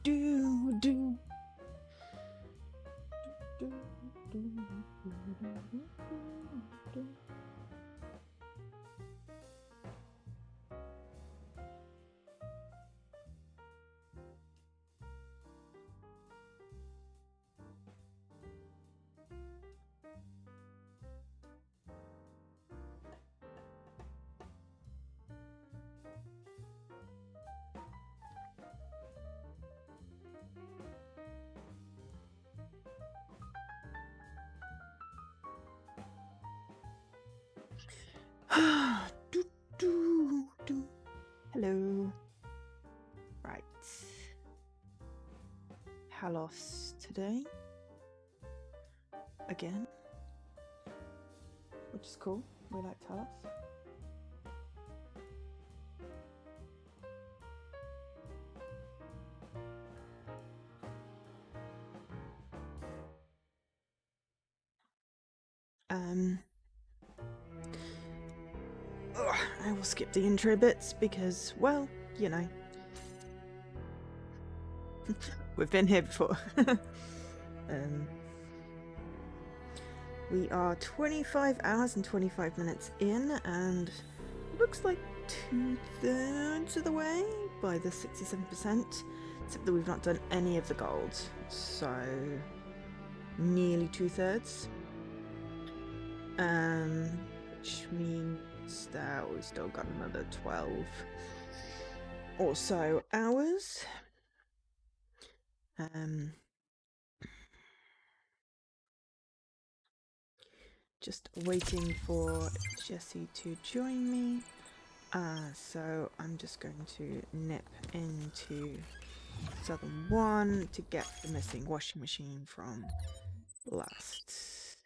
do, do. Do, do, do. Hello. Right. Talos today. Again. Which is cool. We like Talos. I will skip the intro bits because, well, you know. We've been here before. We are 25 hours and 25 minutes in, and looks like 2/3 of the way by the 67%, except that we've not done any of the gold, so nearly 2/3. Which means that we've still got another 12 or so hours. Just waiting for Jesse to join me. So I'm just going to nip into Southern 1 to get the missing washing machine from last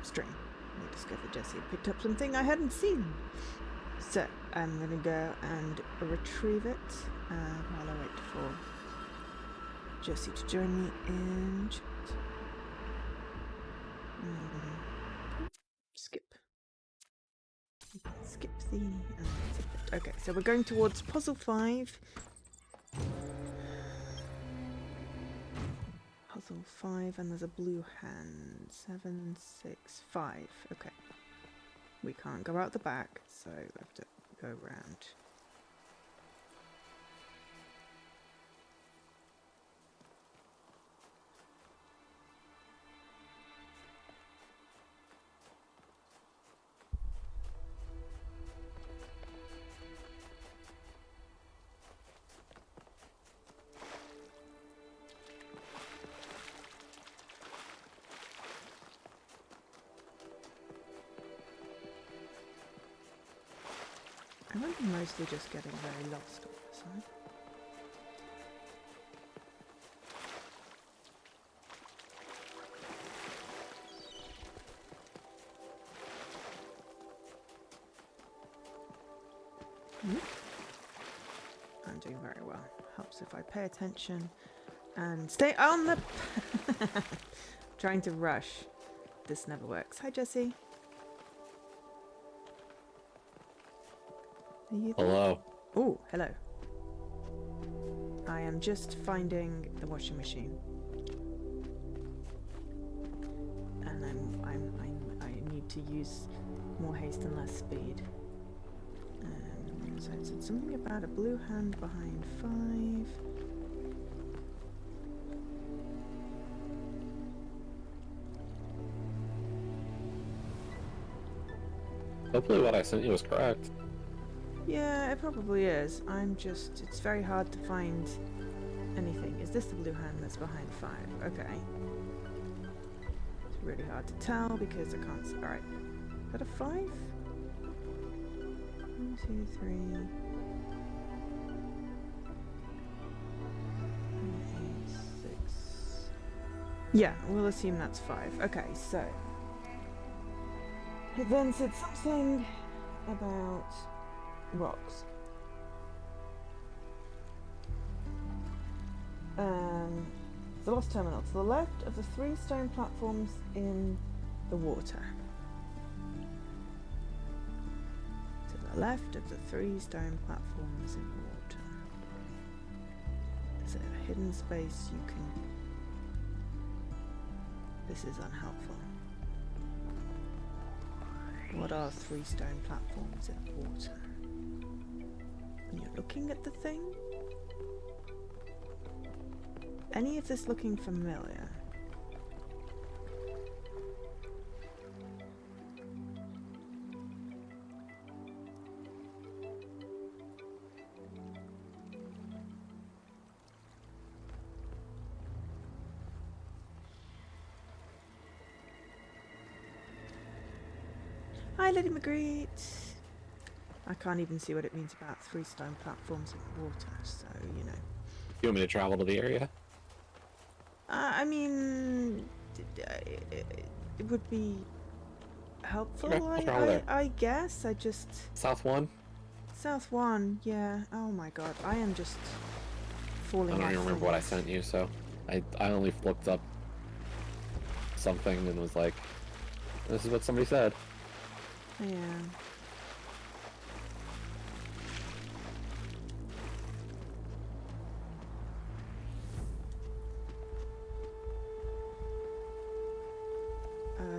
stream. I discovered Jesse had picked up something I hadn't seen. So I'm gonna go and retrieve it while I wait for Jesse to join me in chat. Skip the... Okay, so we're going towards puzzle 5. Puzzle 5, and there's a blue hand. 7, 6, 5. Okay. We can't go out the back, so we have to go around. I might be mostly just getting very lost all the time. I'm doing very well. Helps if I pay attention and stay on the... Trying to rush. This never works. Hi, Jesse. Are you there? Hello. Oh, hello. I am just finding the washing machine, and I need to use more haste and less speed. So it said something about a blue hand behind 5. Hopefully what I sent you was correct. Yeah, it probably is. It's very hard to find anything. Is this the blue hand that's behind 5? Okay. It's really hard to tell because I can't see. Alright. Is that a 5? 1, 2, 3. 6. Yeah, we'll assume that's 5. Okay, so. It then said something about rocks. The lost terminal. To the left of the 3 stone platforms in the water. To the left of the 3 stone platforms in water. it? Hidden space you can... This is unhelpful. What are 3 stone platforms in the water? When you're looking at the thing? Any of this looking familiar? Hi, Lady Magritte. I can't even see what it means about 3 stone platforms in the water, so, you know. You want me to travel to the area? I mean, it would be helpful, Okay, I'll travel there. I guess. I just... South 1? South 1, yeah. Oh my god, I am just falling I don't off even remember what I things. sent you, so I only looked up something and was like, this is what somebody said. Yeah.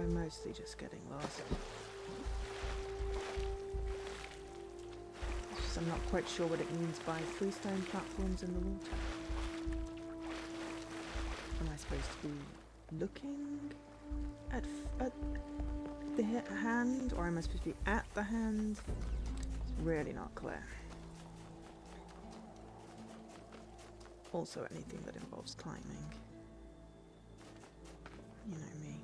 Mostly just getting lost. It's just I'm not quite sure what it means by 3 stone platforms in the water. Am I supposed to be looking at the hand, or am I supposed to be at the hand? It's really not clear. Also, anything that involves climbing. You know me.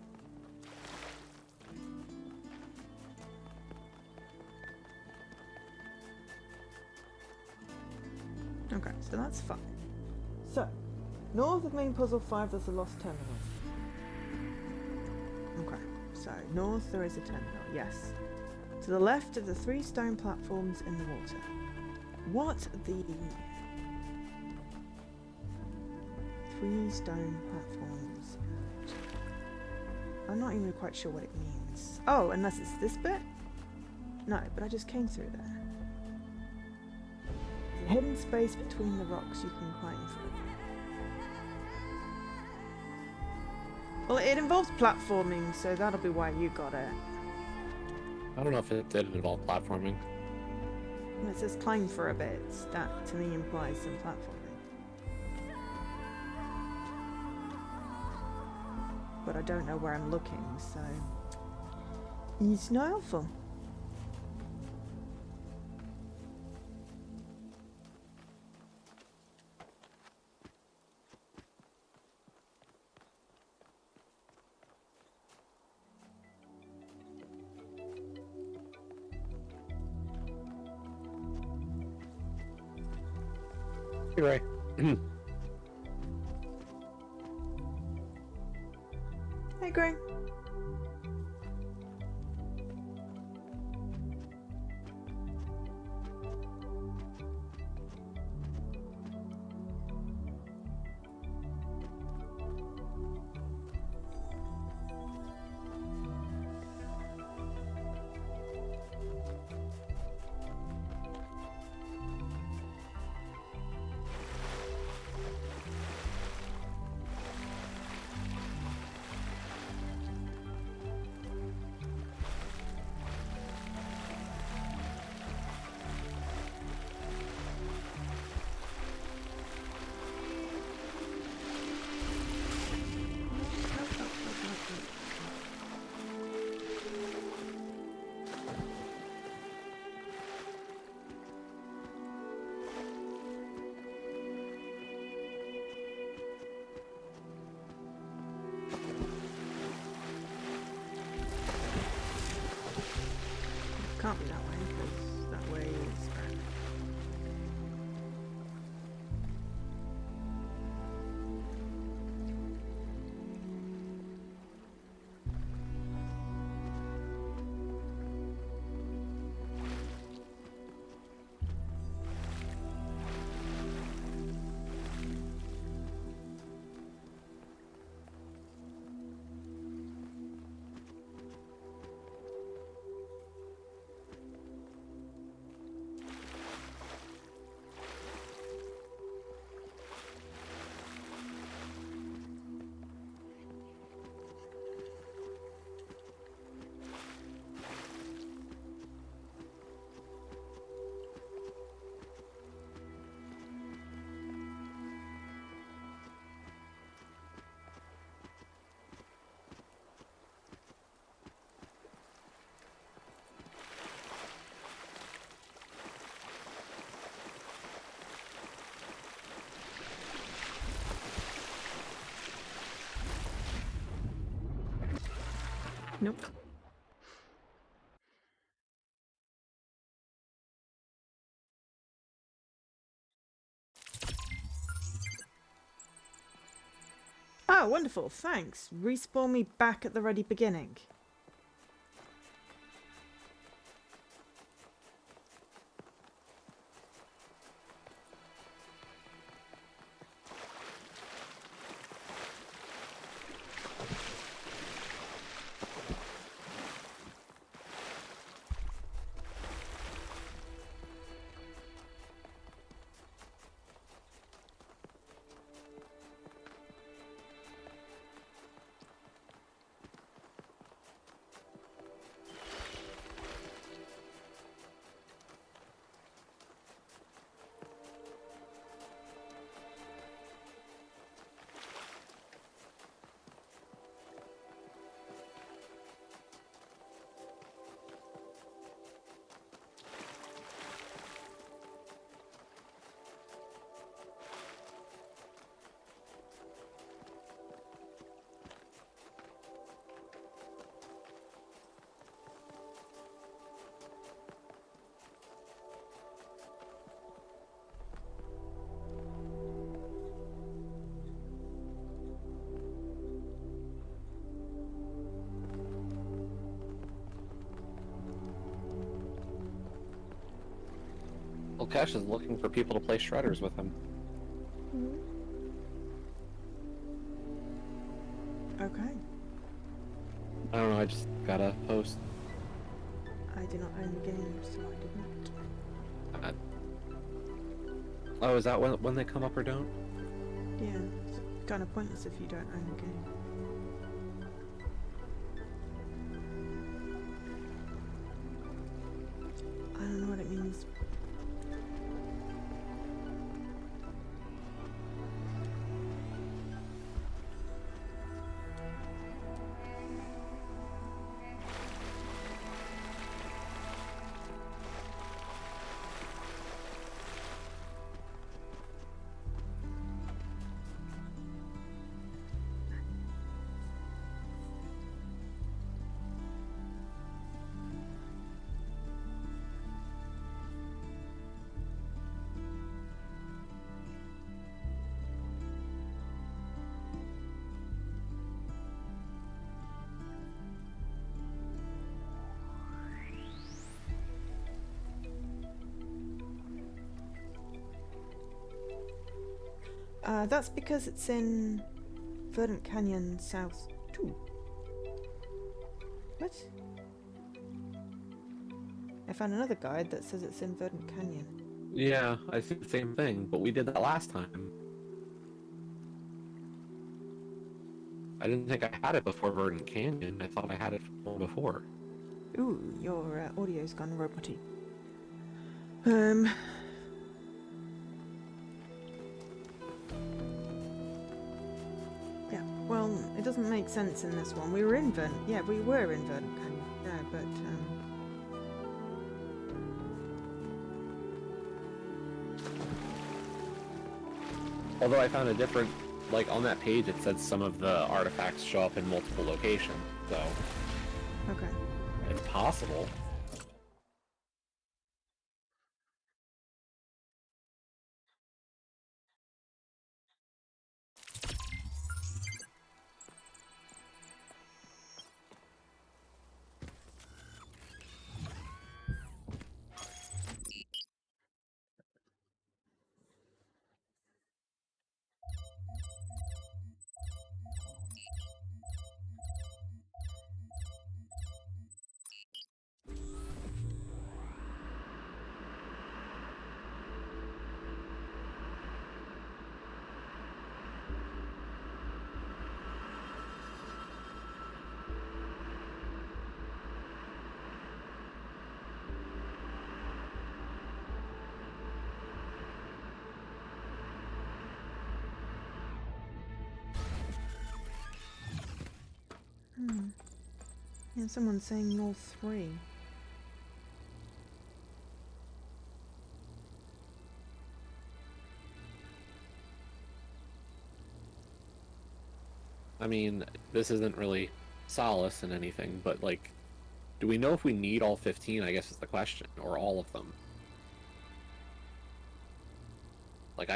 Okay, so that's fine. So, north of main puzzle 5, there's a lost terminal. Okay, so north there is a terminal, yes. To the left of the 3 stone platforms in the water. What the 3 stone platforms in the water? I'm not even quite sure what it means. Oh, unless it's this bit? No, but I just came through there. There's a hidden space between the rocks you can climb through. Well, it involves platforming, so that'll be why you got it. I don't know if it did involve platforming. When it says climb for a bit, that to me implies some platforming. But I don't know where I'm looking, so it's not helpful. You're right. Hey, Gray. Nope. Oh, wonderful, thanks. Respawn me back at the ready beginning. Well, Cash is looking for people to play shredders with him. Okay. I don't know, I just got a post. I do not own the game, so I did not. Oh, is that when they come up or don't? Yeah, it's kind of pointless if you don't own the game. I don't know what it means. That's because it's in Verdant Canyon South 2. What? I found another guide that says it's in Verdant Canyon. Yeah, I see the same thing, but we did that last time. I didn't think I had it before Verdant Canyon. I thought I had it before. Ooh, your audio's gone roboty. Yeah, well, it doesn't make sense in this one. We were in Verdant... Yeah, we were in Verdant Canyon. Yeah, but, Although I found a different, like on that page it said some of the artifacts show up in multiple locations, so okay. it's possible. Yeah, someone's saying North 3. I mean, this isn't really solace in anything, but like, do we know if we need all 15? I guess is the question, or all of them. Like,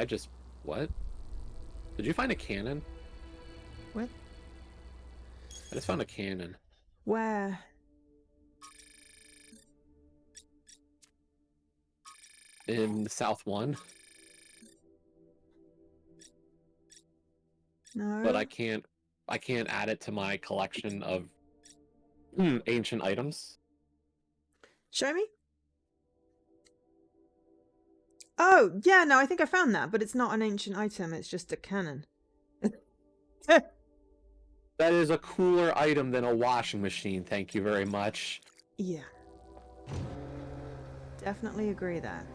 what? Did you find a cannon? What? I just found a cannon. Where? In South 1. No. But I can't add it to my collection of ancient items. Show me. Oh, yeah, no, I think I found that, but it's not an ancient item, it's just a cannon. That is a cooler item than a washing machine, thank you very much. Yeah. Definitely agree there.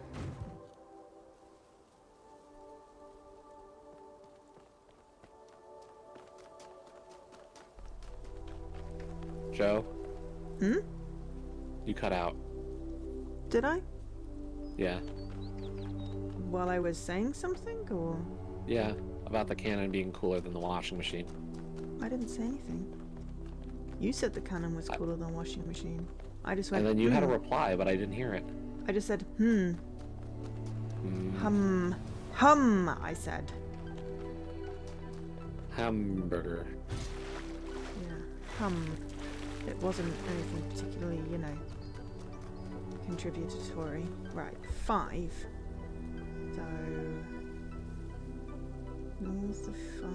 Joe? Hmm? You cut out. Did I? Yeah. While I was saying something, or? Yeah, about the cannon being cooler than the washing machine. I didn't say anything. You said the cannon was cooler than washing machine. I just went, And then you had a reply, but I didn't hear it. I just said, Hum, I said. Hamburger. Yeah, hum. It wasn't anything particularly, you know, contributory. Right, 5. So, north of 5.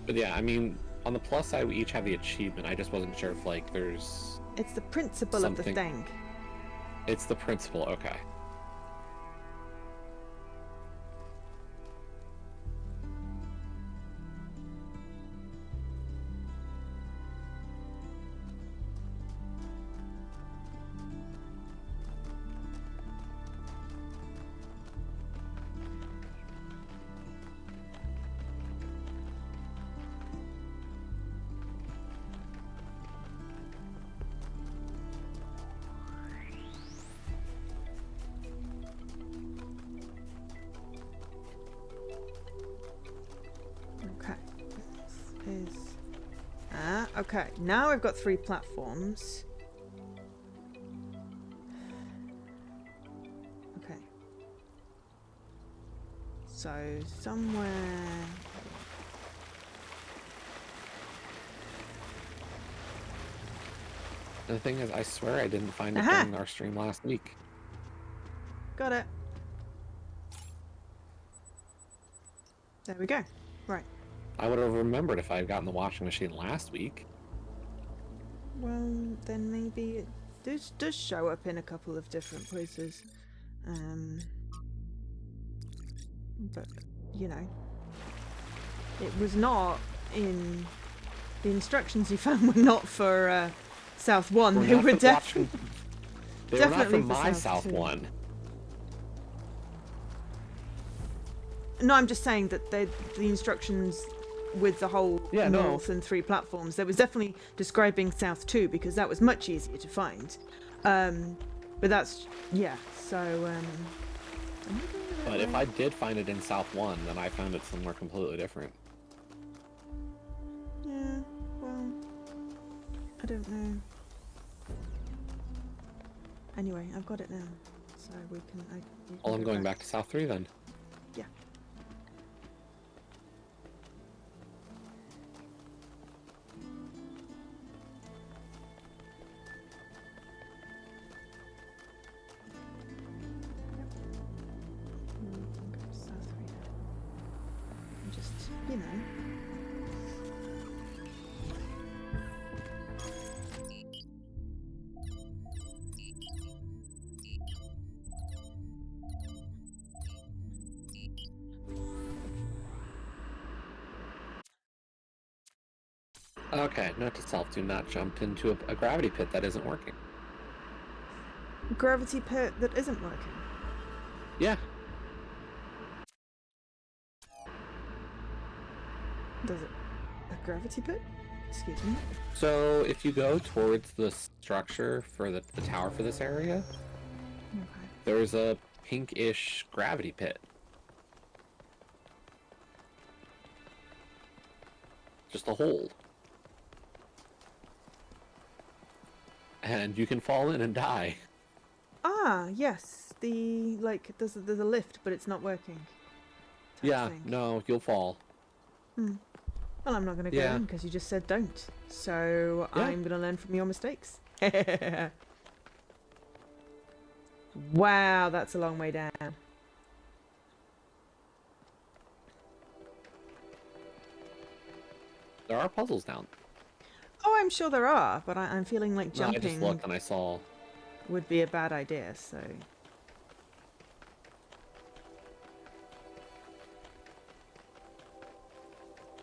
But yeah, I mean, on the plus side, we each have the achievement. I just wasn't sure if, like, there's... It's the principle of the thing. It's the principle, okay. Okay, now I've got 3 platforms. Okay. So, somewhere... The thing is, I swear I didn't find it Aha! during our stream last week. Got it. There we go. Right. I would have remembered if I had gotten the washing machine last week. Well, then maybe it does show up in a couple of different places. But, you know, it was not in... The instructions you found were not for South 1. They were definitely... They were not for my South 1. No, I'm just saying that the instructions with the whole north and 3 platforms, there was definitely describing South 2 because that was much easier to find. But that's, yeah, so... But if I did find it in South 1, then I found it somewhere completely different. Yeah, well, I don't know. Anyway, I've got it now, so we can... Well, I'm going back to South 3 then. Yeah. Just, you know. Okay, note to self, do not jump into a gravity pit that isn't working. Gravity pit that isn't working? Yeah. Does it? A gravity pit? Excuse me? So, if you go towards the structure for the tower for this area, there's a pinkish gravity pit. just a hole. And you can fall in and die. Ah, yes. There's a lift, but it's not working. Type Yeah, thing. no, you'll fall. Well, I'm not going to go Yeah. in because you just said don't. So Yeah. I'm going to learn from your mistakes. Wow, that's a long way down. There are puzzles down. Oh, I'm sure there are, but I'm feeling like No, I just jumping looked and I saw. would be a bad idea, so...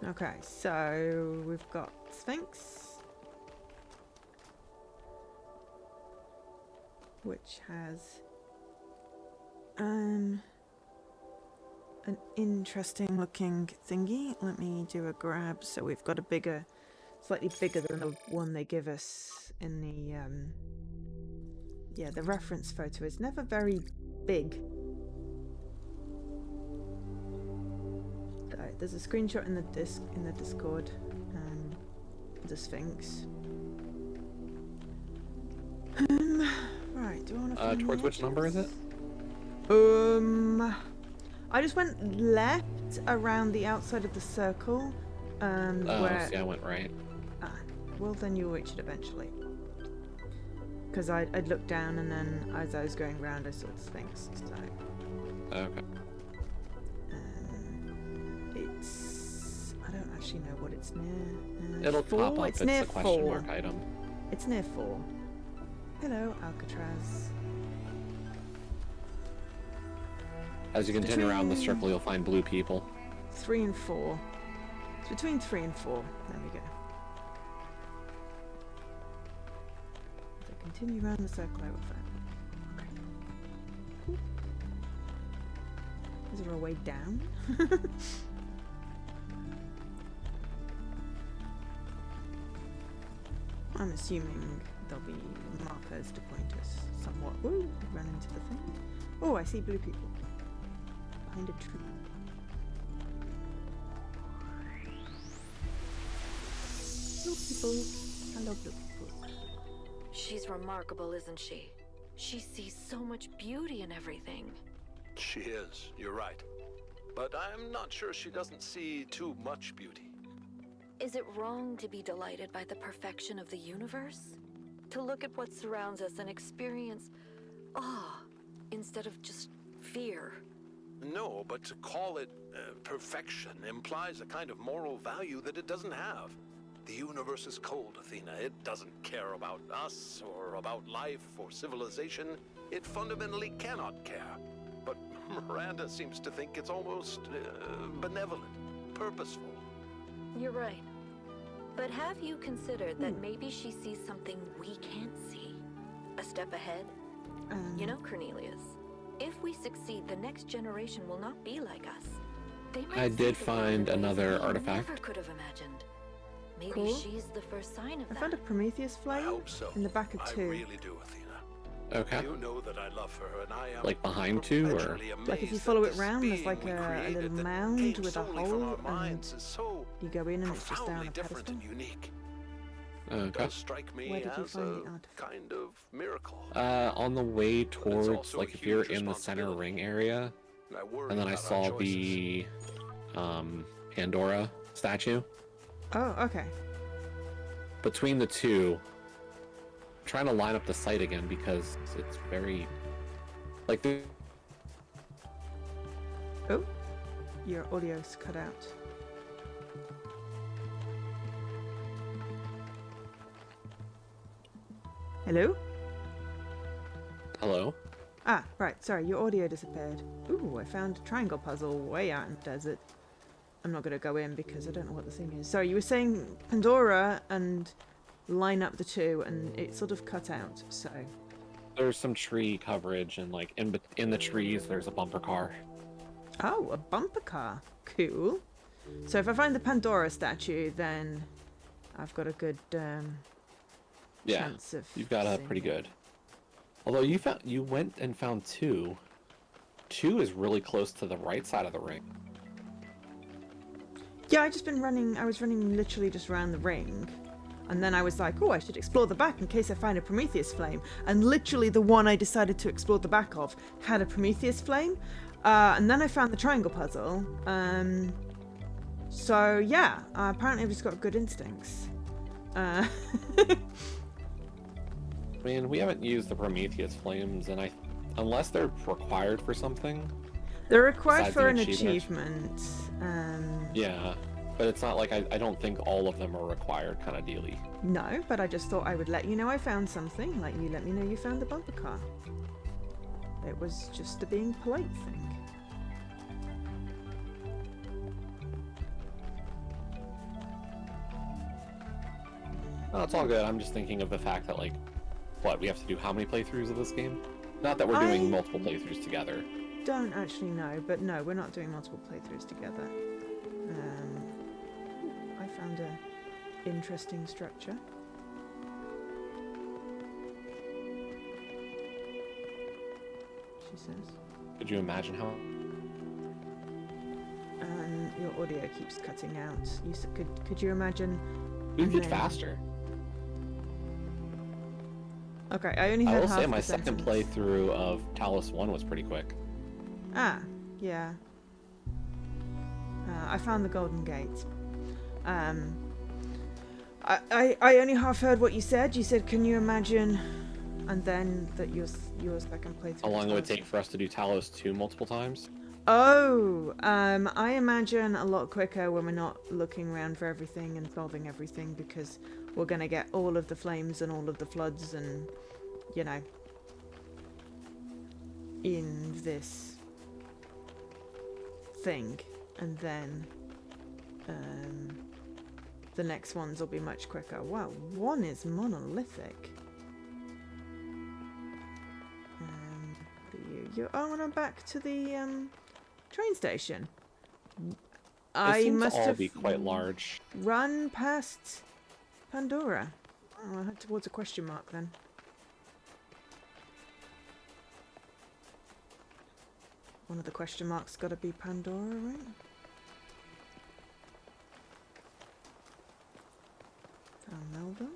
Okay, so we've got Sphinx, which has an interesting looking thingy. Let me do a grab. So we've got a bigger, slightly bigger than the one they give us in the yeah, the reference photo is never very big. There's a screenshot in the Discord. The Sphinx. Right, do I want to find Towards which number is it? I just went left around the outside of the circle. Where... see, I went right. Ah, well then you'll reach it eventually. Because I'd looked down and then as I was going round I saw the Sphinx, so... Okay. I don't actually know what it's near. It'll 4? pop up. It's It's near a question 4. mark item. It's near 4. Hello, Alcatraz. As you continue around the circle, you'll find blue people. 3 and 4. It's between 3 and 4. There we go. As I continue around the circle, I will find. Okay. Cool. Is there a way down? I'm assuming there'll be markers to point us somewhat. Ooh, ran into the thing. Oh, I see blue people. Behind a tree. Blue people. I love blue people. She's remarkable, isn't she? She sees so much beauty in everything. She is, you're right. But I'm not sure she doesn't see too much beauty. Is it wrong to be delighted by the perfection of the universe? To look at what surrounds us and experience awe instead of just fear? No, but to call it perfection implies a kind of moral value that it doesn't have. The universe is cold, Athena. It doesn't care about us or about life or civilization. It fundamentally cannot care. But Miranda seems to think it's almost benevolent, purposeful. You're right. But have you considered that maybe she sees something we can't see? A step ahead? You know, Cornelius, if we succeed, the next generation will not be like us. They might I see did the find ways another we artifact. Never could have imagined. Maybe Cool. she's the first sign of I that. found a Prometheus I flame hope so. in the back of I 2. really do, Athena. Okay. You know that I love her, and I am Like behind 2, or? perpetually Like if you amazed follow that it this round, there's being like we a created little that mound came with a solely from hole, our and minds is so you go in and it's just down profoundly a different pedestal. and unique. It Okay. does strike me Where did you as find the a artifact? kind of miracle. On the way towards, also like, a if you're huge in the center responsibility. ring area, I worry and then I about our saw choices. the Pandora statue. Oh, okay. Between the two, I'm trying to line up the site again because it's very, like, the Oh, your audio's cut out. Hello? hello. Ah, right, sorry, your audio disappeared. Ooh, I found a triangle puzzle way out in the desert. I'm not going to go in because I don't know what the thing is. Sorry, you were saying Pandora and line up the two, and it sort of cut out, so... There's some tree coverage, and like in the trees, there's a bumper car. Oh, a bumper car. Cool. So if I find the Pandora statue, then I've got a good Yeah, chance of you've got a seeing pretty it. good. Although you went and found 2. 2 is really close to the right side of the ring. Yeah, I was running literally just around the ring. And then I was like, oh, I should explore the back in case I find a Prometheus flame. And literally the one I decided to explore the back of had a Prometheus flame. And then I found the triangle puzzle. So yeah, apparently I've just got good instincts. I mean, we haven't used the Prometheus flames, and unless they're required for something. They're required besides for an an achievement. Yeah, but it's not like I don't think all of them are required, kind of dealy. No, but I just thought I would let you know I found something, like you let me know you found the bumper car. It was just a being polite thing. No, it's all good. I'm just thinking of the fact that, like, what, we have to do how many playthroughs of this game? Not that we're doing multiple playthroughs together. Don't actually know, but no, we're not doing multiple playthroughs together. I found a interesting structure. She says. Could you imagine how? Your audio keeps cutting out. You said, could you imagine? We get faster. Okay, I only I heard will half say the my second sentence. playthrough of Talos 1 was pretty quick. Ah, yeah. I found the Golden Gate. I only half heard what you said. You said, "Can you imagine?" And then that your second playthrough. How long it would take for us to do Talos 2 multiple times? Oh, I imagine a lot quicker when we're not looking around for everything and solving everything, because we're gonna get all of the flames and all of the floods and, you know, in this thing, and then the next ones will be much quicker. Wow, one is monolithic. What are you? Oh, and I'm back to the train station. They seem to all be quite large. Run past Pandora. Oh, I head towards a question mark then. One of the question marks got to be Pandora, right? Melville.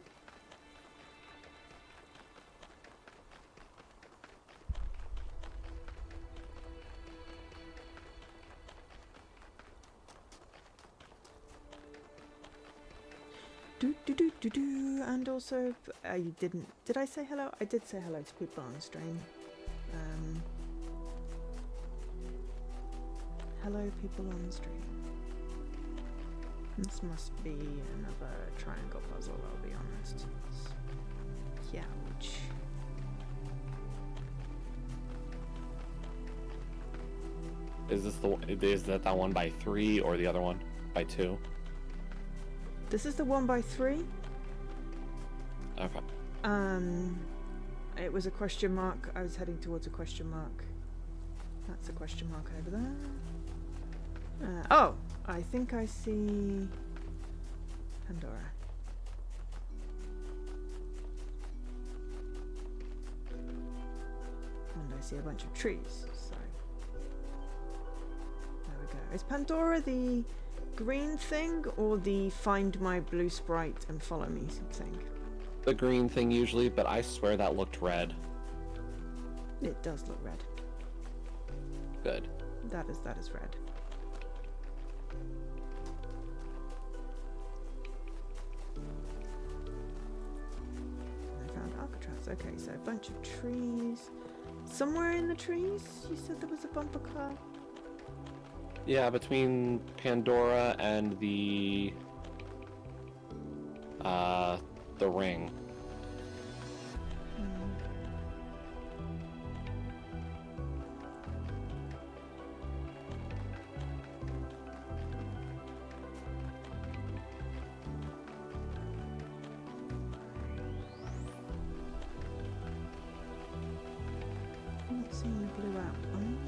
And also, you didn't. Did I say hello? I did say hello to people on stream. Hello, people on stream. This must be another triangle puzzle, I'll be honest. It's huge. Is that one by 3 or the other one by 2? This is the one by 3. Okay. It was a question mark. I was heading towards a question mark. That's a question mark over there. Oh, I think I see Pandora. And I see a bunch of trees, so there we go. Is Pandora the green thing or the find my blue sprite and follow me thing? The green thing usually, but I swear that looked red. It does look red. Good. That is red. I found Alcatraz. Okay, so a bunch of trees. Somewhere in the trees, you said there was a bumper car? Yeah, between Pandora and the ring. I'm not seeing a blue outline.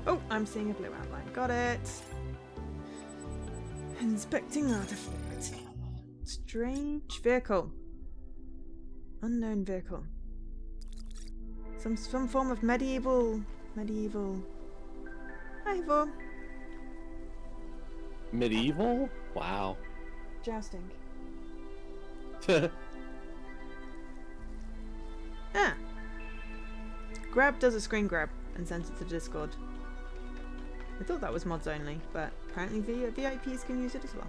Oh, I'm seeing a blue outline. Got it. Inspecting artifact. Strange vehicle. Unknown vehicle. Some form of medieval. Hi, Ivor. Medieval? Wow. Jousting. Oh, Ah. Grab does a screen grab and sends it to Discord. I thought that was mods only, but apparently VIPs can use it as well.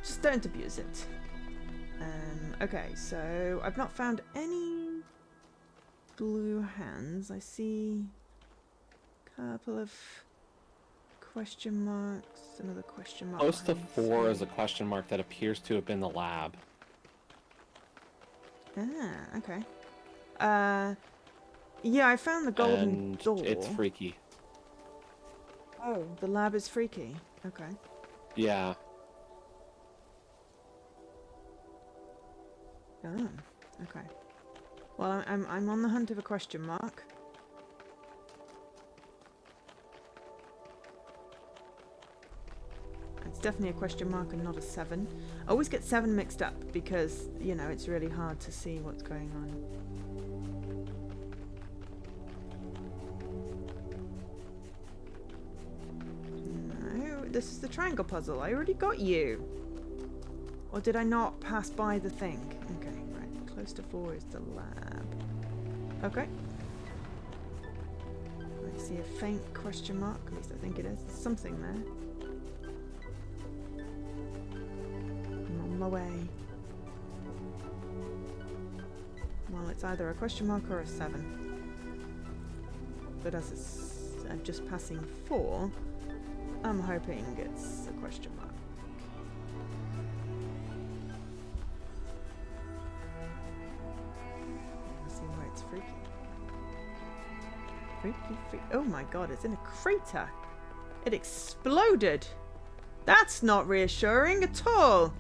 Just don't abuse it. Okay, so I've not found any blue hands. I see a couple of question marks, another question mark. close to behind 4 three. is a question mark that appears to have been the lab. Ah, okay. Yeah, I found the golden And door. it's freaky. Oh, the lab is freaky. Okay. Yeah. Oh, okay. Well, I'm on the hunt of a question mark. It's definitely a question mark and not a 7. I always get 7 mixed up because, you know, it's really hard to see what's going on. No, this is the triangle puzzle. I already got you. Or did I not pass by the thing? Okay, right. Close to 4 is the lab. Okay. I see a faint question mark. At least I think it is. There's something there. I'm on my way. Well, it's either a question mark or a 7. But as I'm just passing 4, I'm hoping it's a question mark. See where it's freaky. Freaky. Oh my god, it's in a crater. It exploded. That's not reassuring at all.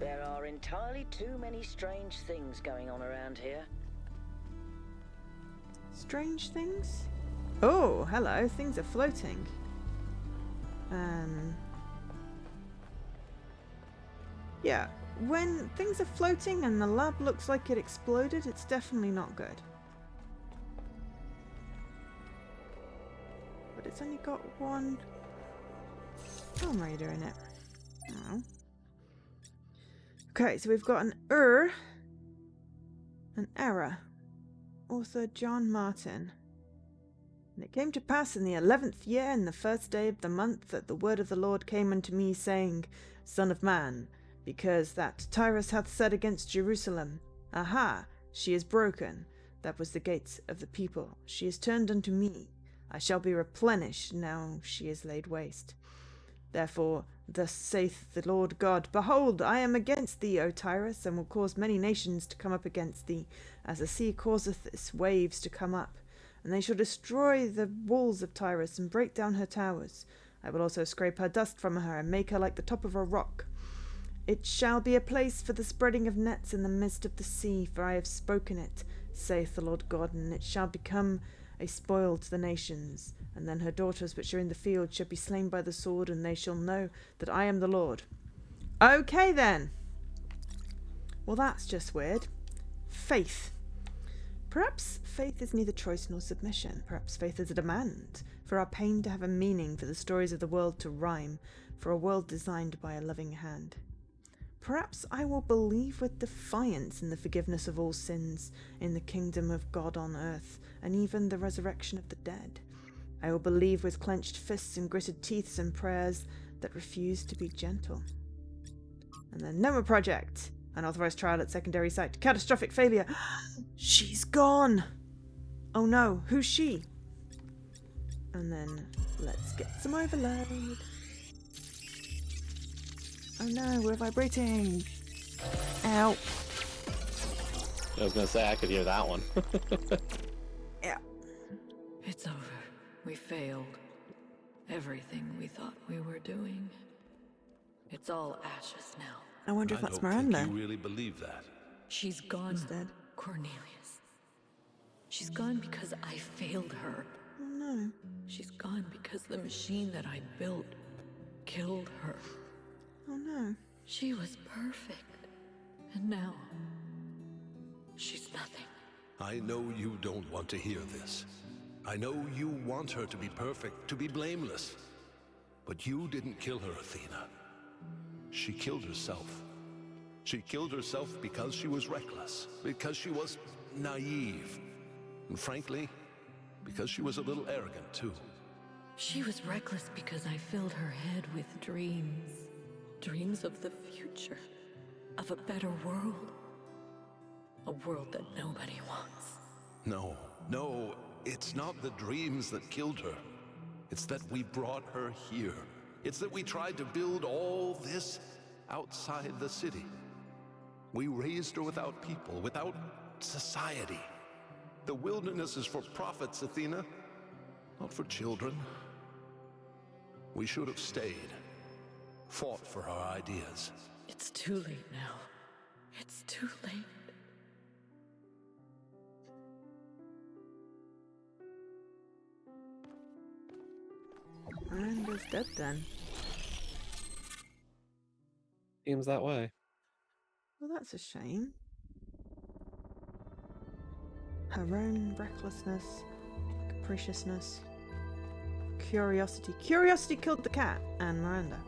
There are entirely too many strange things going on around here. Strange things? Oh, hello. Things are floating. Yeah, when things are floating and the lab looks like it exploded, it's definitely not good. But it's only got one film reader in it. Oh. Okay, so we've got an an error. Author John Martin. And it came to pass in the 11th year, in the first day of the month, that the word of the Lord came unto me, saying, Son of man, because that Tyrus hath said against Jerusalem, Aha, she is broken. That was the gates of the people. She is turned unto me. I shall be replenished, now she is laid waste. Therefore, thus saith the Lord God, Behold, I am against thee, O Tyrus, and will cause many nations to come up against thee, as the sea causeth its waves to come up. And they shall destroy the walls of Tyrus, and break down her towers. I will also scrape her dust from her, and make her like the top of a rock. It shall be a place for the spreading of nets in the midst of the sea, for I have spoken it, saith the Lord God, and it shall become a spoil to the nations. And then her daughters which are in the field shall be slain by the sword, and they shall know that I am the Lord. Okay then. Well, that's just weird. Faith. Perhaps faith is neither choice nor submission. Perhaps faith is a demand, for our pain to have a meaning, for the stories of the world to rhyme, for a world designed by a loving hand. Perhaps I will believe with defiance in the forgiveness of all sins, in the kingdom of God on earth, and even the resurrection of the dead. I will believe with clenched fists and gritted teeth and prayers that refuse to be gentle. And then Noma Project. Unauthorized trial at secondary site. Catastrophic failure. She's gone. Oh no, who's she? And then let's get some overload. Oh no, we're vibrating. Ow. I was gonna say I could hear that one. Yeah. It's over. We failed. Everything we thought we were doing. It's all ashes now. I wonder if that's I don't Miranda. think you really believe that. She's gone, Dead. Cornelius. She's gone because I failed her. Oh no. She's gone because the machine that I built killed her. Oh no. She was perfect. And now, she's nothing. I know you don't want to hear this. I know you want her to be perfect, to be blameless. But you didn't kill her, Athena. She killed herself. She killed herself because she was reckless, because she was naive, and frankly, because she was a little arrogant too. She was reckless because I filled her head with dreams. Dreams of the future. Of a better world. A world that nobody wants. No, it's not the dreams that killed her. It's that we brought her here. It's that we tried to build all this outside the city. We raised her without people, without society. The wilderness is for prophets, Athena, not for children. We should have stayed, fought for our ideas. It's too late now. It's too late. Miranda's dead then. Seems that way. Well, that's a shame. Her own recklessness, capriciousness, curiosity. Curiosity killed the cat and Miranda.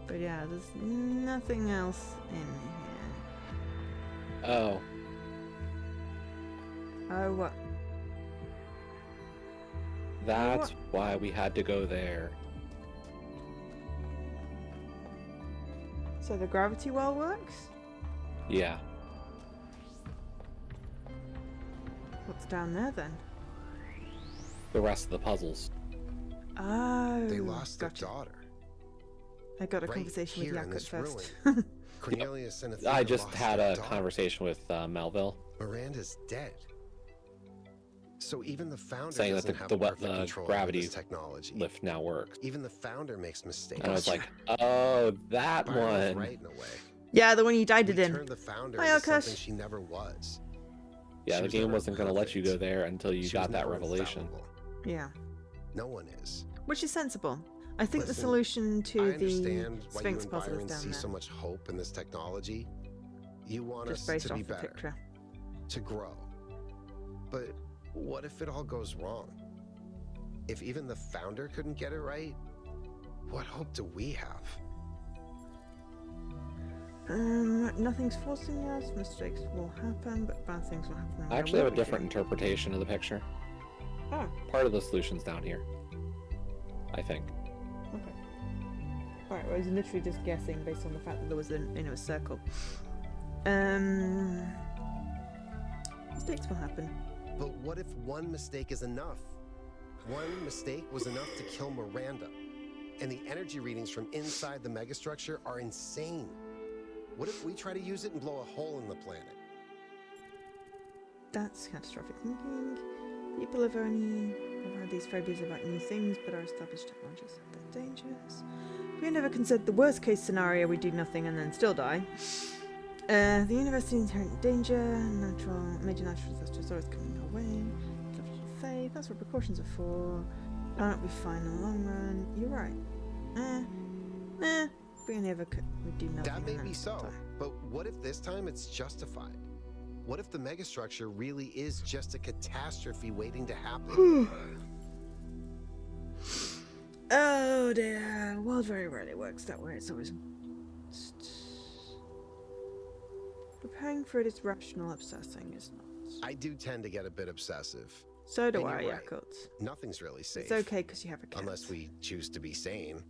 But yeah, there's nothing else in here. Oh. Oh, what? That's why we had to go there. So the gravity well works? Yeah. What's down there then? The rest of the puzzles. Oh, They lost gotcha. their daughter. I got a right conversation with here in Yak at this first. Cornelius and Athena I just lost had their a daughter. conversation with Melville. Miranda's dead. So even the founder Saying that doesn't have the perfect the control over gravity this technology. lift now works. Even the founder makes mistakes. And I was like, oh, that Byron was one. right in a way. Yeah, the one you died We it in. turned the founder Hi, into Akash. something she never was. Yeah, She the was game never wasn't going to let you go perfect. there until you She got was that never revelation. infallible. Yeah. No one is. Which is sensible. I think the Listen, solution I to the understand why you Sphinx and puzzle is Byron down see there. so much hope in this technology. You want Just us based to off be the better, picture. to grow. But what if it all goes wrong? If even the founder couldn't get it right, what hope do we have? Nothing's forcing us. Mistakes will happen, but bad things will happen. I actually have a different interpretation of the picture. Oh, Part of the solution's down here. I think. okay. Alright, well, I was literally just guessing based on the fact that there was a circle. Mistakes will happen. But what if one mistake is enough? One mistake was enough to kill Miranda. And the energy readings from inside the megastructure are insane. What if we try to use it and blow a hole in the planet? That's catastrophic thinking. People have only had these phobias about new things, but our established technologies are dangerous. We never considered the worst case scenario: we do nothing and then still die. The universe is in inherent danger. Major natural disasters always coming our way. Level of faith. That's what precautions are for. Planet will be fine in the long run. You're right. We never could. We do nothing. That may and be then still so, die. but what if this time it's justified? What if the megastructure really is just a catastrophe waiting to happen? Oh dear. World very rarely works that way. It's always preparing for it is rational. Obsessing is not. I do tend to get a bit obsessive. So do And I, you're right. Yakult. Nothing's really safe. It's okay because you have a cat. Unless we choose to be sane.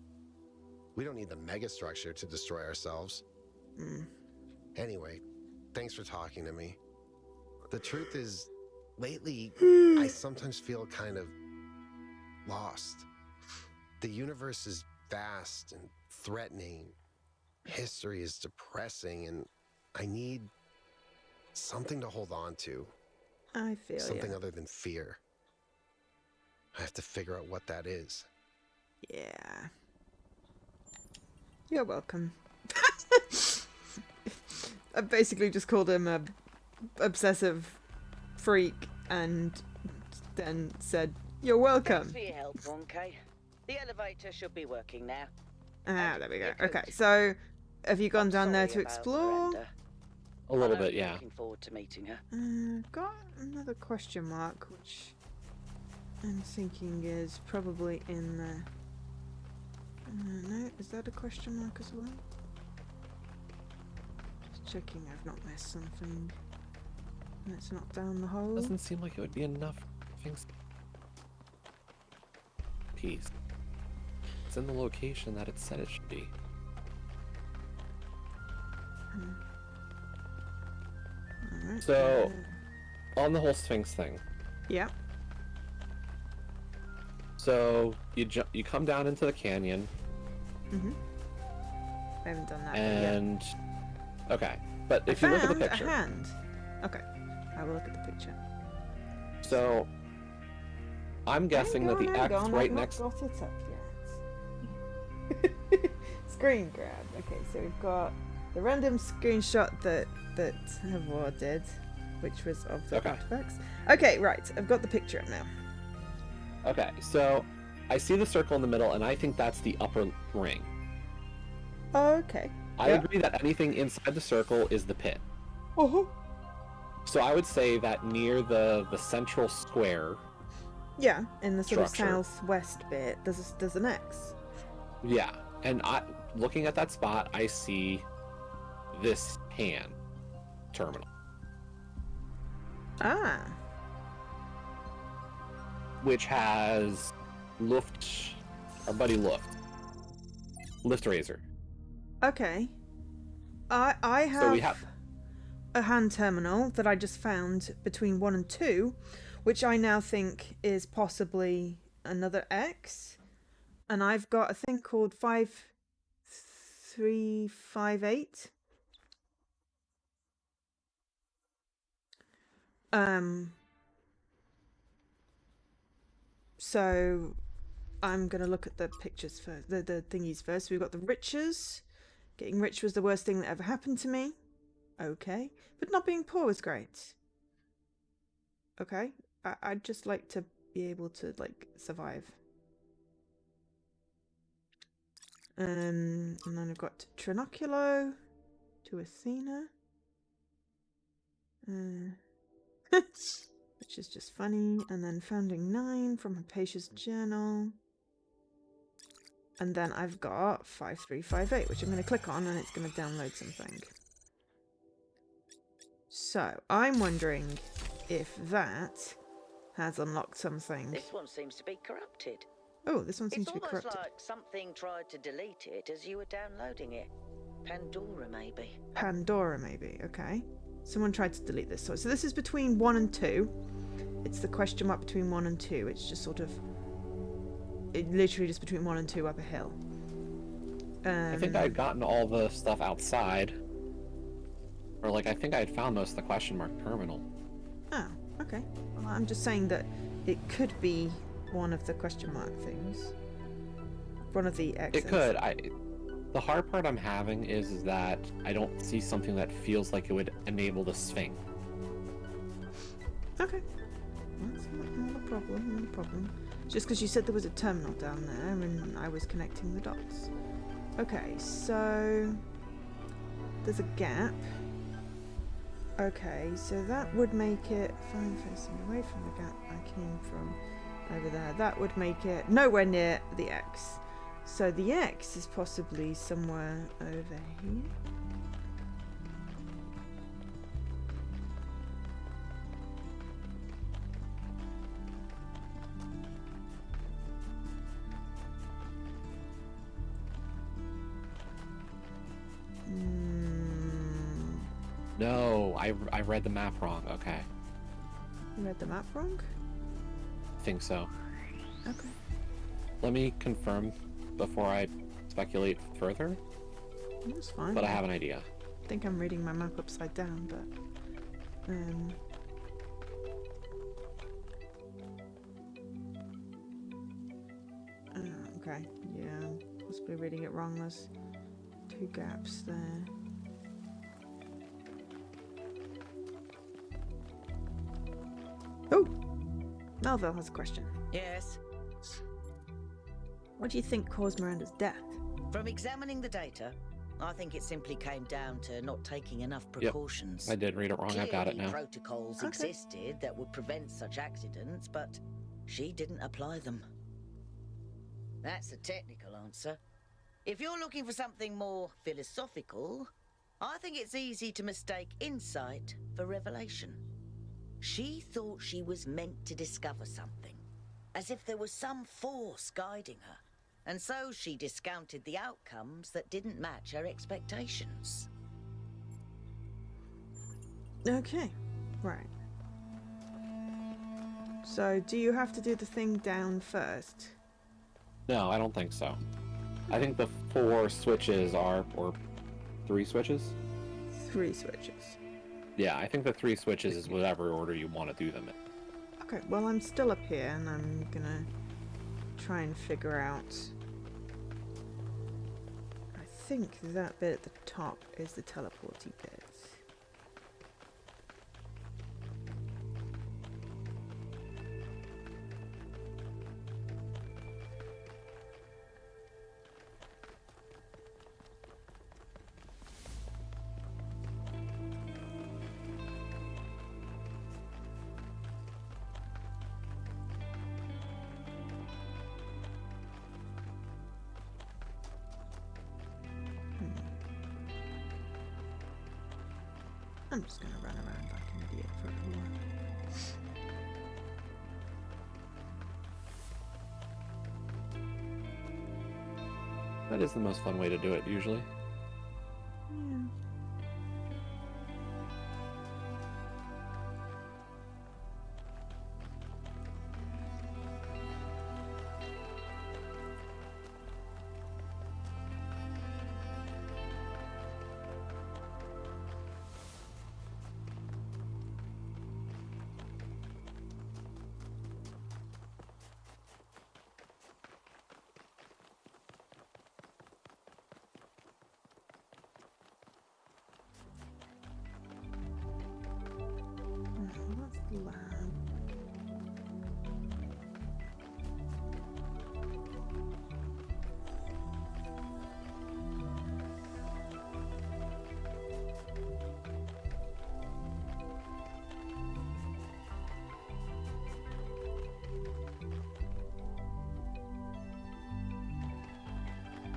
We don't need the megastructure to destroy ourselves. Anyway, thanks for talking to me. The truth is, lately, I sometimes feel kind of lost. The universe is vast and threatening. History is depressing, and I need something to hold on to. I feel Something you. other than fear. I have to figure out what that is. Yeah. You're welcome. I basically just called him a obsessive freak and then said, "You're welcome." Thanks for your help, 1K. The elevator should be working now. Ah, there we go. Your Okay, coat. so Have you gone I'm down there sorry to about explore? Miranda. A little I'm bit, only yeah. Looking forward to meeting her. Got another question mark, which I'm thinking is probably in the... no, is that a question mark as well? Just checking I've not missed something. Let's not down the hole. Doesn't seem like it would be enough things. Piece. It's in the location that it said it should be. Alright. So, on the whole Sphinx thing. Yeah. So you come down into the canyon. Mhm. I haven't done that And okay, but yet. if you look at the I found picture. a hand. Okay, I will look at the picture. So I'm guessing that the X right next. I've not got it up yet. Screen grab. Okay, so we've got the random screenshot that Havor did, which was of the artifacts. Okay, right. I've got the picture up now. Okay, so I see the circle in the middle, and I think that's the upper ring. Oh, okay. I agree that anything inside the circle is the pit. Uh-huh. So I would say that near the central square. Yeah, in the sort structure. of southwest bit, there's an X. Yeah, and looking at that spot, I see this hand terminal. Ah. Which has our buddy Lift Razor. Okay. I have, So we have a hand terminal that I just found between 1 and 2, which I now think is possibly another X. And I've got a thing called 5358. So I'm gonna look at the pictures first, the thingies first. We've got the riches. Getting rich was the worst thing that ever happened to me. Okay. But not being poor was great. Okay. I'd just like to be able to, like, survive. And then I've got Trinoculo to Athena. Which is just funny. And then Founding 9 from Hypatia's journal. And then I've got 5358, which I'm going to click on, and it's going to download something. So, I'm wondering if that has unlocked something. This one seems to be corrupted. Oh, this one seems to be It's corrupted. almost like something tried to delete it as you were downloading it. Pandora, maybe. Pandora, maybe. Okay. Someone tried to delete this. So this is between 1 and 2. It's the question mark between 1 and 2. It's just sort of... literally just between 1 and 2 up a hill. I think I had gotten all the stuff outside. Or, like, I think I had found most of the question mark terminal. Oh, okay. Well, I'm just saying that it could be one of the question mark things. One of the X's. It could. The hard part I'm having is that I don't see something that feels like it would enable the Sphinx. Okay. That's not a problem, not a problem. Just because you said there was a terminal down there and I was connecting the dots. Okay, so there's a gap. Okay, so that would make it fine facing away from the gap I came from over there. That would make it nowhere near the X. So the X is possibly somewhere over here. No, I read the map wrong. Okay. You read the map wrong? I think so. Okay. Let me confirm before I speculate further. That's fine. But I have an idea. I think I'm reading my map upside down, but... okay, yeah, possibly reading it wrong. There's 2 gaps there. Oh! Melville has a question. Yes. What do you think caused Miranda's death? From examining the data, I think it simply came down to not taking enough precautions. I did read it wrong. I've got it Clearly, now. protocols Okay. existed that would prevent such accidents, but she didn't apply them. That's a technical answer. If you're looking for something more philosophical, I think it's easy to mistake insight for revelation. She thought she was meant to discover something, as if there was some force guiding her, and so she discounted the outcomes that didn't match her expectations. Okay, right. So, do you have to do the thing down first? No, I don't think so. I think the 4 switches are, or 3 switches? 3 switches. Yeah, I think the 3 switches is whatever order you want to do them in. Okay, well, I'm still up here, and I'm gonna try and figure out... I think that bit at the top is the teleporty bit. I'm just gonna run around like an idiot for a little while. That is the most fun way to do it, usually. Yeah. What's the lab?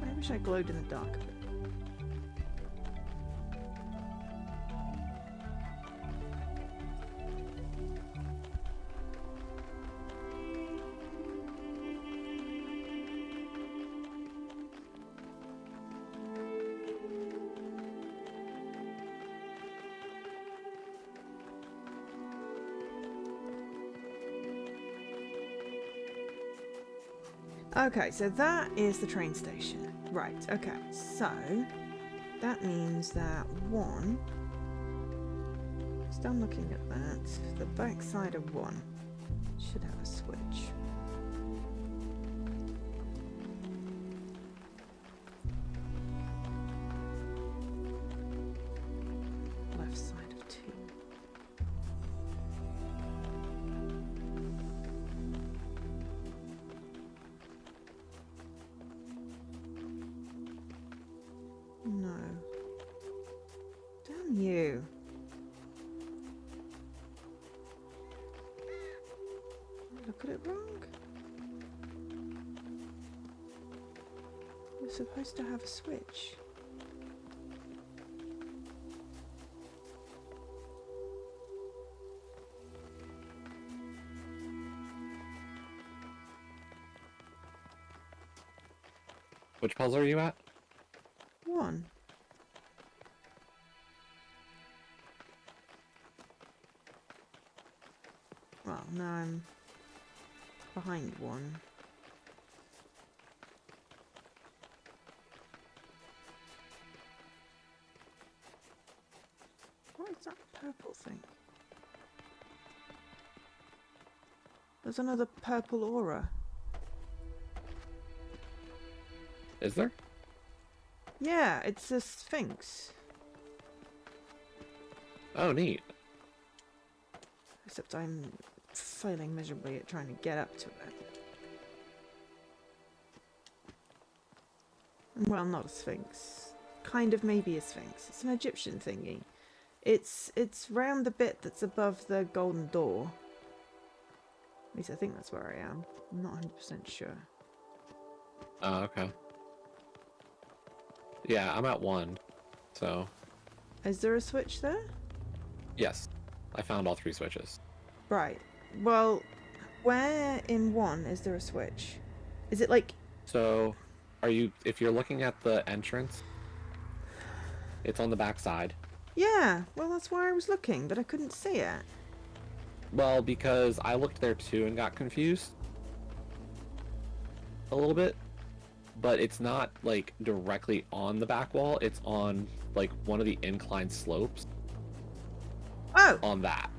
I wish I glowed in the dark a bit. Okay, so that is the train station. Right, okay, so that means that 1, still looking at that, the back side of 1 should have a switch. Left side of 2. No. Damn you. Look at it wrong. You're supposed to have a switch. Which puzzle are you at? 1. Well, now I'm behind 1. What is that purple thing? There's another purple aura. Is there? Yeah, it's a sphinx. Oh, neat. Except I'm failing miserably at trying to get up to it. Well, not a sphinx. kind of maybe a sphinx. It's an Egyptian thingy. It's round the bit that's above the golden door. At least I think that's where I am. I'm not 100% sure. Oh, okay. Yeah, I'm at 1. So. Is there a switch there? Yes. I found all 3 switches. Right. Well, where in 1 is there a switch? Is it like... So, if you're looking at the entrance, it's on the back side. Yeah, well that's where I was looking, but I couldn't see it. Well, because I looked there too and got confused a little bit, but it's not like directly on the back wall, it's on like one of the inclined slopes. Oh! On that.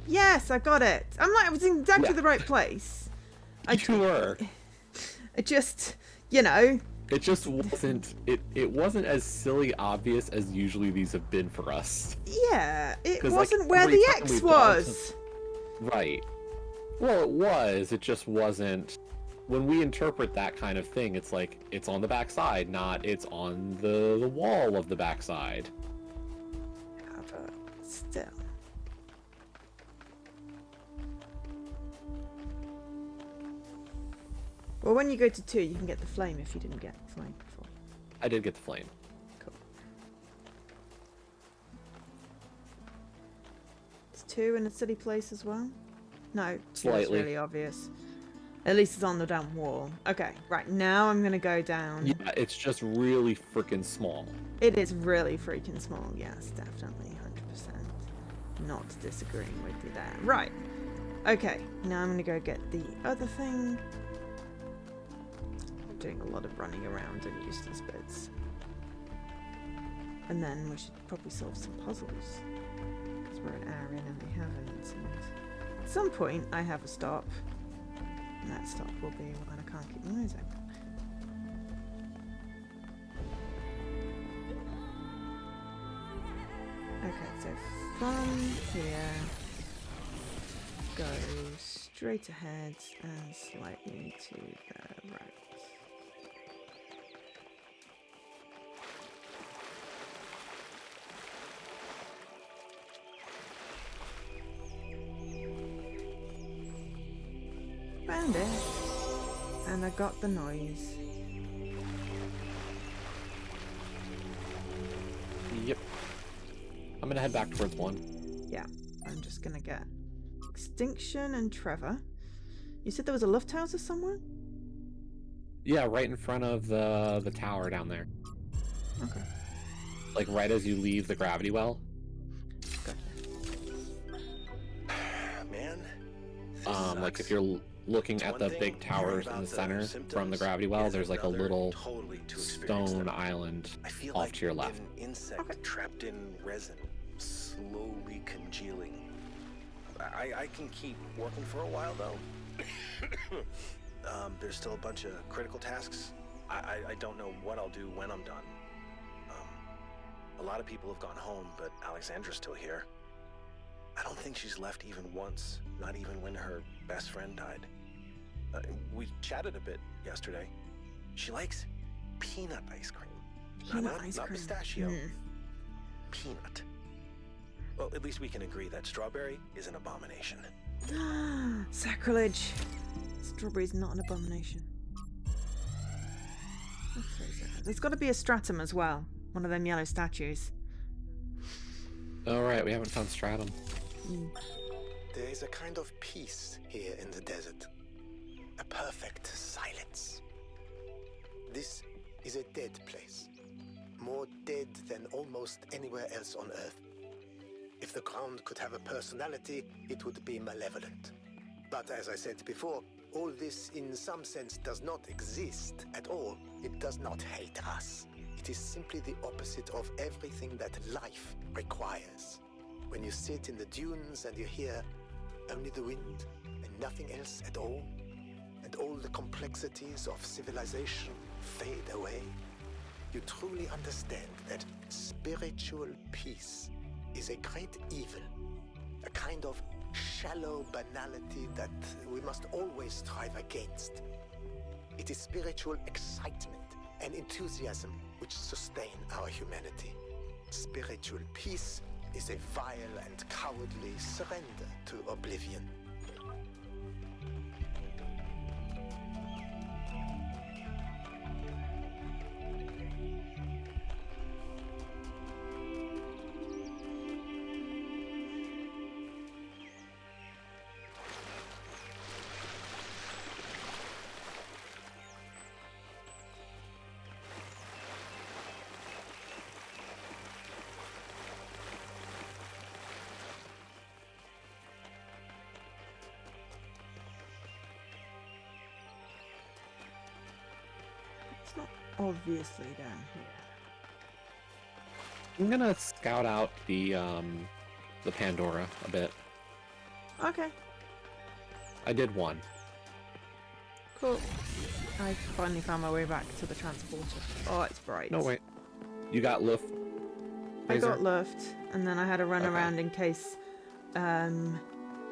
Yes, I got it. I'm like, I was in exactly the right place. You were. It just, you know. It just wasn't, it wasn't as silly obvious as usually these have been for us. Yeah, it 'Cause, wasn't like, where every the time X we've was. Right. Well, it was. It just wasn't. When we interpret that kind of thing, it's like it's on the backside, not it's on the wall of the backside. Yeah, but still. Well, when you go to 2, you can get the flame if you didn't get the flame before. I did get the flame. Cool. It's 2 in a silly place as well? No, it's Slightly. really obvious. At least it's on the damn wall. Okay, right, now I'm gonna go down. Yeah, it's just really freaking small. It is really freaking small, yes, definitely, 100%. Not disagreeing with you there. Right, okay, now I'm gonna go get the other thing. I'm doing a lot of running around and useless bits. And then we should probably solve some puzzles. Because we're an hour in and we haven't. And at some point, I have a stop. And that stop will be when I can't keep my eyes open. Okay, so from here, go straight ahead and slightly to the right. Found it, and I got the noise. Yep. I'm gonna head back towards 1. Yeah, I'm just gonna get Extinction and Trevor. You said there was a Lufthauser somewhere? Yeah, right in front of the tower down there. Okay. Like right as you leave the gravity well. Man. Like if you're looking at the big towers in the center from the gravity well, there's like a little stone island off to your left. An insect trapped in resin, slowly congealing. I can keep working for a while though. There's still a bunch of critical tasks. I don't know what I'll do when I'm done. A lot of people have gone home, but Alexandra's still here. I don't think she's left even once, not even when her best friend died. We chatted a bit yesterday. She likes peanut ice cream. Peanut ice not cream. pistachio. Peanut. Well, at least we can agree that strawberry is an abomination. Sacrilege. Strawberry's not an abomination. There's got to be a stratum as well. One of them yellow statues. All right, we haven't found stratum. There is a kind of peace here in the desert. A perfect silence. This is a dead place. More dead than almost anywhere else on Earth. If the ground could have a personality, it would be malevolent. But as I said before, all this in some sense does not exist at all. It does not hate us. It is simply the opposite of everything that life requires. When you sit in the dunes and you hear only the wind and nothing else at all, and all the complexities of civilization fade away, you truly understand that spiritual peace is a great evil, a kind of shallow banality that we must always strive against. It is spiritual excitement and enthusiasm which which sustain our humanity. Spiritual peace is a vile and cowardly surrender to oblivion. It's not obviously down here. I'm gonna scout out the Pandora a bit. Okay, I did one. cool. I finally found my way back to the transporter. Oh, it's bright. No, wait. You got Luft? I Razor? got left, and then I had to run Okay. around in case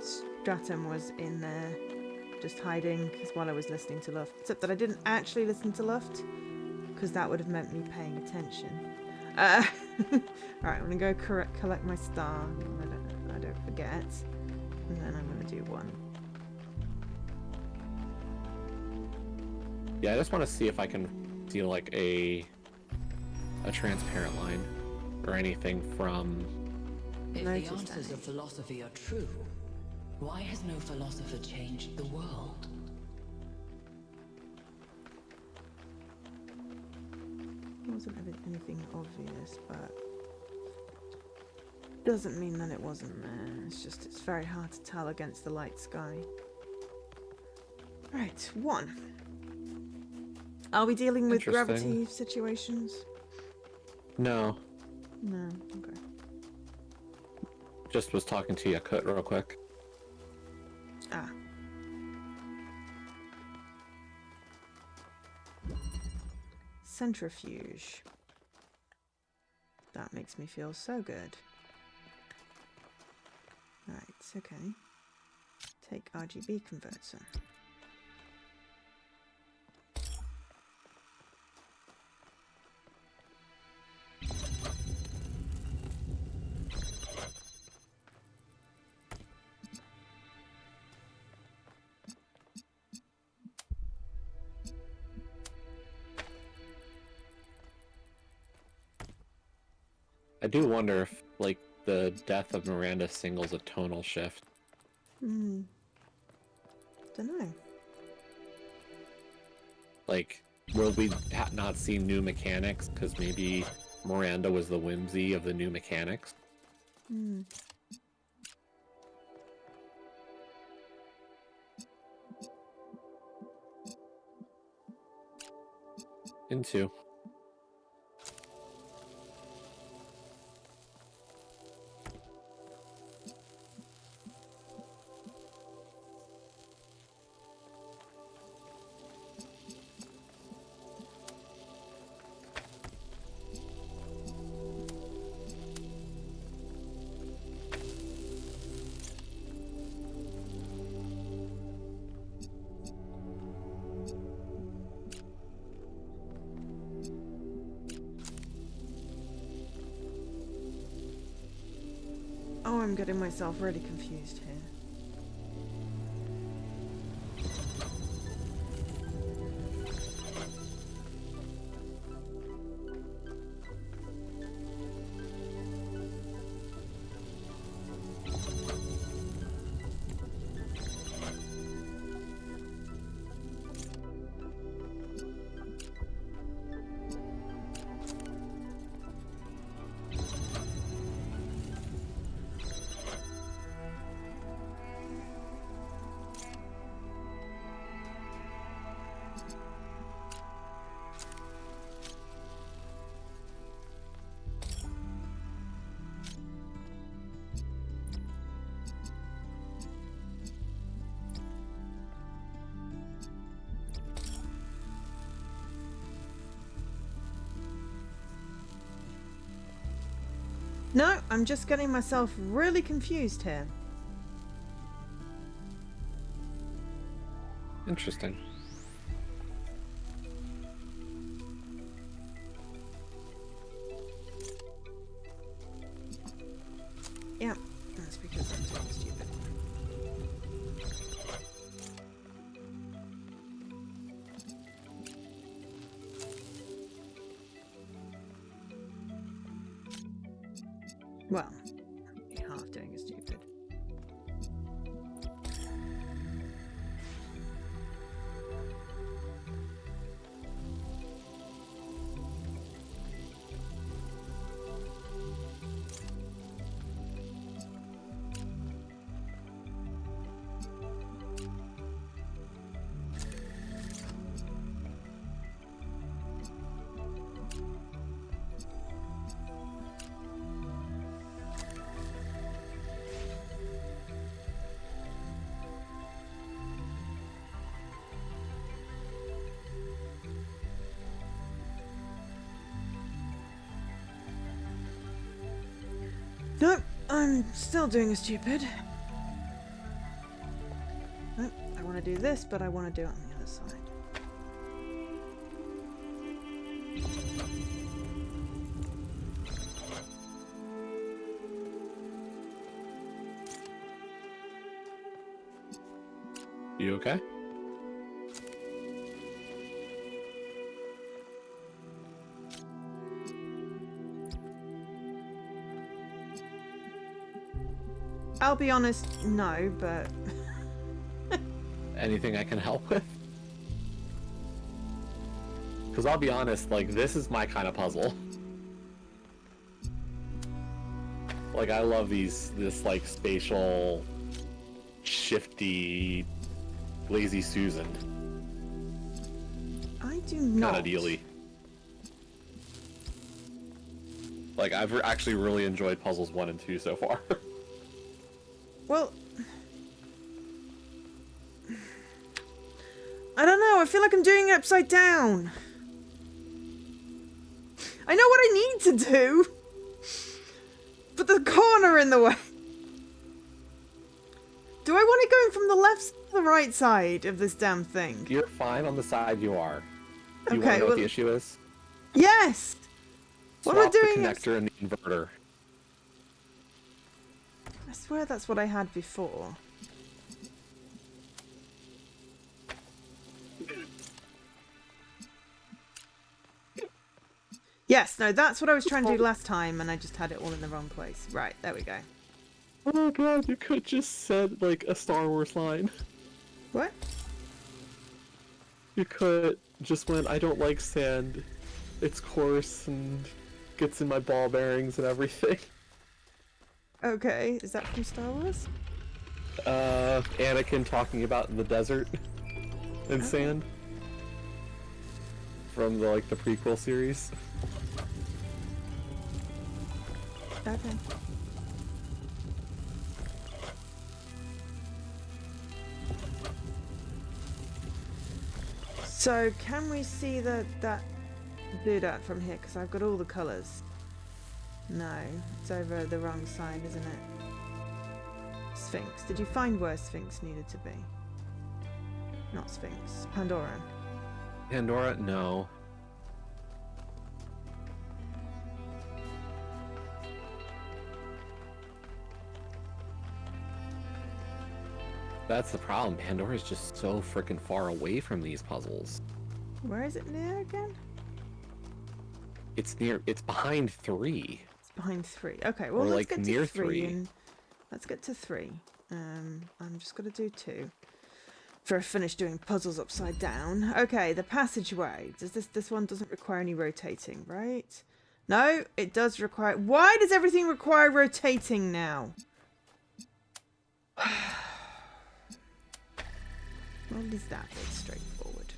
Stratum was in there just hiding because while I was listening to Luft. Except that I didn't actually listen to Luft because that would have meant me paying attention. Right, I'm gonna go collect my star. I don't forget, and then I'm gonna do one. Yeah, I just want to see if I can see like a transparent line or anything from. If Noticed the answers any. of philosophy are true, why has no philosopher changed the world? It wasn't anything obvious, but doesn't mean that it wasn't there. It's just it's very hard to tell against the light sky. Right, one. Are we dealing with Interesting. gravity situations? No, No. Okay. just was talking to Yakut real quick. Ah. Centrifuge. That makes me feel so good. Right, okay. Take RGB converter. I do wonder if like the death of Miranda singles a tonal shift. Hmm. Dunno. Like, will we not see new mechanics because maybe Miranda was the whimsy of the new mechanics? Hmm. Into. Oh, I'm getting myself really confused here. No, I'm just getting myself really confused here. Interesting. I'm still doing a stupid. Oh, I want to do this, but I want to do it on the other side. You okay? I'll be honest, no, but... Anything I can help with? Because I'll be honest, like, this is my kind of puzzle. Like, I love this, like, spatial, shifty, lazy Susan I do not. kind of dealy. Like, I've actually really enjoyed puzzles 1 and 2 so far. Well... I don't know, I feel like I'm doing it upside down. I know what I need to do, but the corner in the way. Do I want it going from the left to the right side of this damn thing? You're fine on the side you are. Do you Okay, want to know well- what the issue is? Yes! What am I Swap the doing? connector and the inverter. I swear that's what I had before. Yes, no, that's what I was trying to do last time, and I just had it all in the wrong place. Right, there we go. Oh god, you could just said, like, a Star Wars line. What? You could just went, I don't like sand. It's coarse and gets in my ball bearings and everything. Okay, is that from Star Wars? Anakin talking about in the desert and sand. From the, like, the prequel series. Okay. So, can we see that doodat from here? Because I've got all the colours. No, it's over the wrong side, isn't it? Sphinx. Did you find where Sphinx needed to be? Not Sphinx. Pandora. Pandora? No. That's the problem. Pandora's just so freaking far away from these puzzles. Where is it near again? It's behind 3. It's behind 3. Okay, well, Or, let's like, get near to 3. 3. And let's get to 3. I'm just going to do 2. For I finish doing puzzles upside down. Okay, the passageway. Does this one doesn't require any rotating, right? No, it does require... Why does everything require rotating now? Well, at least that bit's straightforward.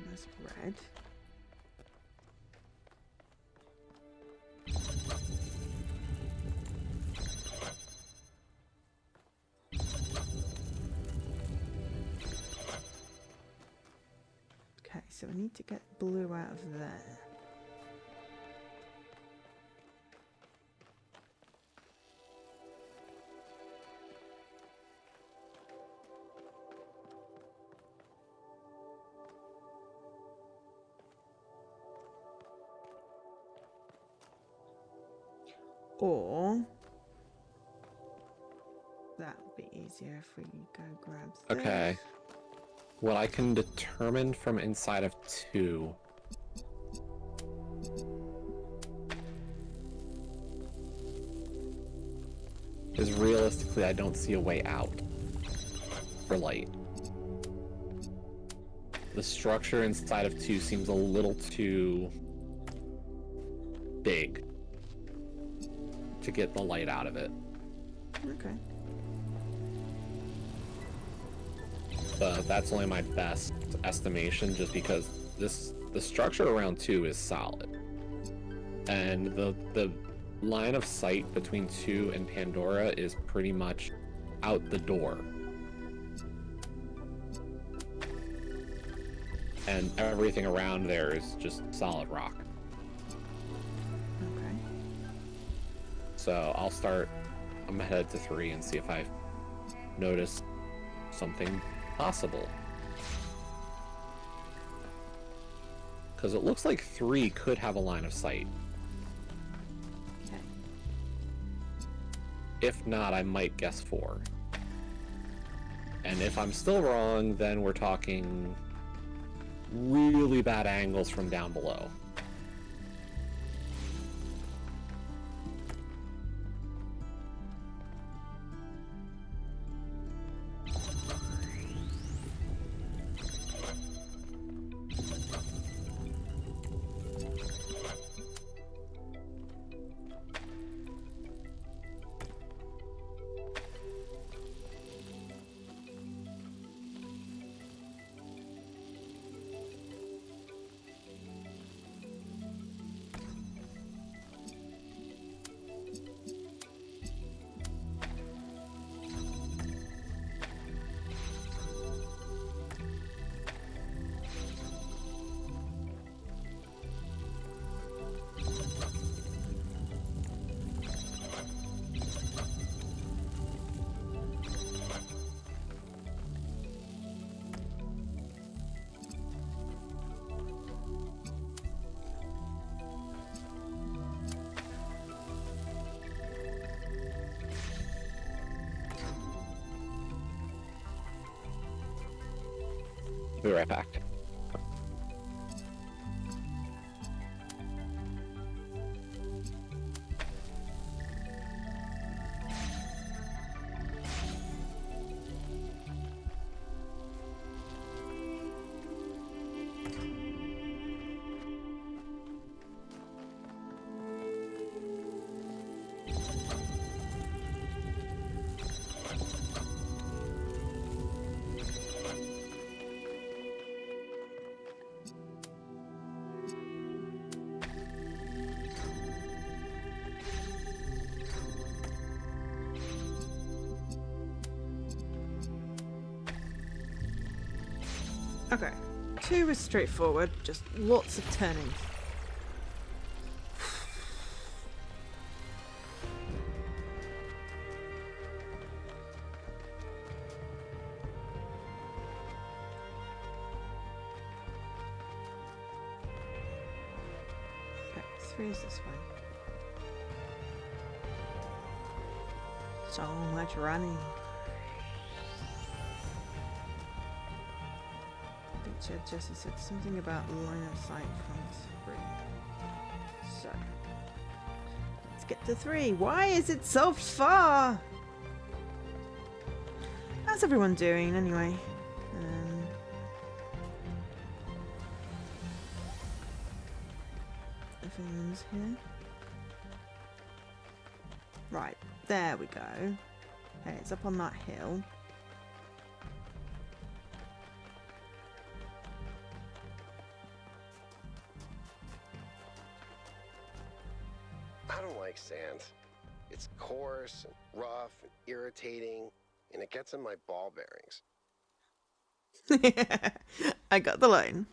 That's red. Okay, so I need to get blue out of there. Or that would be easier if we go grab this. Okay. What I can determine from inside of 2 is realistically I don't see a way out for light. The structure inside of 2 seems a little too big to get the light out of it. Okay. But that's only my best estimation, just because the structure around 2 is solid, and the line of sight between 2 and Pandora is pretty much out the door. and everything around there is just solid rock. Okay. So I'm gonna head to 3 and see if I notice something possible. Because it looks like 3 could have a line of sight. Okay. If not, I might guess 4. And if I'm still wrong, then we're talking really bad angles from down below. I'll be right back. Okay. 2 was straightforward, just lots of turning. Okay, 3 is this way. So much running. Jesse said something about line of sight from 3. So, let's get to 3. Why is it so far? How's everyone doing anyway? Everyone's here. Right, there we go. Okay, it's up on that hill. I don't like sand. It's coarse, and rough, and irritating, and it gets in my ball bearings. I got the line.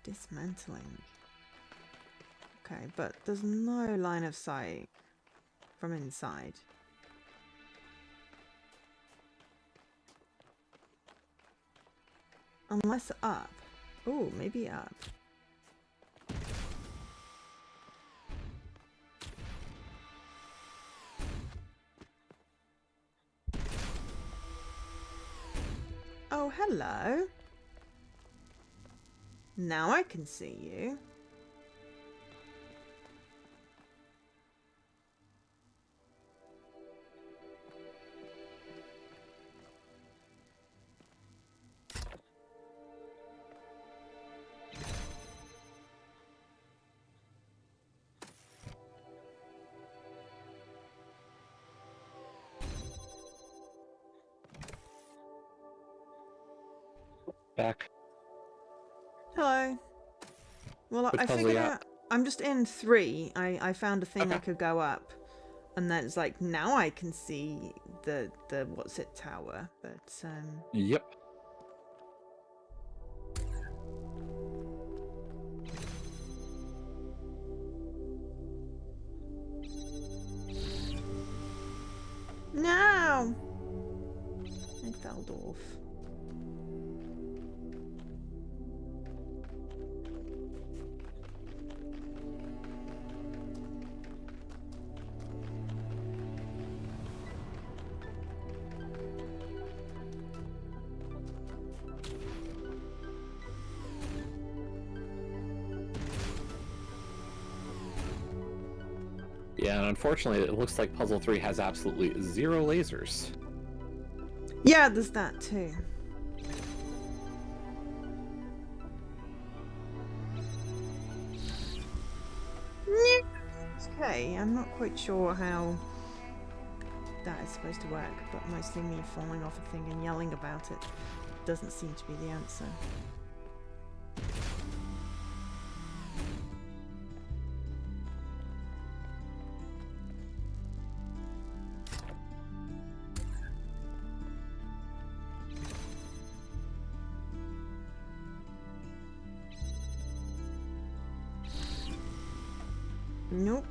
Dismantling. Okay, but there's no line of sight from inside. Unless up. Oh, maybe up. Oh, hello. Now I can see you. Back. Hello. Well, Which I puzzle figured you out. at? I'm just in 3. I found a thing I Okay. could go up. And then it's like, now I can see the what's it tower, but Yep. no, it fell off. Yeah, and unfortunately, it looks like Puzzle 3 has absolutely 0 lasers. Yeah, there's that too. Okay, I'm not quite sure how that is supposed to work, but mostly me falling off a thing and yelling about it doesn't seem to be the answer. Nope.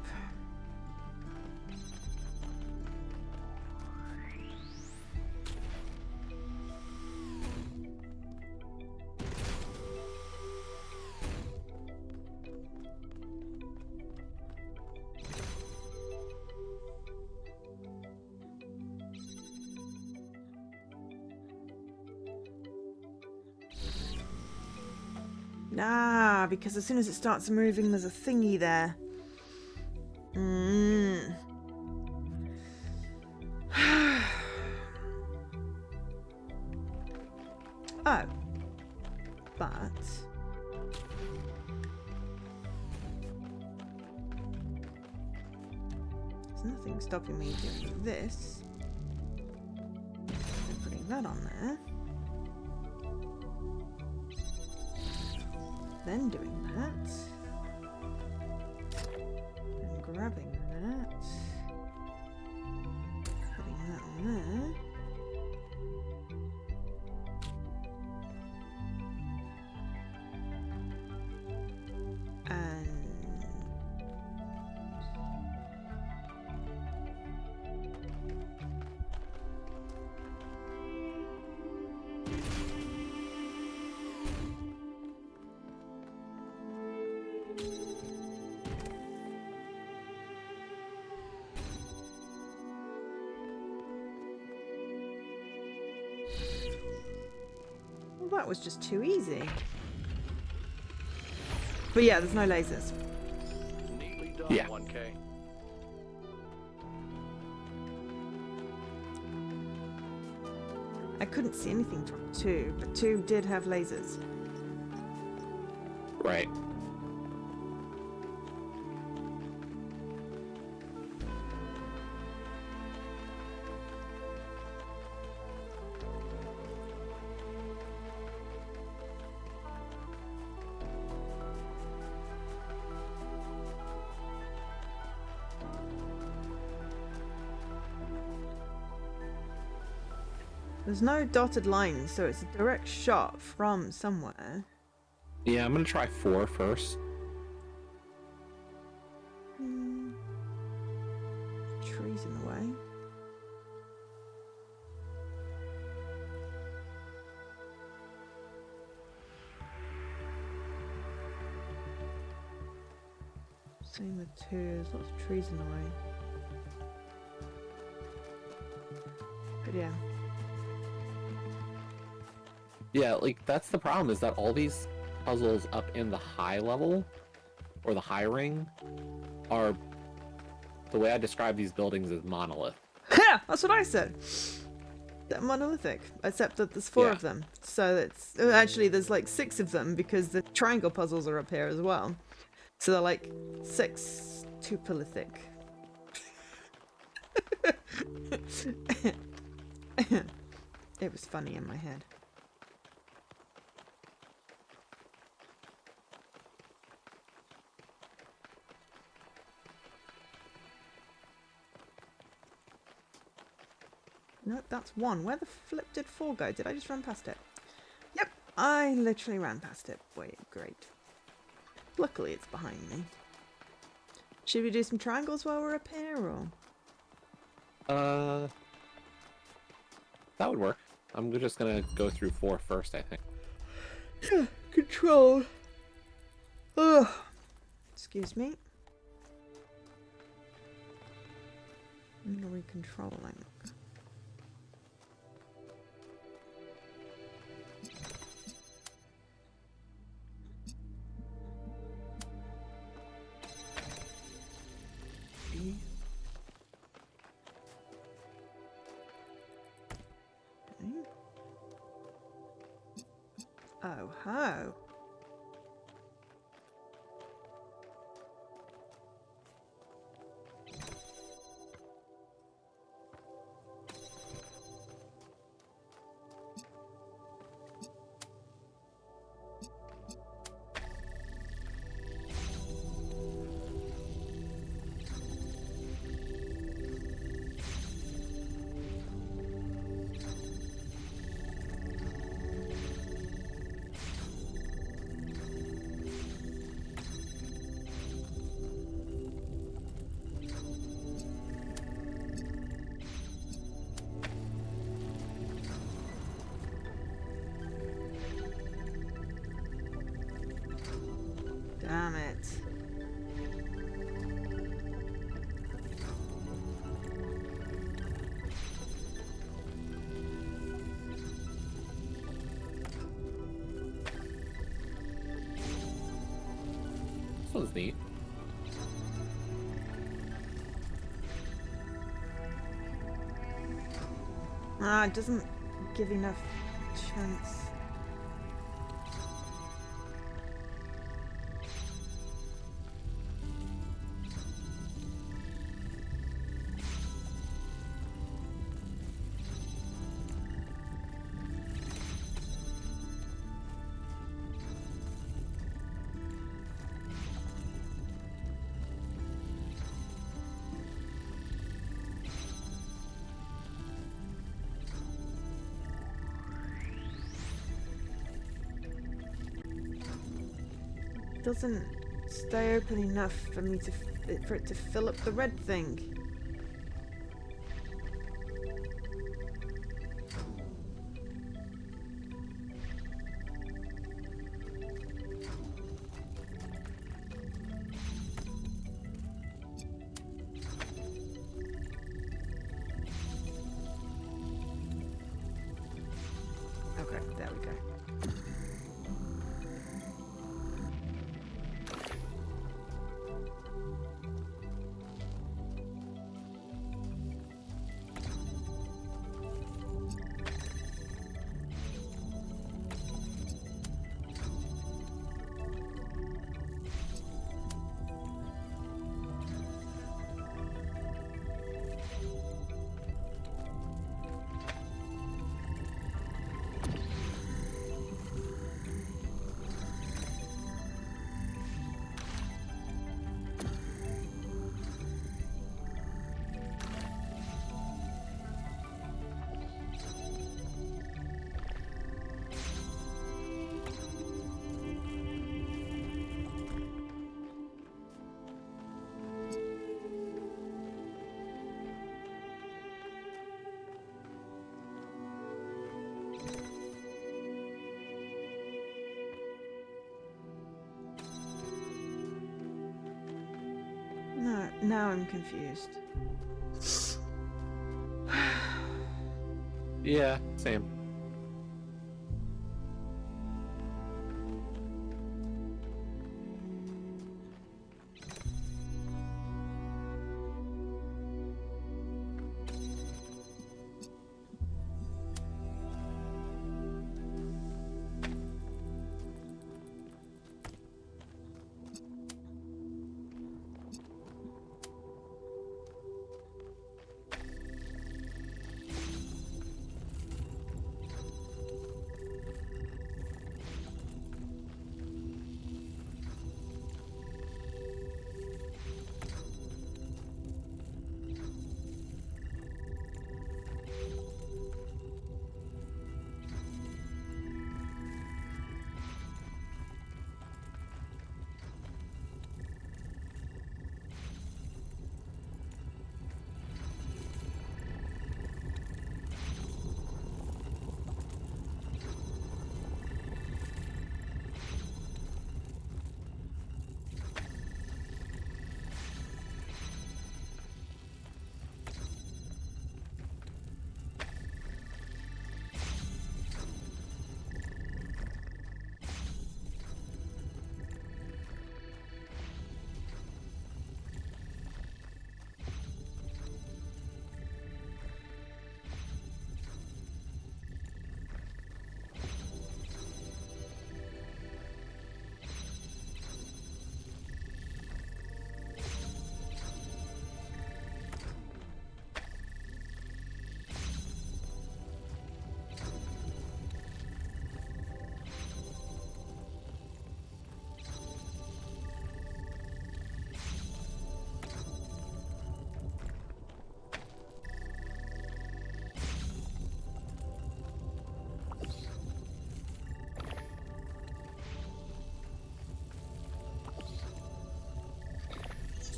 Nah, because as soon as it starts moving, there's a thingy there. Oh. But... there's nothing stopping me doing this. And putting that on there. Then doing that. And grabbing that. Putting that on there. And... well, that was just too easy. But yeah, there's no lasers. Neatly done, Yeah. 1K. I couldn't see anything from 2, but 2 did have lasers. Right. There's no dotted lines, so it's a direct shot from somewhere. Yeah, I'm gonna try 4 first. Trees in the way. Same with 2, there's lots of trees in the way. But yeah. Yeah, like, that's the problem, is that all these puzzles up in the high level, or the high ring, are... the way I describe these buildings is monolith. Ha! That's what I said! They're monolithic, except that there's 4 Yeah. of them. So it's... actually, there's like 6 of them, because the triangle puzzles are up here as well. So they're like 6 tupolithic. It was funny in my head. No, that's 1. Where the flip did 4 go? Did I just run past it? Yep, I literally ran past it. Wait, great. Luckily, it's behind me. Should we do some triangles while we're up here, or? That would work. I'm just gonna go through 4 first, I think. Yeah, control. Ugh. Excuse me. What are we controlling? E. Okay. Oh ho. Damn it. This one's neat. Ah, it doesn't give enough chance. Doesn't stay open enough for me to for it to fill up the red thing. Okay, there we go. No, now I'm confused. Yeah, same.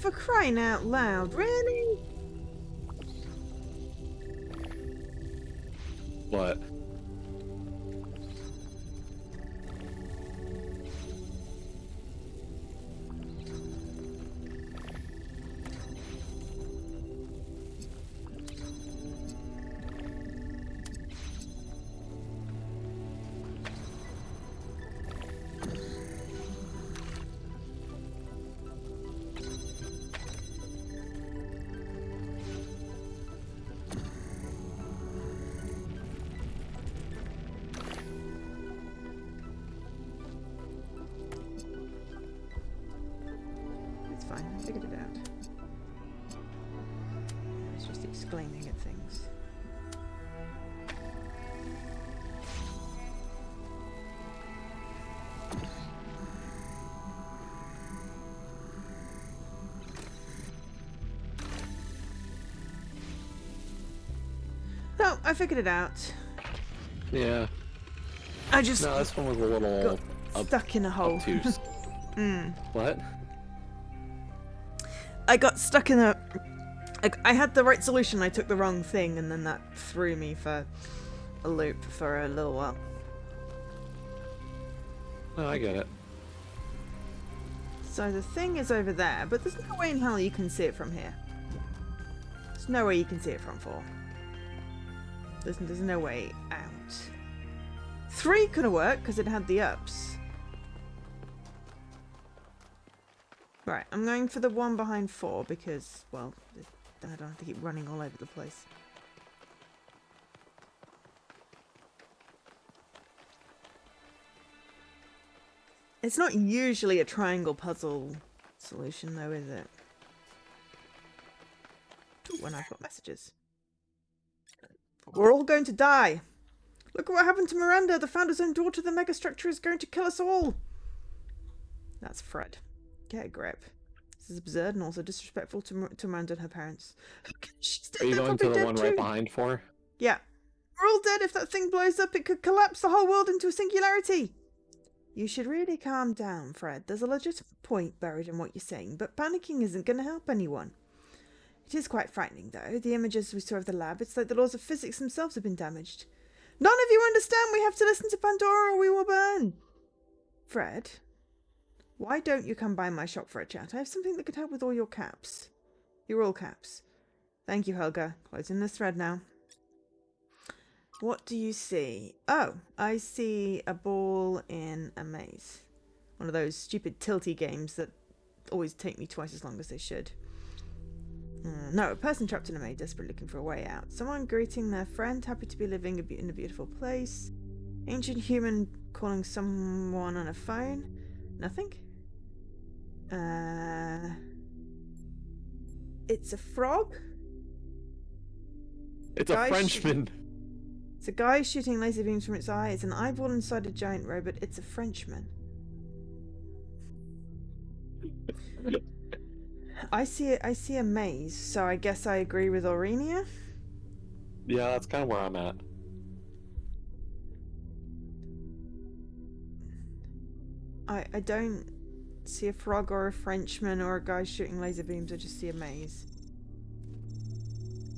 for crying out loud, really? What? It's fine, I figured it out. It's just exclaiming at things. No, I figured it out. Yeah. I just No, this one was a little got stuck in a hole. obtuse. What? I got stuck in a... I had the right solution, I took the wrong thing, and then that threw me for a loop for a little while. No, I get it. So the thing is over there, but there's no way in hell you can see it from here. There's no way you can see it from 4. There's no way out. 3 could have worked because it had the ups. Right, I'm going for the one behind 4 because, well, then I don't have to keep running all over the place. It's not usually a triangle puzzle solution though, is it? When I've got messages. We're all going to die. Look at what happened to Miranda, the Founder's own daughter. The megastructure is going to kill us all. That's Fred. Get a grip. This is absurd and also disrespectful to Miranda and her parents. Are you going to the one right behind 4? Yeah. We're all dead. If that thing blows up, it could collapse the whole world into a singularity. You should really calm down, Fred. There's a legitimate point buried in what you're saying, but panicking isn't going to help anyone. It is quite frightening, though. The images we saw of the lab, it's like the laws of physics themselves have been damaged. None of you understand. We have to listen to Pandora or we will burn. Fred, why don't you come by my shop for a chat? I have something that could help with all your caps. Your all caps. Thank you, Helga. Closing this thread now. What do you see? Oh, I see a ball in a maze. One of those stupid tilty games that always take me twice as long as they should. No, a person trapped in a maze, desperately looking for a way out. Someone greeting their friend, happy to be living in a beautiful place. Ancient human calling someone on a phone. Nothing. It's a frog? It's a Frenchman. It's a guy shooting laser beams from its eye. It's an eyeball inside a giant robot. It's a Frenchman. I see a maze, so I guess I agree with Aurenia. Yeah, that's kind of where I'm at. I don't see a frog or a Frenchman or a guy shooting laser beams. I just see a maze.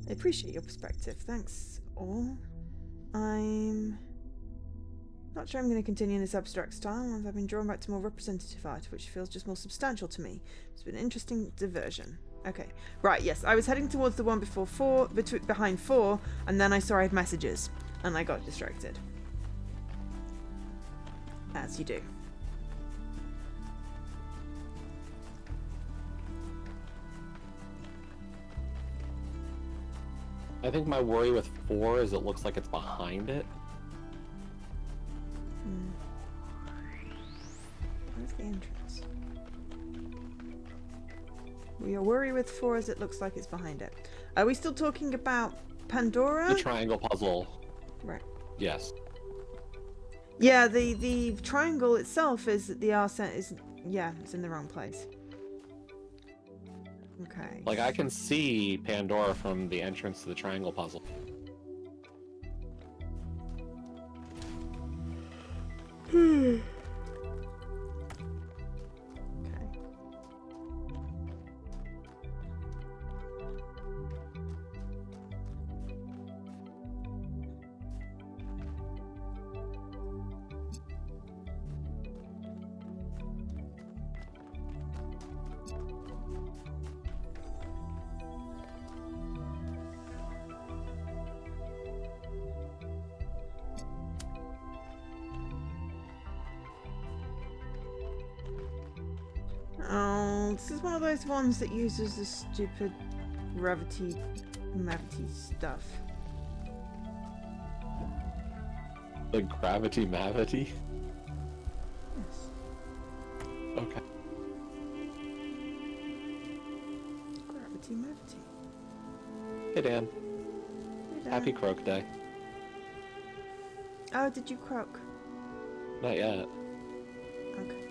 I appreciate your perspective. Thanks, all. I'm not sure I'm going to continue in this abstract style. I've been drawn back to more representative art, which feels just more substantial to me. It's been an interesting diversion. Okay, right, yes, I was heading towards the one before 4, behind 4, and then I saw I had messages, and I got distracted. As you do. I think my worry with 4 is it looks like it's behind it. Where's the entrance? Your worry with 4 is it looks like it's behind it. Are we still talking about Pandora? The triangle puzzle. Right. Yes. Yeah, the triangle itself is the arsene is it's in the wrong place. Okay. Like I can see Pandora from the entrance to the triangle puzzle. Okay. Okay. 1, Oh, this is one of those ones that uses the stupid gravity stuff. The gravity mavity? Yes. Okay. Gravity mavity. Hey Dan. Hey, Dan. Happy Croak Day. Oh, did you croak? Not yet. Okay.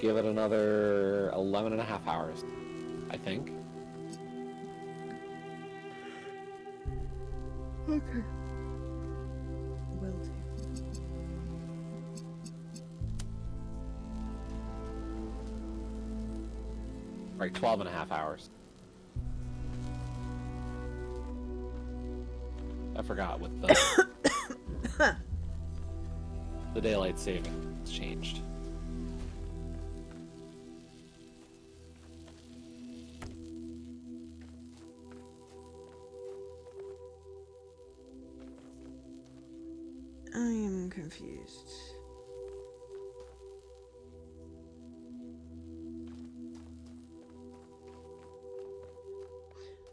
Give it another 11 and a half hours, I think. Okay. Will do. Right, 12 and a half hours. I forgot with the the daylight saving changed. I am confused.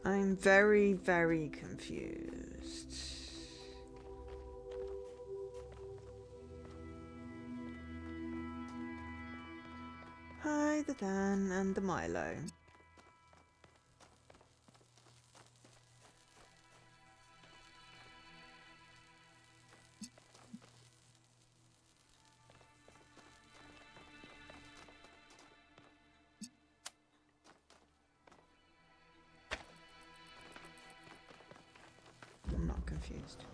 I'm very, very confused. Hi, the Dan and the Milo. I'm not confused.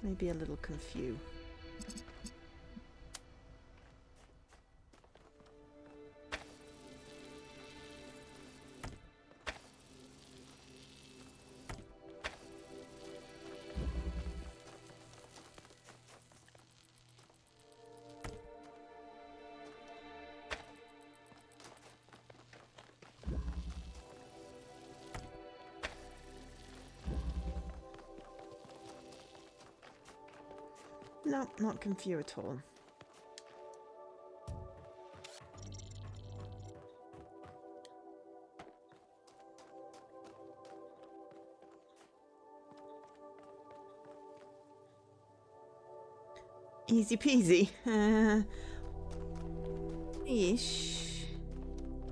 Maybe a little confused. No, not confused at all. Easy peasy. Ish.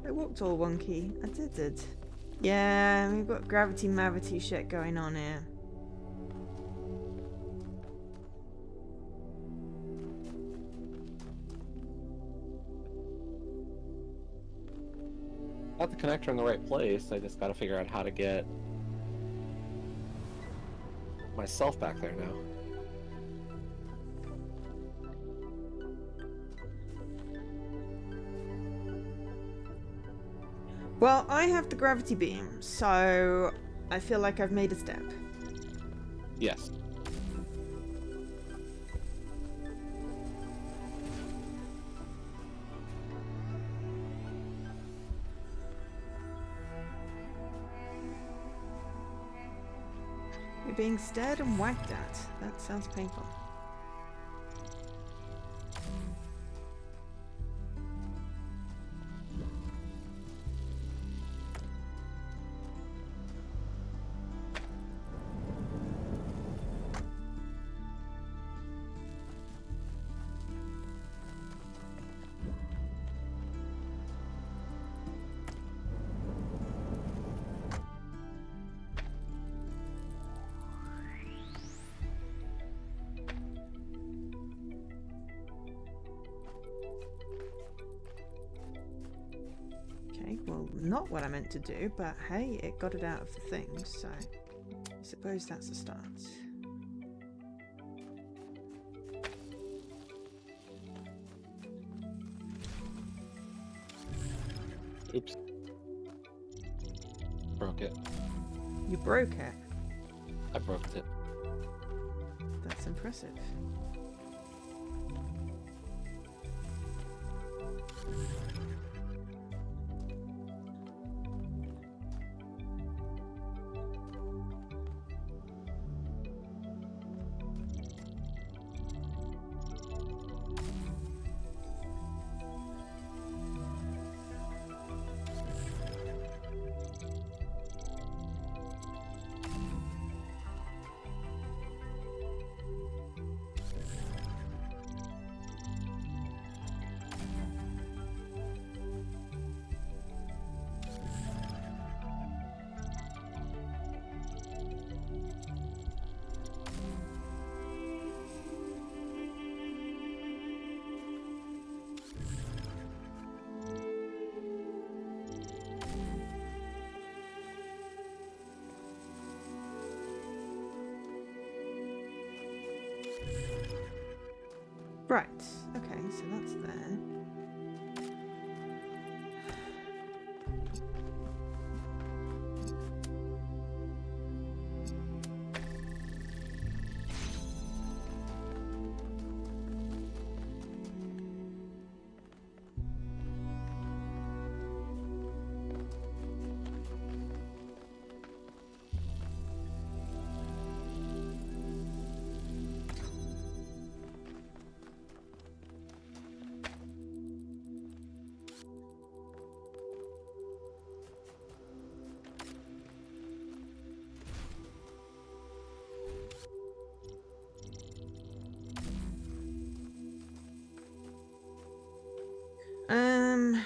I walked all wonky. I did. Yeah, we've got gravity mavity shit going on here. Got the connector in the right place. I just got to figure out how to get myself back there now. Well, I have the gravity beam, so I feel like I've made a step. Yes. You're being stared and wagged at. That sounds painful. Okay, well, not what I meant to do, but hey, it got it out of the thing, so I suppose that's a start. Oops. Broke it. You broke it. I broke it. That's impressive. Right. Okay, so that's there. Um.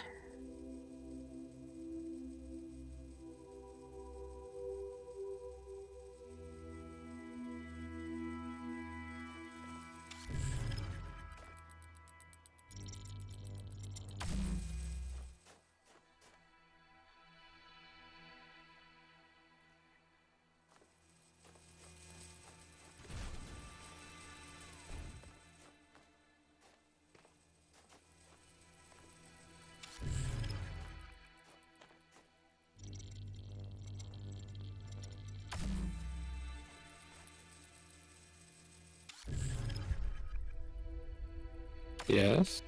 Yes.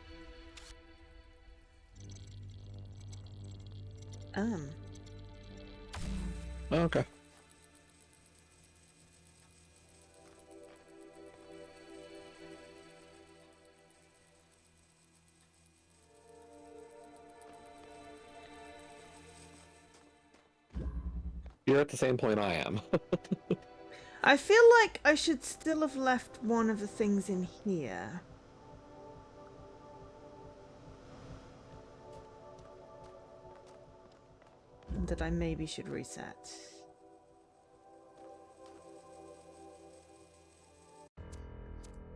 Okay. You're at the same point I am. I feel like I should still have left one of the things in here. That I maybe should reset.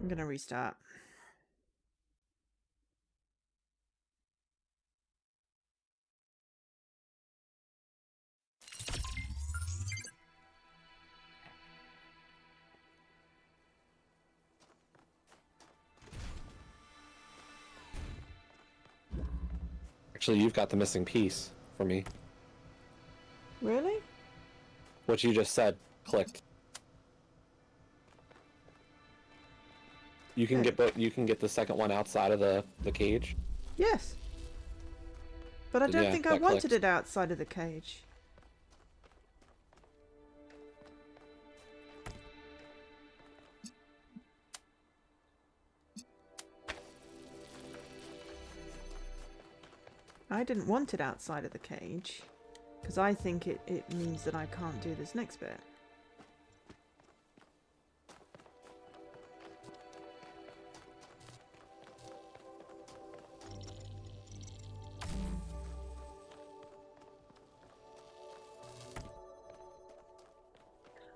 I'm gonna restart. Actually, you've got the missing piece for me. Really? What you just said clicked. You can get you can get the second one outside of the cage. Yes. But I don't Yeah, think I that wanted clicked. it outside of the cage. I didn't want it outside of the cage. Because I think it means that I can't do this next bit.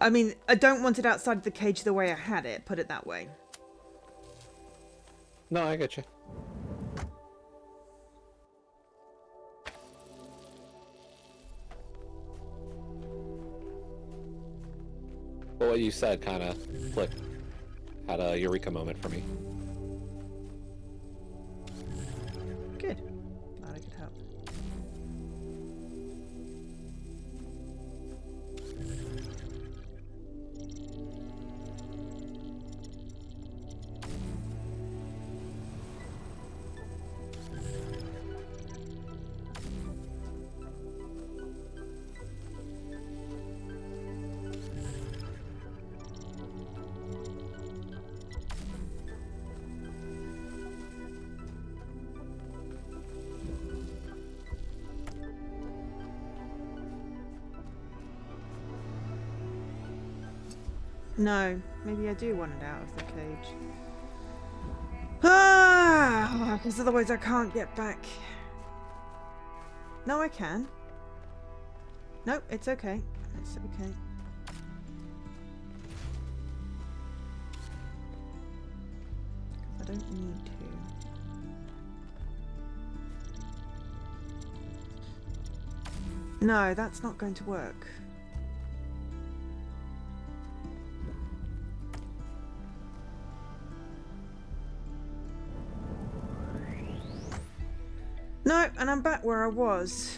I mean, I don't want it outside the cage the way I had it, put it that way. No, I get you. But what you said kind of clicked. Had a eureka moment for me. Good. Glad I could help. No, maybe I do want it out of the cage. Ah, because otherwise I can't get back. No, I can. No, it's okay. It's okay. I don't need to. No, that's not going to work. No, and I'm back where I was.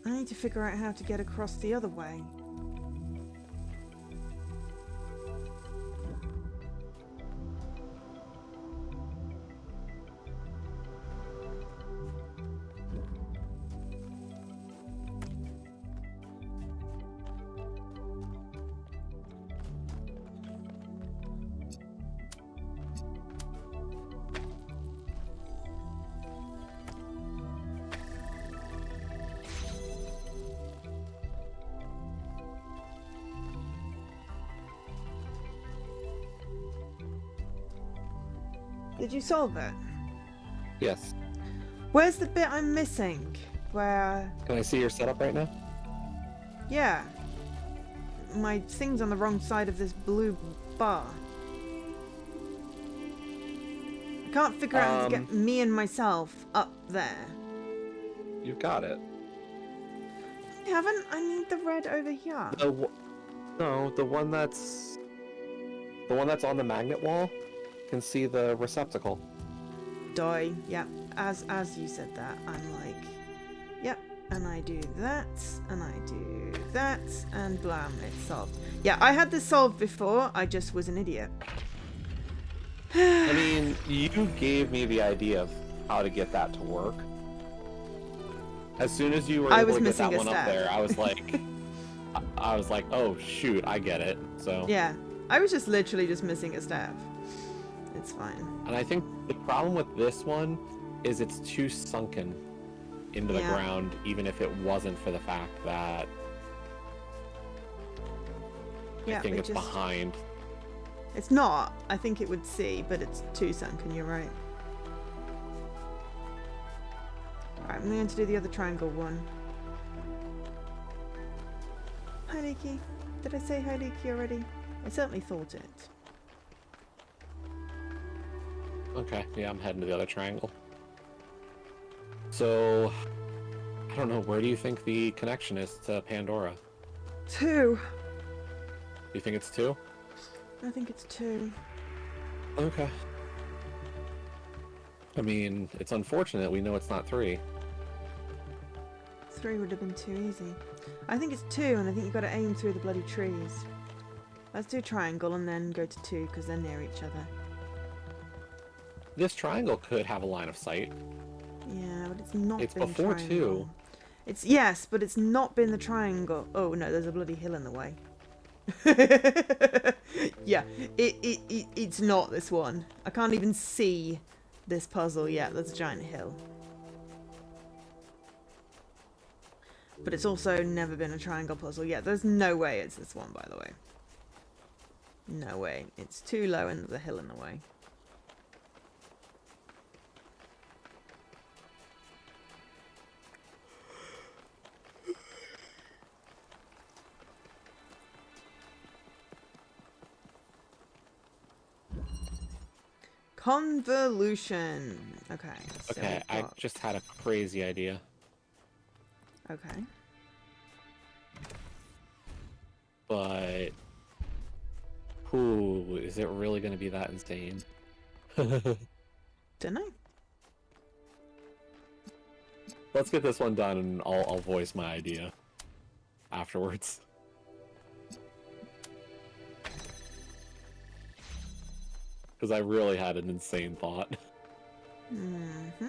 I need to figure out how to get across the other way. Did you solve it? Yes. Where's the bit I'm missing? Where... Can I see your setup right now? Yeah. My thing's on the wrong side of this blue bar. I can't figure out how to get me and myself up there. You've got it. I haven't. I need the red over here. No, the one that's on the magnet wall can see the receptacle. Die. Yeah. As you said that, I'm like, yep. And I do that, and I do that, and blam, it's solved. Yeah, I had this solved before. I just was an idiot. I mean, you gave me the idea of how to get that to work. As soon as you were able to get that one up there, I was like, oh shoot, I get it. So yeah, I was just literally just missing a staff. It's fine. And I think the problem with this one is it's too sunken into the ground, even if it wasn't for the fact that I think it's behind. It's not. I think it would see, but it's too sunken. You're right. Alright, I'm going to do the other triangle one. Hi, Leaky. Did I say hi, Leaky, already? I certainly thought it. Okay, yeah, I'm heading to the other triangle. So, I don't know, where do you think the connection is to Pandora? 2. You think it's 2? I think it's 2. Okay. I mean, it's unfortunate we know it's not 3. 3 would have been too easy. I think it's 2, and I think you've got to aim through the bloody trees. Let's do triangle and then go to 2, because they're near each other. This triangle could have a line of sight. Yeah, but it's not. It's been before triangle. 2. It's yes, but it's not been the triangle. Oh no, there's a bloody hill in the way. Yeah, it's not this one. I can't even see this puzzle yet. There's a giant hill. But it's also never been a triangle puzzle yet. There's no way it's this one, by the way. No way. It's too low and there's a hill in the way. Convolution. Okay. So Okay, I just had a crazy idea. Okay. But ooh, is it really going to be that insane? Dunno. Let's get this one done and I'll voice my idea afterwards. Because I really had an insane thought. Mm-hmm.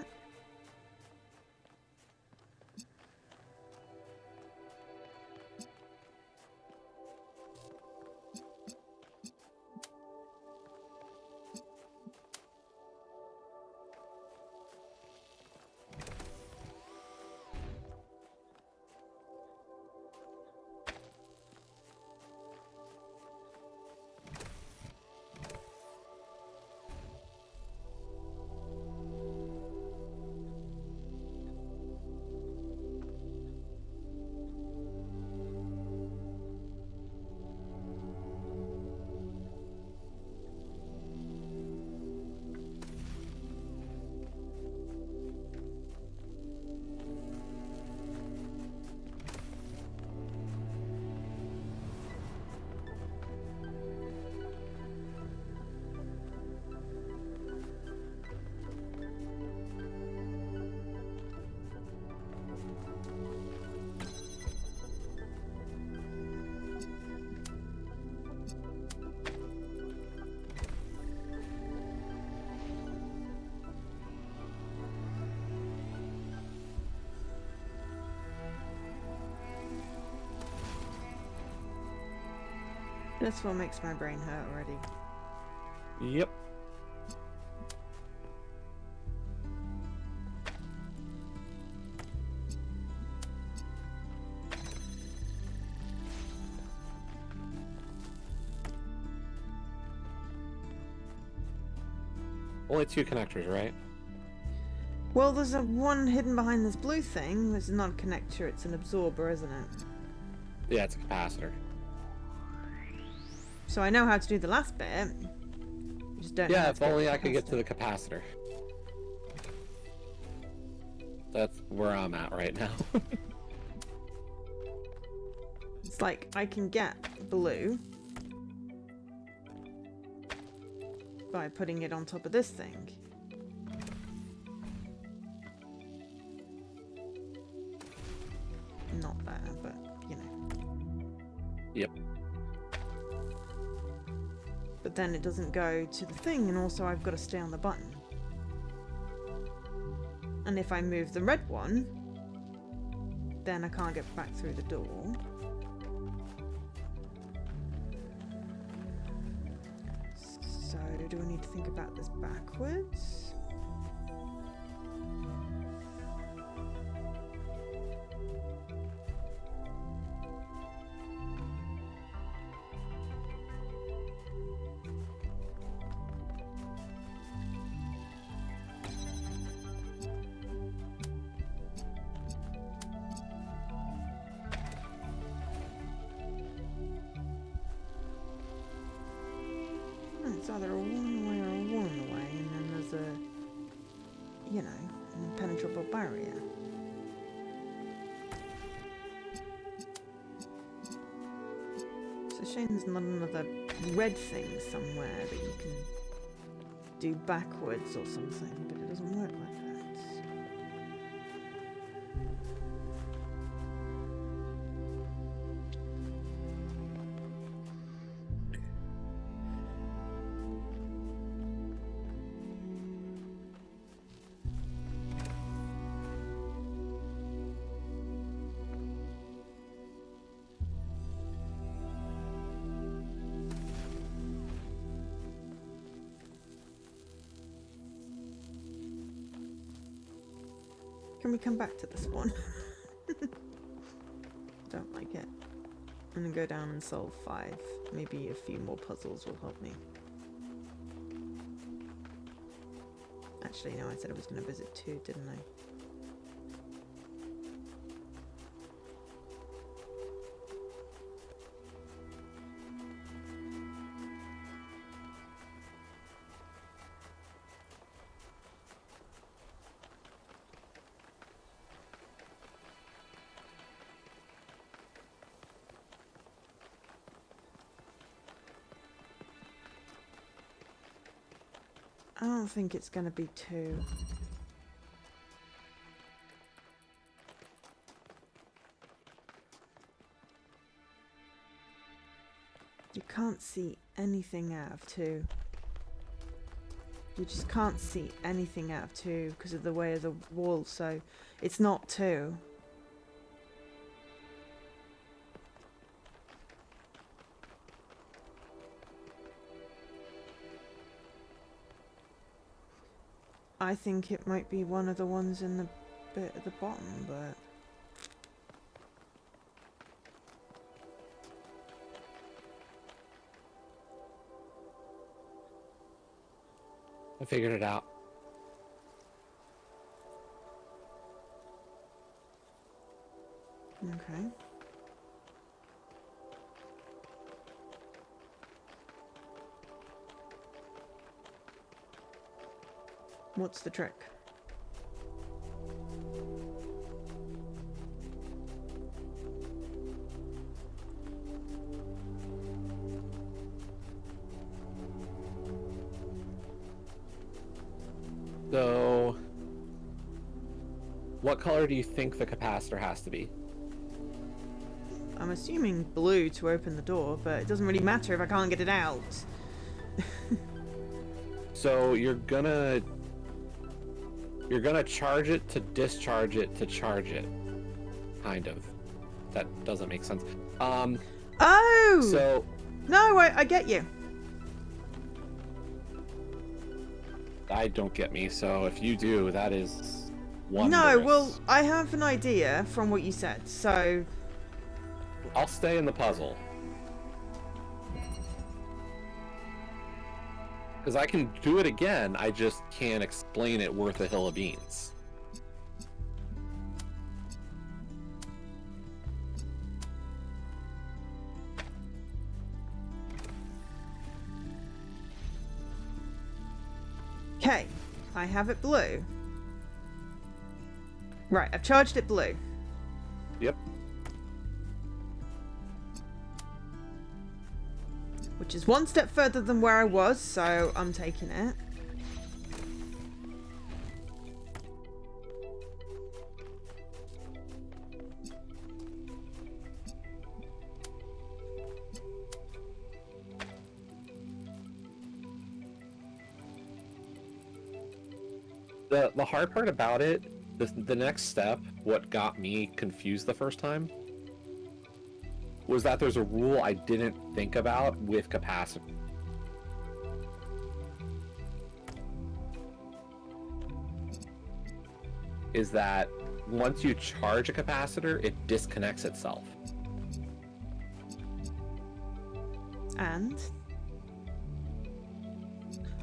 This one makes my brain hurt already. Yep. Only 2 connectors, right? Well, there's a one hidden behind this blue thing. It's not a connector, it's an absorber, isn't it? Yeah, it's a capacitor. So I know how to do the last bit. Just don't know Yeah, how if to get only the I could get to capacitor. the capacitor. That's where I'm at right now. It's like I can get blue by putting it on top of this thing. Not there, but you know. Yep. But then it doesn't go to the thing, and also I've got to stay on the button. And if I move the red one, then I can't get back through the door. So, do I need to think about this backwards? It's either a one way or a one way, and then there's a, you know, an impenetrable barrier. It's a shame there's not another red thing somewhere that you can do backwards or something, but it doesn't work like that. Can we come back to this one? Don't like it. I'm gonna go down and solve 5. Maybe a few more puzzles will help me. Actually, no, I said I was gonna visit 2, didn't I? I don't think it's going to be 2. You can't see anything out of 2. You just can't see anything out of 2 because of the way of the wall, so it's not 2. I think it might be one of the ones in the bit at the bottom, but... I figured it out. Okay. What's the trick? So, what color do you think the capacitor has to be? I'm assuming blue to open the door, but it doesn't really matter if I can't get it out. So you're gonna charge it to discharge it to charge it, kind of. That doesn't make sense. Oh! So No, I get you. I don't get me, so if you do, that is wondrous. No, well, I have an idea from what you said, so... I'll stay in the puzzle. Because I can do it again, I just can't explain it worth a hill of beans. Okay, I have it blue. Right, I've charged it blue. Yep. Which is one step further than where I was, so I'm taking it. The hard part about it, the next step, what got me confused the first time, was that there's a rule I didn't think about with capacitor. Is that once you charge a capacitor, it disconnects itself. And?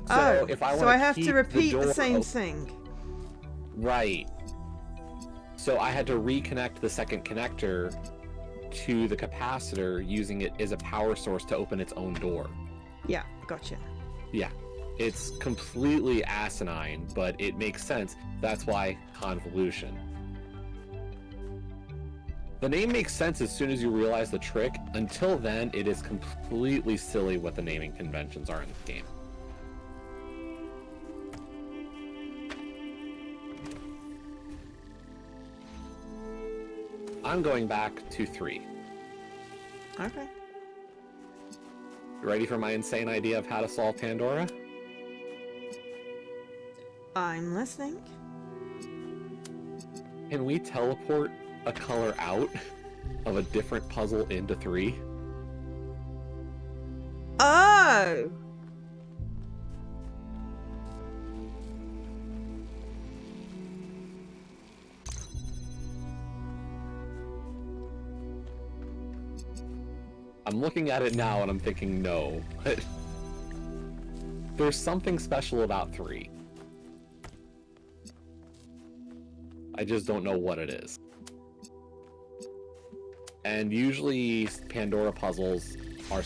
So if I so I have to repeat the same thing. Right. So I had to reconnect the second connector to the capacitor using it as a power source to open its own door. Yeah, gotcha. Yeah. It's completely asinine, but it makes sense. That's why convolution. The name makes sense as soon as you realize the trick. Until then, it is completely silly what the naming conventions are in this game. I'm going back to 3. Okay. You ready for my insane idea of how to solve Pandora? I'm listening. Can we teleport a color out of a different puzzle into 3? Oh! I'm looking at it now and I'm thinking no, but there's something special about 3. I just don't know what it is. And usually Pandora puzzles have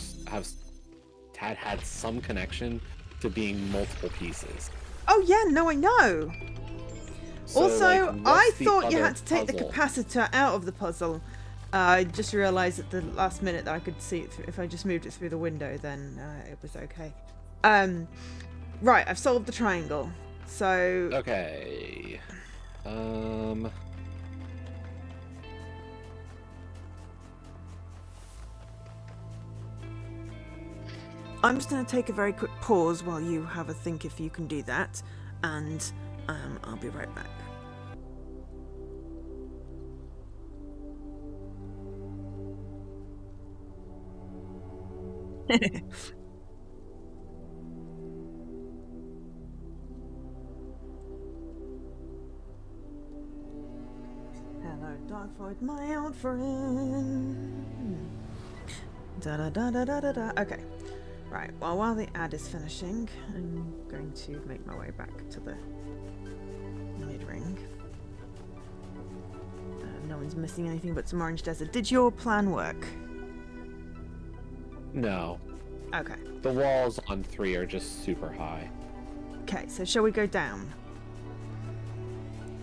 had some connection to being multiple pieces. Oh yeah, no, I know. So, Also, like, I what's the thought you other had to take the puzzle? capacitor out of the puzzle. I just realised at the last minute that I could see it if I just moved it through the window, then it was okay. Right, I've solved the triangle. So Okay. I'm just going to take a very quick pause while you have a think if you can do that, and I'll be right back. Hello, Dark Void, my old friend. Da da da da da da da. Okay. Right, well, while the ad is finishing, I'm going to make my way back to the mid-ring. No one's missing anything but some orange desert. Did your plan work? No. Okay. The walls on 3 are just super high. Okay, so shall we go down?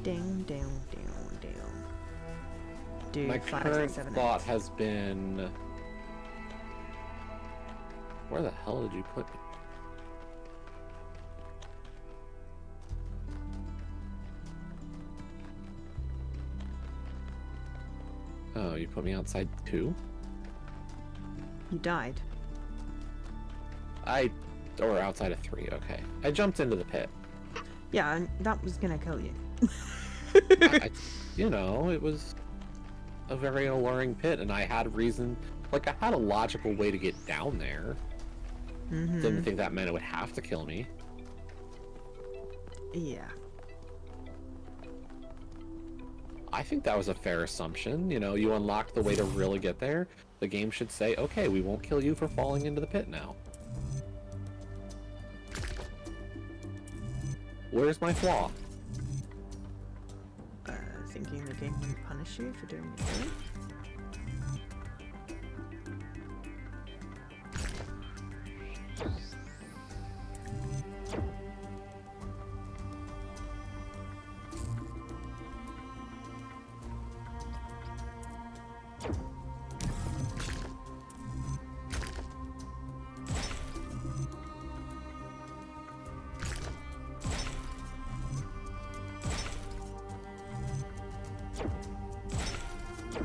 Ding, ding, ding, ding. Do My 5, current 6, 7, 8. thought has been... Where the hell did you put me? Oh, you put me outside 2? You died. Or outside of 3, okay. I jumped into the pit. Yeah, and that was gonna kill you. You know, it was a very alluring pit, and I had reason Like, I had a logical way to get down there. Mm-hmm. Didn't think that meant it would have to kill me. Yeah. I think that was a fair assumption. You know, you unlock the way to really get there. The game should say, okay, we won't kill you for falling into the pit now. Where's my flaw? Thinking the game wouldn't punish you for doing what you're doing.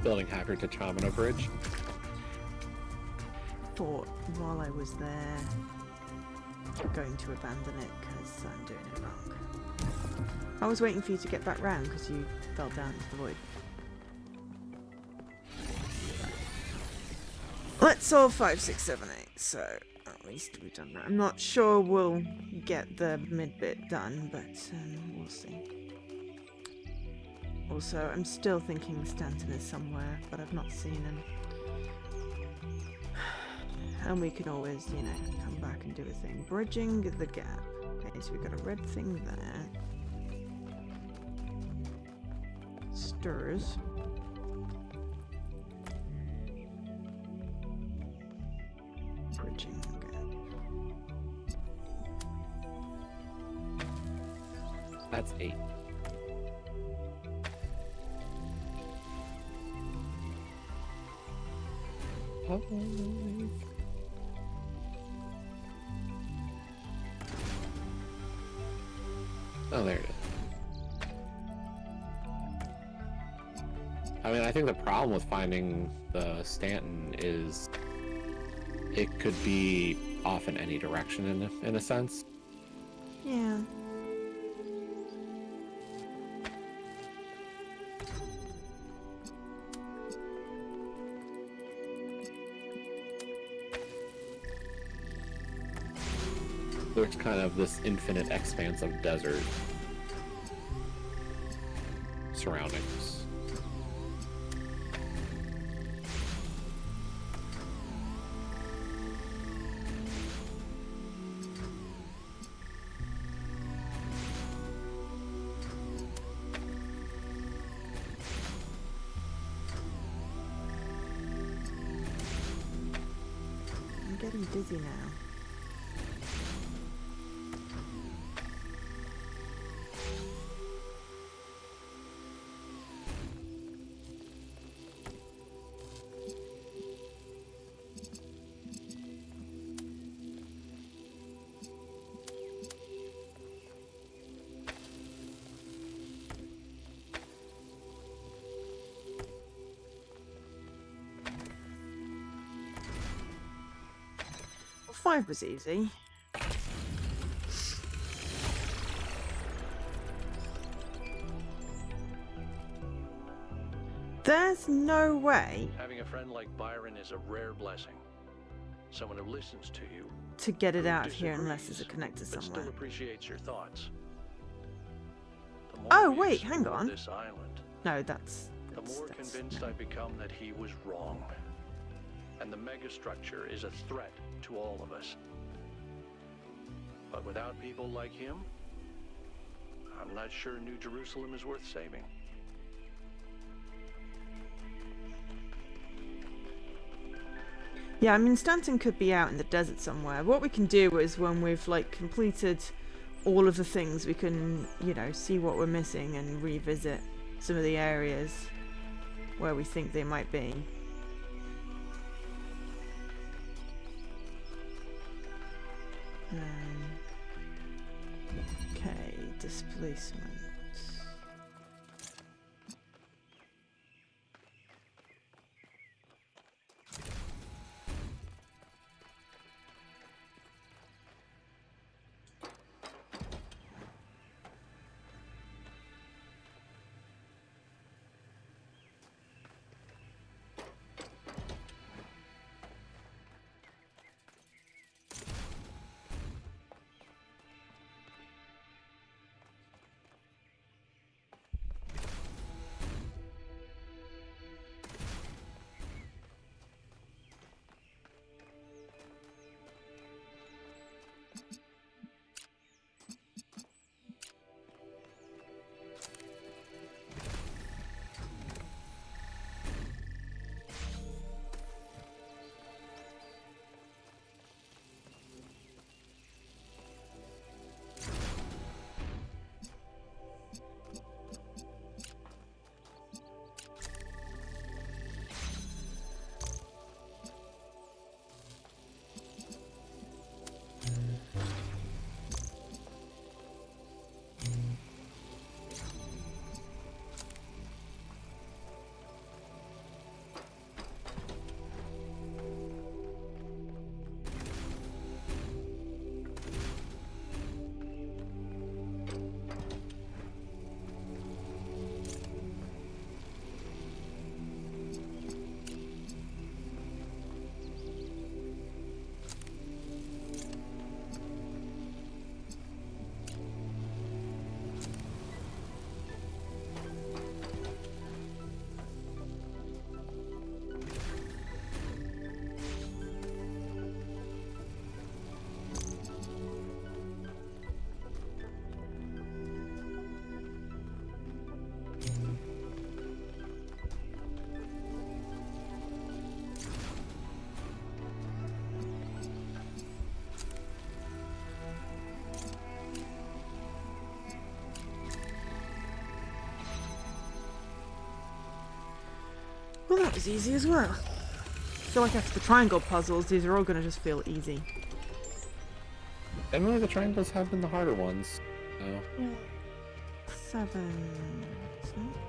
Building Hacker to Chamino Bridge. Thought while I was there, going to abandon it because I'm doing it wrong. I was waiting for you to get back round because you fell down into the void. Let's solve 5, 6, 7, 8. So at least we've done that. I'm not sure we'll get the mid bit done, but we'll see. Also, I'm still thinking Stanton is somewhere, but I've not seen him. And we can always, you know, come back and do a thing. Bridging the gap. Okay, so we've got a red thing there. Stirs. Bridging the gap. That's 8. Oh, there it is. I mean, I think the problem with finding the Stanton is it could be off in any direction in a sense. Yeah. There's kind of this infinite expanse of desert surroundings. I'm getting dizzy now. Well, 5 was easy. There's no way Having a friend like Byron is a rare blessing. Someone who listens to you, to get it who out of here unless there's a disagrees, connector but somewhere. still appreciates your thoughts. The more Oh, we wait, explore hang on. This island, No, that's the more convinced no. I become that he was wrong. And the megastructure is a threat to all of us. But without people like him, I'm not sure New Jerusalem is worth saving. Yeah, I mean, Stanton could be out in the desert somewhere. What we can do is when we've, like, completed all of the things, we can, you know, see what we're missing and revisit some of the areas where we think they might be. Okay, displacement. Well, that was easy as well. I feel like after the triangle puzzles, these are all going to just feel easy. Generally, the triangles have been the harder ones. So. Yeah. 7. What's next?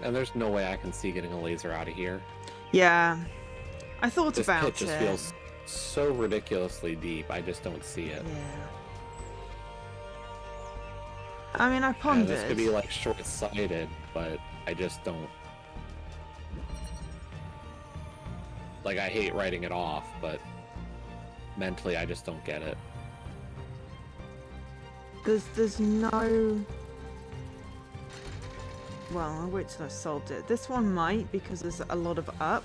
And there's no way I can see getting a laser out of here. Yeah. I thought This about pit just it. feels so ridiculously deep. I just don't see it. Yeah. I mean, I pondered. This could be like short-sighted, but I just don't. Like, I hate writing it off, but mentally I just don't get it. There's no. Well, I'll wait till I've solved it. This one might, because there's a lot of up.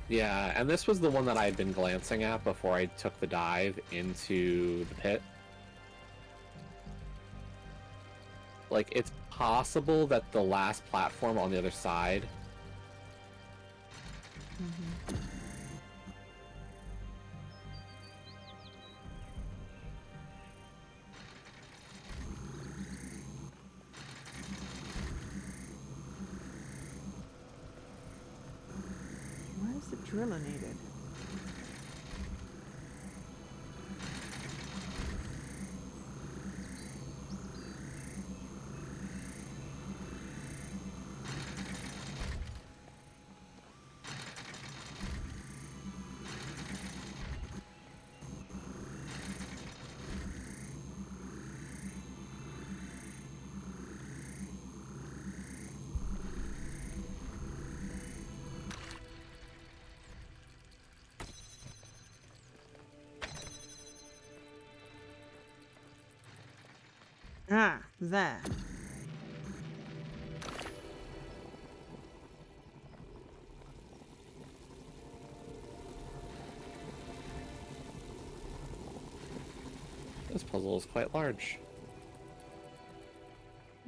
Yeah, and this was the one that I had been glancing at before I took the dive into the pit. Like, it's possible that the last platform on the other side... Mm-hmm. Why is the driller needed? Ah, there. This puzzle is quite large.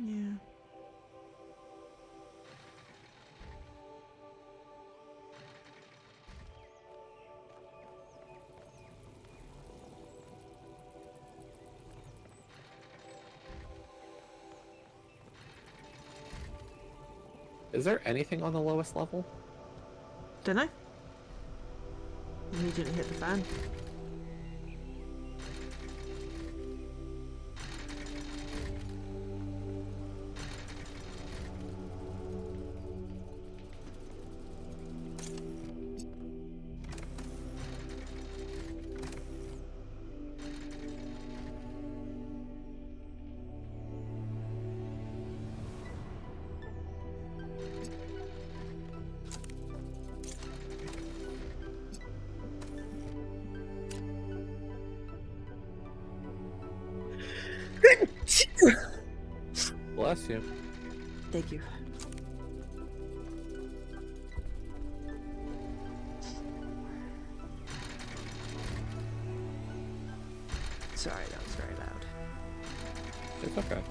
Yeah. Is there anything on the lowest level? Dunno. Immediately hit the fan. Bless you. Thank you. Sorry, that was very loud. It's okay.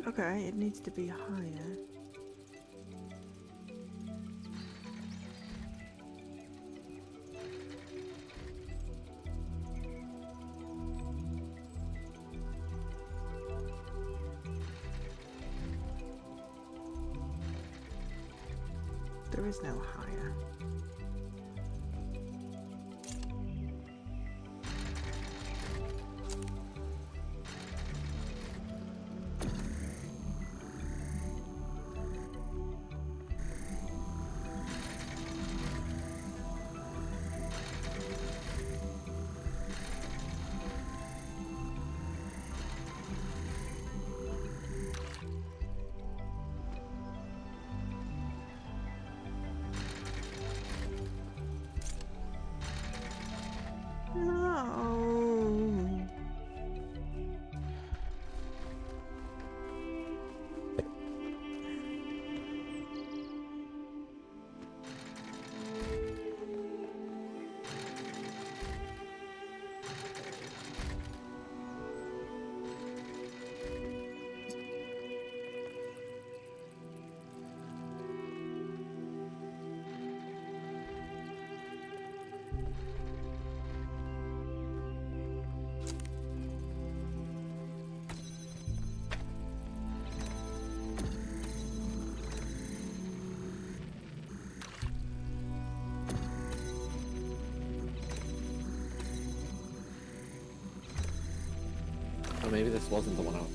Okay, it needs to be higher. There is no higher. maybe this wasn't the one out.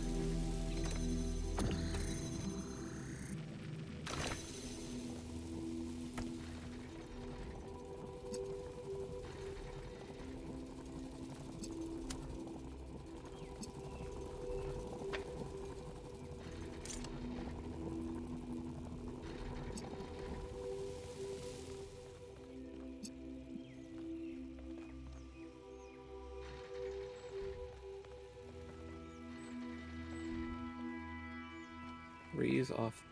Breeze off.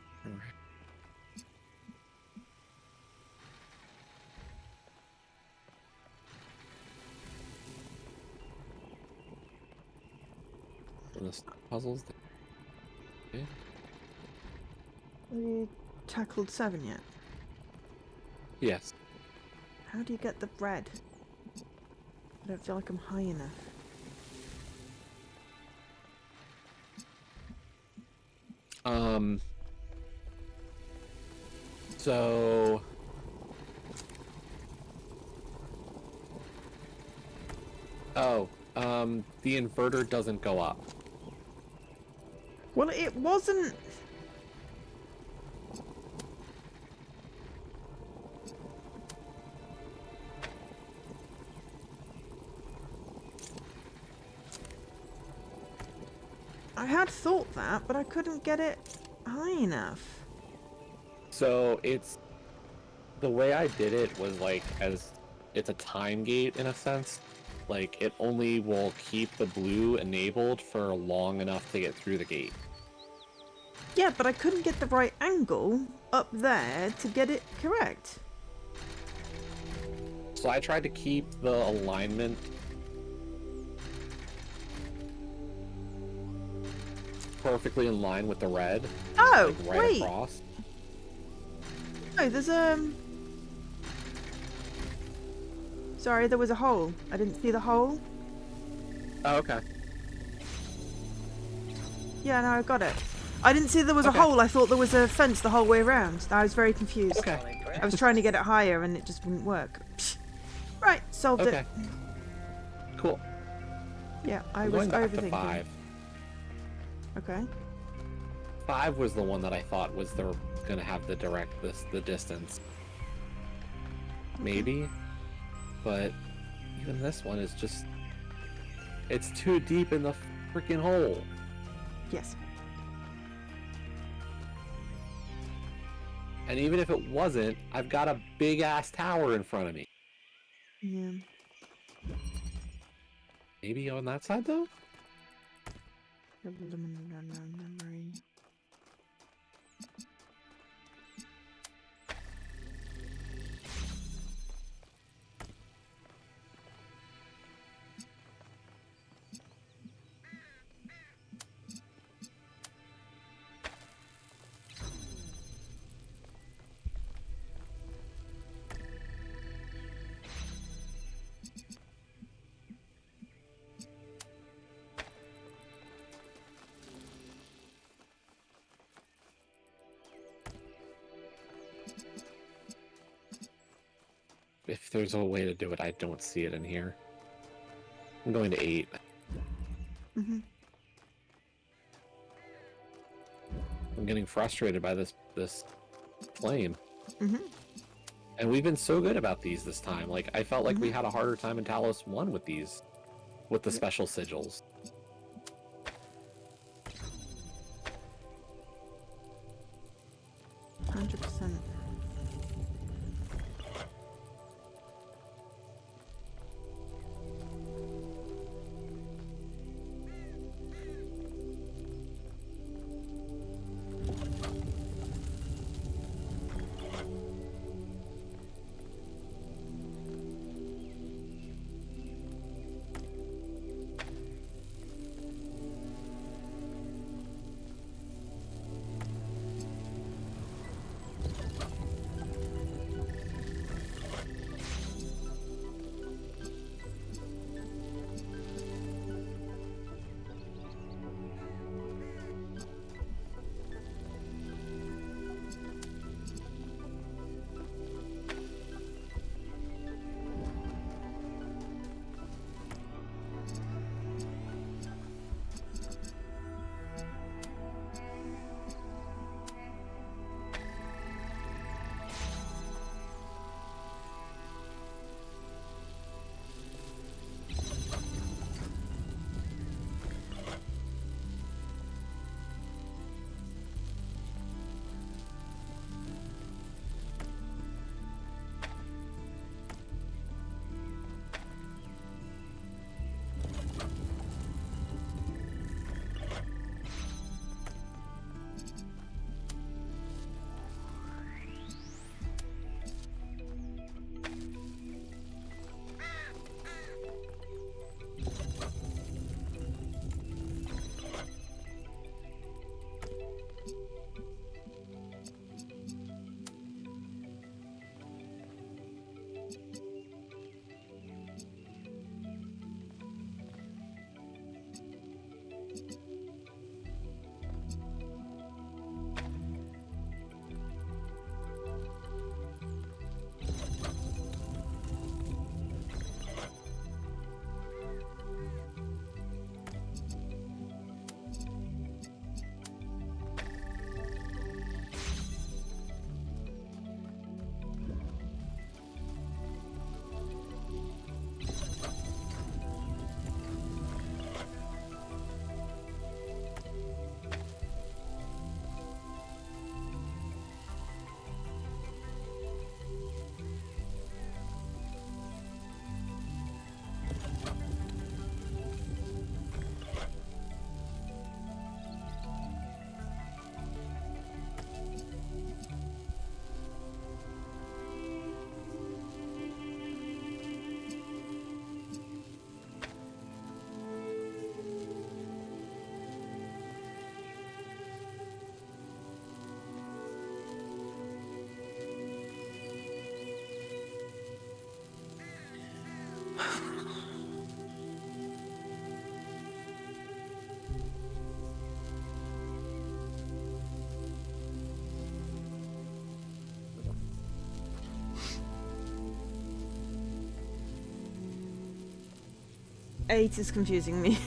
This puzzles. Okay. Have you tackled 7 yet? Yes. How do you get the bread? I don't feel like I'm high enough. So the inverter doesn't go up. Well, it wasn't. I had thought that, but I couldn't get it high enough. So it's the way I did it was like as it's a time gate in a sense. Like it only will keep the blue enabled for long enough to get through the gate. Yeah, but I couldn't get the right angle up there to get it correct. So I tried to keep the alignment perfectly in line with the red. Oh, like right wait. across. Oh, there's Sorry, there was a hole. I didn't see the hole. Oh, okay. Yeah, no, I got it. I didn't see there was Okay. a hole. I thought there was a fence the whole way around. I was very confused. Okay. I was trying to get it higher and it just wouldn't work. Right, solved Okay. it. Cool. Yeah, I I'm was going back to overthinking. 5. Okay. 5 was the one that I thought was gonna have the distance. Maybe, but even this one is just, it's too deep in the freaking hole. Yes. And even if it wasn't, I've got a big ass tower in front of me. Yeah. Maybe on that side though? Memory. If there's a way to do it, I don't see it in here. I'm going to 8. Mm-hmm. I'm getting frustrated by this flame. Mm-hmm. And we've been so good about these this time. Like, I felt like we had a harder time in Talos 1 with these, with the special sigils. %. 8 is confusing me.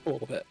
A little bit.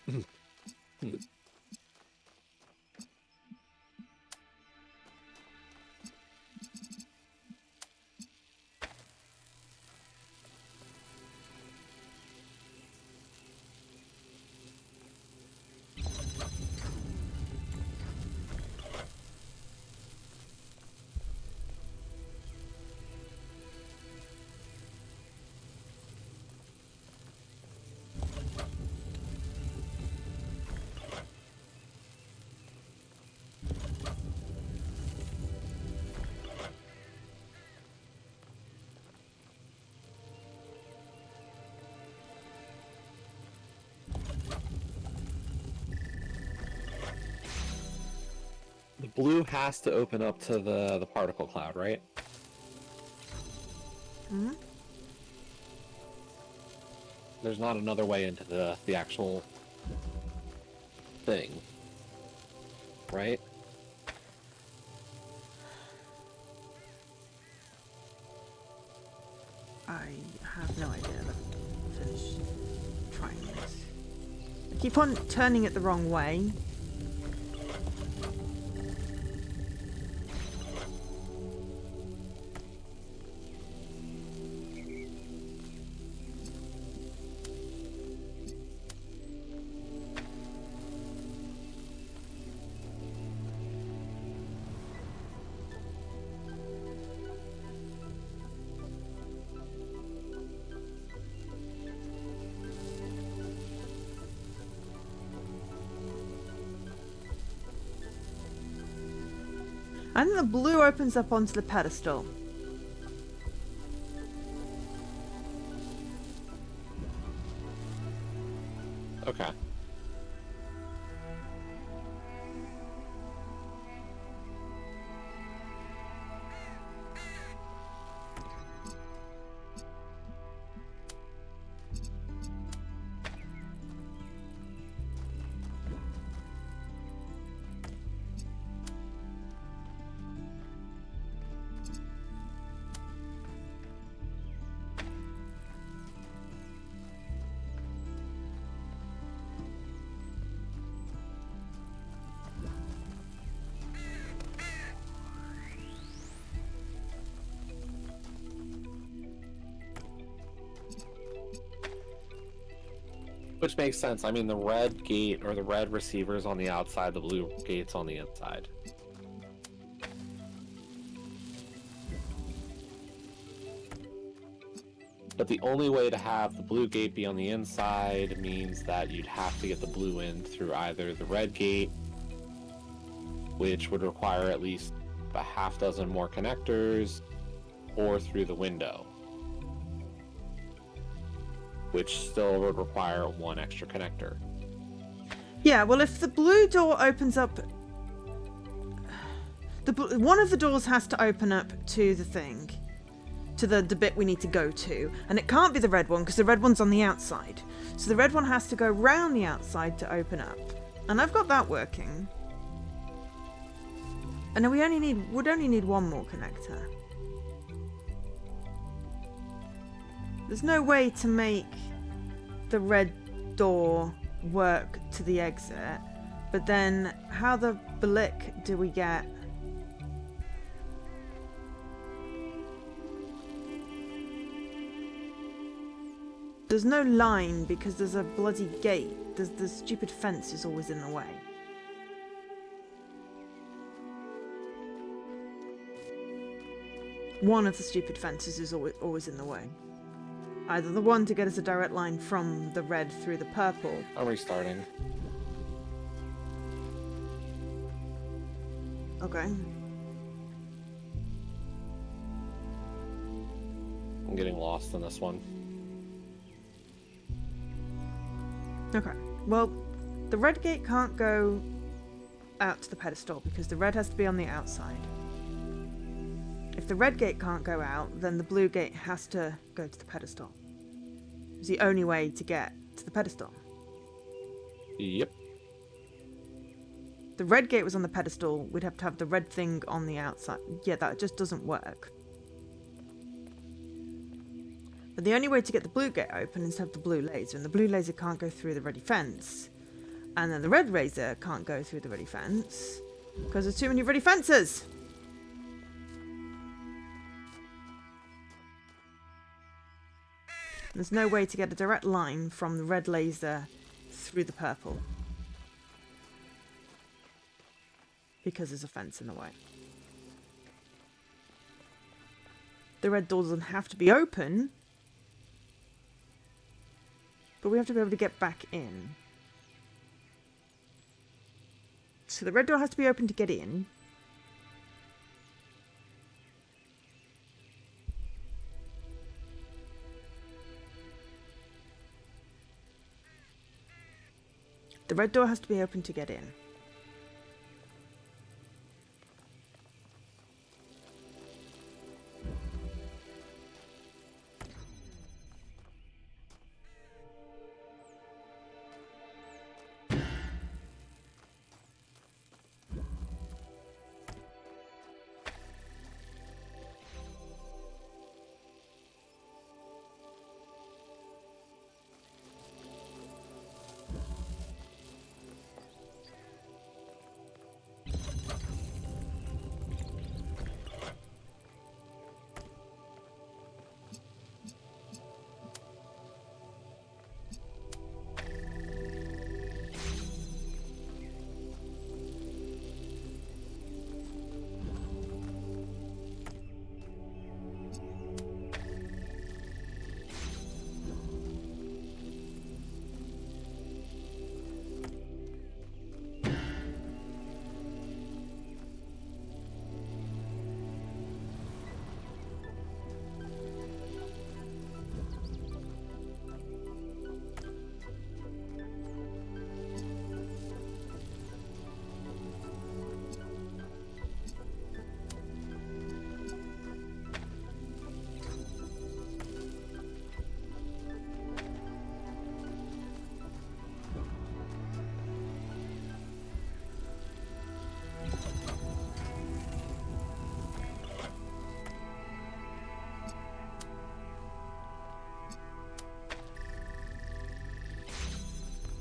The blue has to open up to the particle cloud, right? Hmm? There's not another way into the actual thing, right? I have no idea. Let's finish trying this. I keep on turning it the wrong way. I think the blue opens up onto the pedestal. Okay. Which makes sense. I mean, the red gate or the red receiver's on the outside, the blue gate's on the inside. But the only way to have the blue gate be on the inside means that you'd have to get the blue in through either the red gate, which would require at least a half dozen more connectors, or through the window, which still would require one extra connector. Yeah, well, if the blue door opens up... one of the doors has to open up to the thing. To the bit we need to go to. And it can't be the red one, because the red one's on the outside. So the red one has to go round the outside to open up. And I've got that working. And then we'd only need one more connector. There's no way to make the red door work to the exit. But then, how the blick do we get? There's no line because there's a bloody gate. The stupid fence is always in the way. One of the stupid fences is always in the way. Either the one to get us a direct line from the red through the purple. I'm restarting. Okay. I'm getting lost in this one. Okay. Well, the red gate can't go out to the pedestal because the red has to be on the outside. If the red gate can't go out, then the blue gate has to go to the pedestal. It's the only way to get to the pedestal. Yep. The red gate was on the pedestal, we'd have to have the red thing on the outside. Yeah, that just doesn't work. But the only way to get the blue gate open is to have the blue laser, and the blue laser can't go through the ready fence. And then the red laser can't go through the ready fence, because there's too many ready fences! There's no way to get a direct line from the red laser through the purple. Because there's a fence in the way. The red door doesn't have to be open, but we have to be able to get back in. So the red door has to be open to get in. The red door has to be open to get in.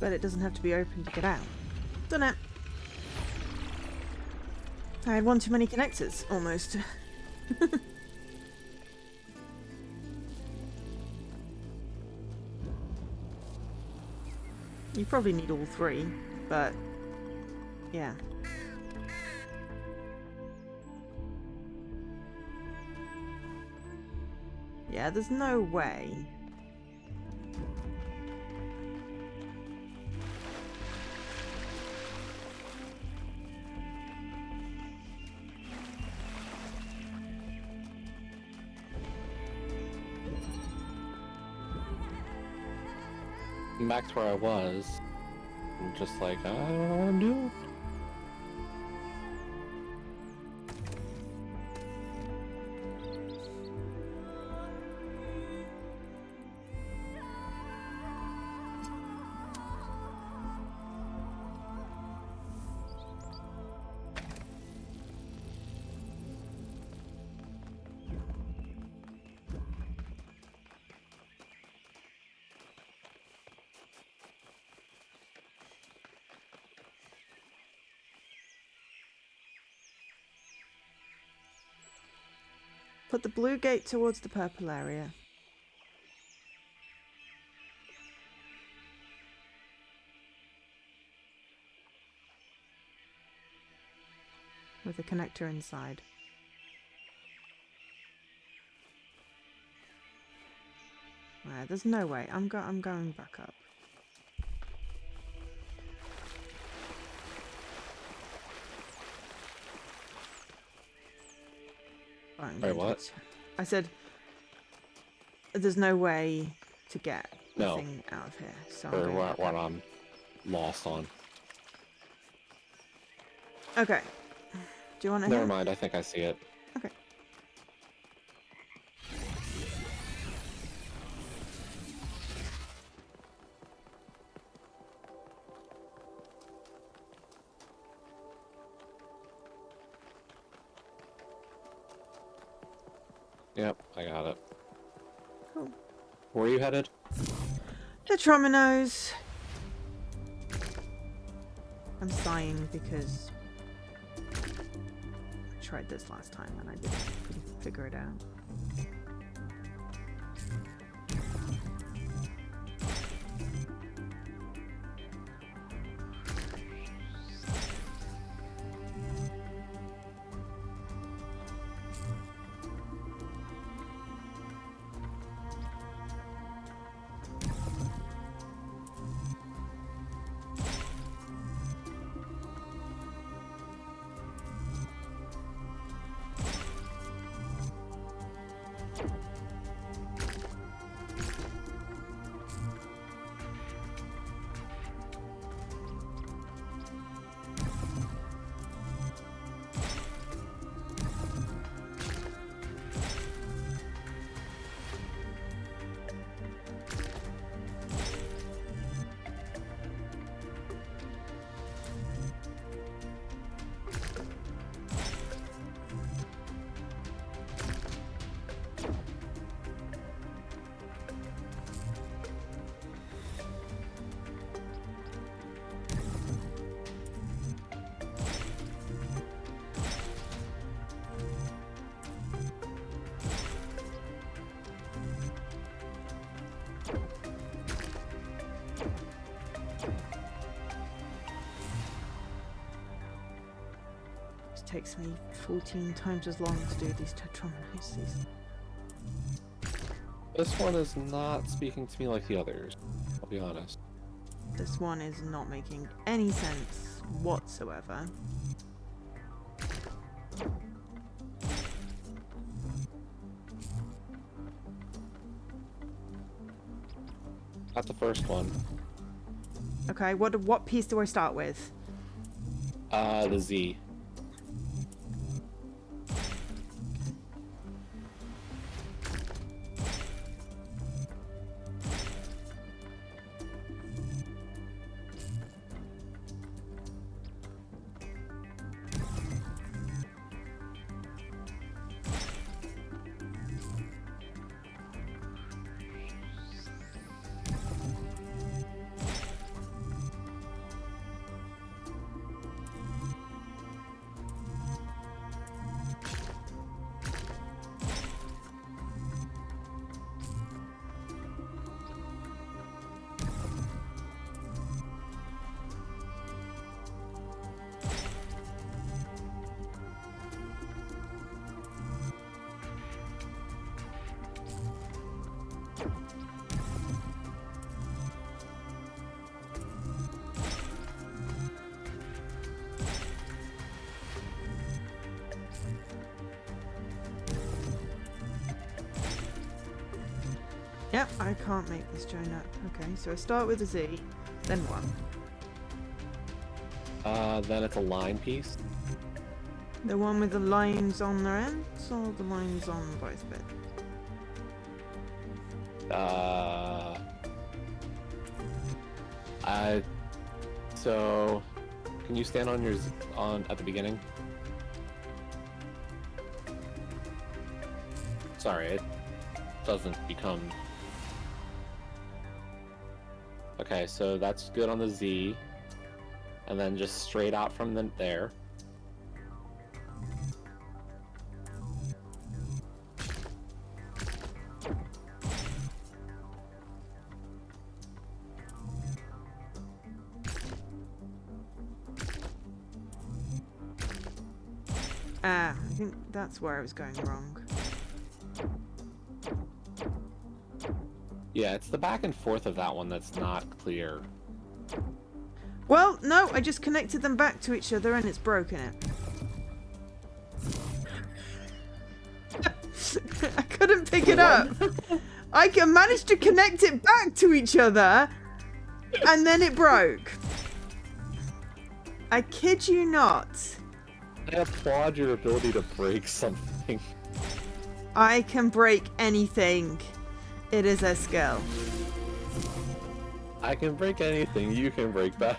But it doesn't have to be open to get out. Done it. I had one too many connectors, almost. You probably need all three, but yeah. Yeah, there's no way. Back to where I was. I'm just like, I don't know what I'm doing. Put the blue gate towards the purple area. With a connector inside. there. There's no way. I'm going back up. Right, Wait, what? I said there's no way to get the No. thing out of here. So I'm Or going back what up. I'm lost on. Okay. Do you want to Never hit? mind, I think I see it. Okay. Yep, I got it. Cool. Where are you headed? The Trominos. I'm sighing because I tried this last time and I couldn't figure it out. Takes me 14 times as long to do these Tetrominoses. This one is not speaking to me like the others, I'll be honest. This one is not making any sense whatsoever. Not the first one. Okay, what piece do I start with? The Z. Yep, I can't make this join up. Okay, so I start with a Z, then what? Then it's a line piece. The one with the lines on their ends, or the lines on both bits? So, can you stand on your at the beginning? Sorry, it doesn't become. Okay, so that's good on the Z, and then just straight out from there. Ah, I think that's where I was going wrong. Yeah, it's the back and forth of that one that's not clear. Well, no, I just connected them back to each other and it's broken it. I couldn't pick it up. I managed to connect it back to each other and then it broke. I kid you not. I applaud your ability to break something. I can break anything. It is a skill. I can break anything, you can break better.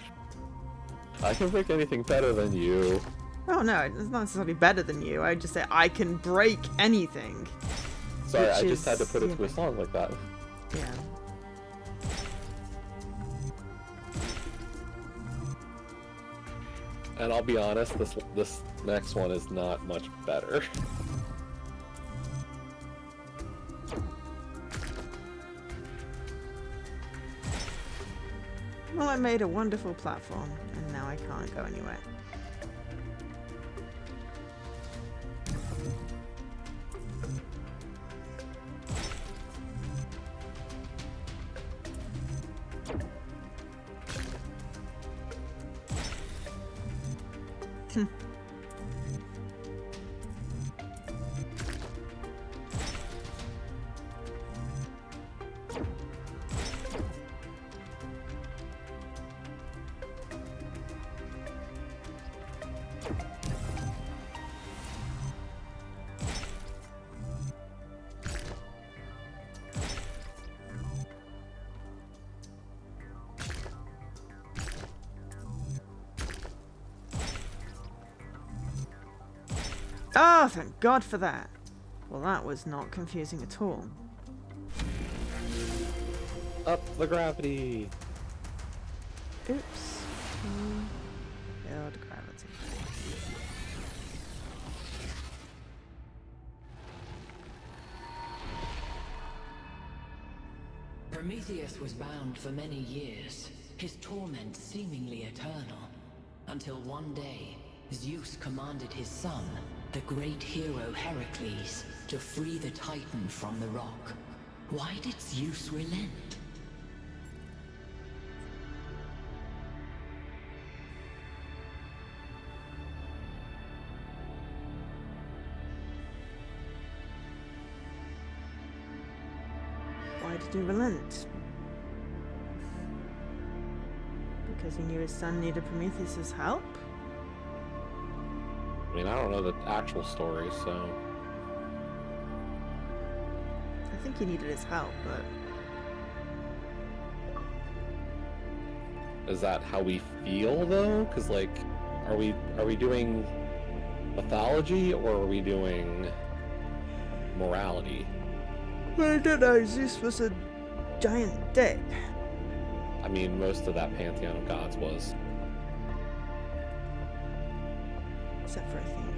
I can break anything better than you. Oh no, it's not necessarily better than you. I just say I can break anything. Sorry, I just had to put it to a song like that. Yeah. And I'll be honest, this next one is not much better. Well, I made a wonderful platform, and now I can't go anywhere. Oh, thank God for that. Well, that was not confusing at all. Up the gravity! Oops. Build gravity. Prometheus was bound for many years, his torment seemingly eternal, until one day, Zeus commanded his son, the great hero Heracles, to free the Titan from the rock. Why did Zeus relent? Why did he relent? Because he knew his son needed Prometheus' help? I mean, I don't know the actual story, so... I think he needed his help, but... Is that how we feel, though? Because, like, are we doing mythology, or are we doing morality? I don't know, Zeus was a giant dick. I mean, most of that pantheon of gods was. Except for Athena.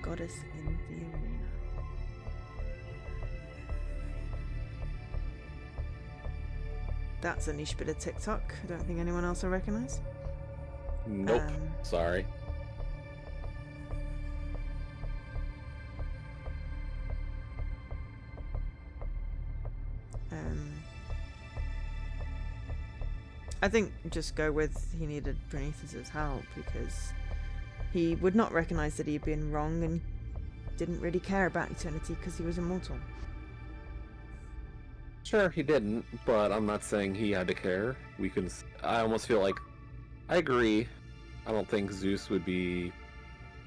Goddess in the arena. That's a niche bit of TikTok. I don't think anyone else will recognise. Nope. Sorry. I think just go with he needed Prometheus' help because he would not recognise that he'd been wrong and didn't really care about eternity because he was immortal. Sure, he didn't, but I'm not saying he had to care. I almost feel like I agree. I don't think Zeus would be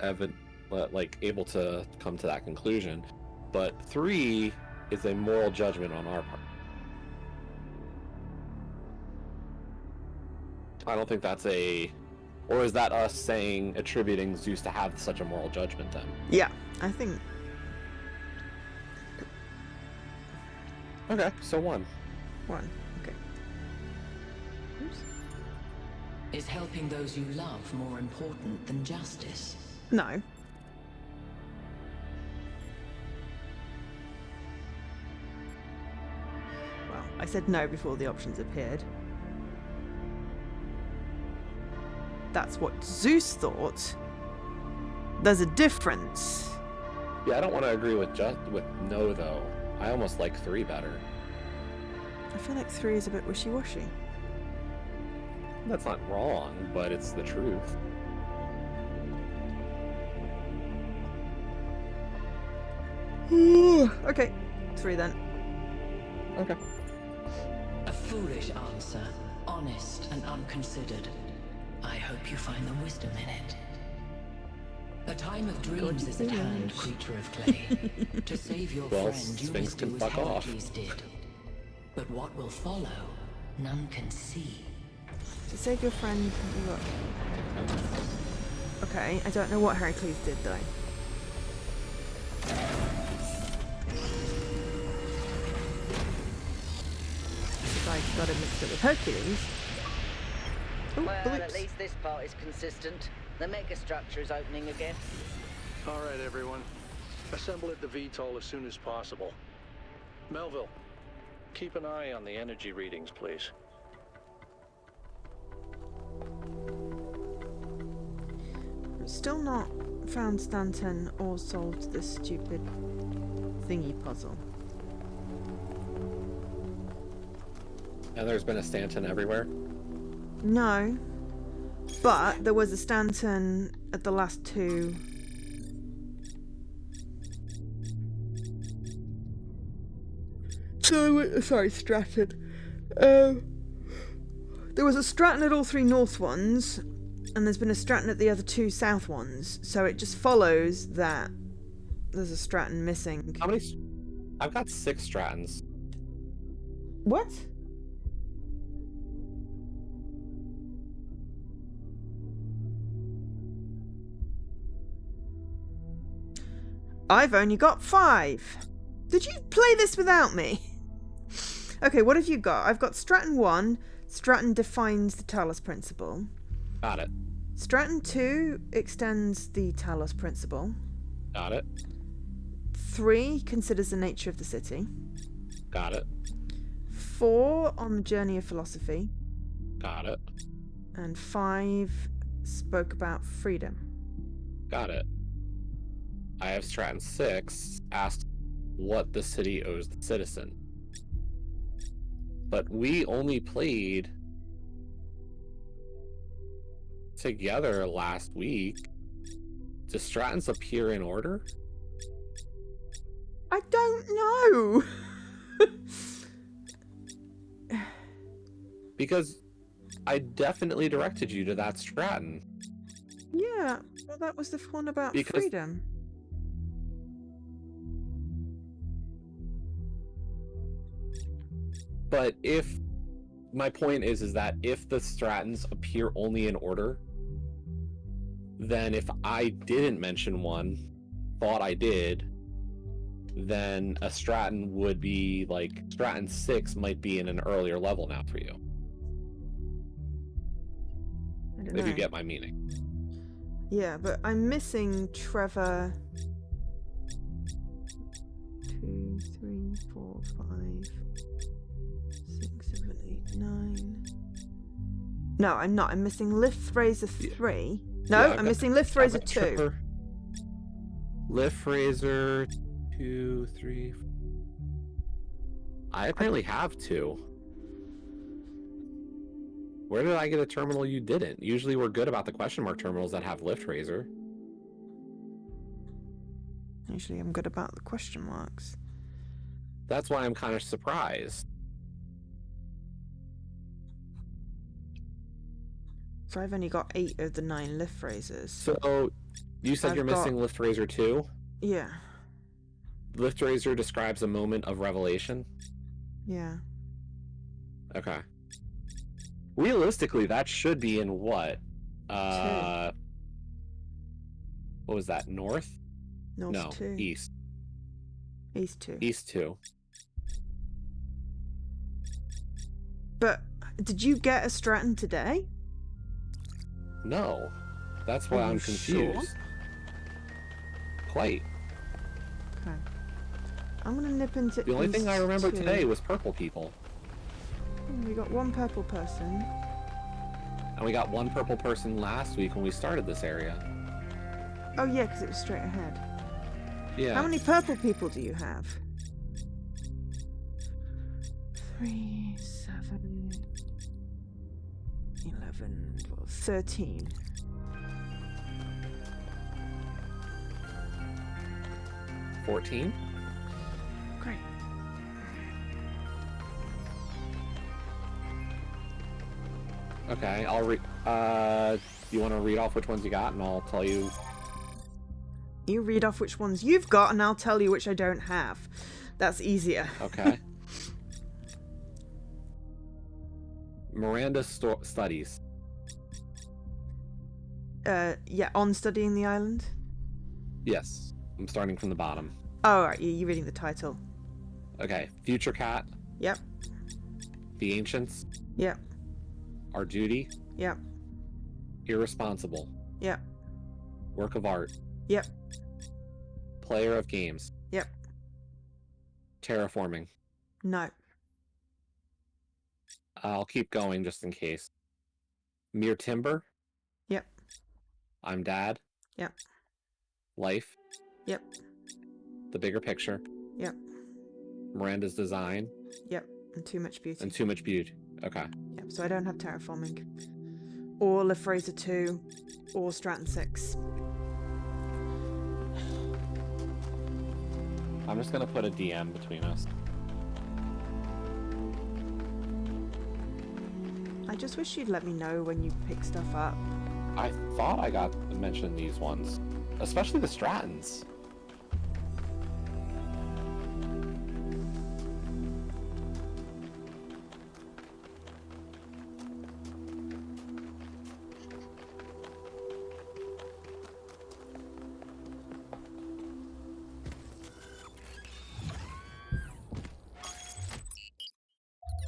able to come to that conclusion. But 3 is a moral judgment on our part. I don't think that's or is that us attributing Zeus to have such a moral judgment then? Yeah, I think. Okay, so 1. 1, okay. Oops. Is helping those you love more important than justice? No. Well, I said no before the options appeared. That's what Zeus thought. There's a difference. Yeah, I don't want to agree with no though. I almost like 3 better. I feel like 3 is a bit wishy-washy. That's not wrong, but it's the truth. Okay, 3 then. Okay. A foolish answer, honest and unconsidered. I hope you find the wisdom in it. A time of dreams is at hand, creature of clay. To save your Well, friend, you Sphinx must can do as fuck off. Heracles did. But what will follow, none can see. To save your friend, you got... Okay, I don't know what Heracles did though. I got it mixed up with Hercules. Oh, Well, blips. at least this part is consistent. The megastructure is opening again. All right, everyone. Assemble at the VTOL as soon as possible. Melville, keep an eye on the energy readings, please. Still not found Stanton or solved this stupid thingy puzzle. And there's been a Stanton everywhere? No. But there was a Stanton at the last 2. Sorry, Stratton. There was a Stratton at all 3 north ones, and there's been a Stratton at the other 2 south ones. So it just follows that there's a Stratton missing. How many? I've got 6 Strattons. What? I've only got 5. Did you play this without me? Okay, what have you got? I've got Stratton 1. Stratton defines the Talos principle. Got it. Stratton 2 extends the Talos principle. Got it. 3 considers the nature of the city. Got it. 4 on the journey of philosophy. Got it. And 5 spoke about freedom. Got it. I have Stratton 6 asked what the city owes the citizen. But we only played together last week. Do Strattons appear in order? I don't know. Because I definitely directed you to that Stratton. Yeah, well, that was the one about freedom. But if my point is that if the Strattons appear only in order, then if I didn't mention one, thought I did, then a Stratton would be like Stratton 6 might be in an earlier level now for you. If you get my meaning. Yeah, but I'm missing Trevor. 2, 3, 4, 5, 6, 7, 8, 9. No, I'm not. I'm missing Lift Razor 3. No, Yeah, I'm missing Lift Razor 2. Trevor, Lift Razor 2, 3. I apparently have 2. Where did I get a terminal you didn't? Usually we're good about the question mark terminals that have Lift Razor. Usually I'm good about the question marks. That's why I'm kind of surprised. So I've only got 8 of the 9 Lift Razors. So you said I've you're missing Lift Razor 2? Yeah. Lift Razor describes a moment of revelation? Yeah. Okay. Realistically, that should be in what? 2. What was that? North? North No, 2. East. East 2. East 2. But did you get a Stratton today? No. That's why Are I'm you confused. sure? Quite. Okay. I'm gonna nip into The only thing I remember 2. today was purple people. We got 1 purple person. And we got 1 purple person last week when we started this area. Oh yeah, because it was straight ahead. Yeah. How many purple people do you have? 3, 7, 11, 12, 13. $14. Great. Okay, I'll read. You want to read off which ones you got, and I'll tell you. You read off which ones you've got, and I'll tell you which I don't have. That's easier. Okay. Miranda studies. Yeah, on studying the island. Yes, I'm starting from the bottom. Oh, right, you're reading the title. Okay, Future Cat. Yep. The Ancients. Yep. Our Duty. Yep. Irresponsible. Yep. Work of Art. Yep. Player of Games. Yep. Terraforming. No. I'll keep going just in case. Mere Timber. Yep. I'm Dad. Yep. Life. Yep. The Bigger Picture. Yep. Miranda's Design. Yep. And Too Much Beauty. And Too Much Beauty. Okay. Yep. So I don't have Terraforming. Or Le Fraser 2. Or Stratton 6. I'm just gonna put a DM between us. I just wish you'd let me know when you pick stuff up. I thought I got to mention these ones. Especially the Strattons.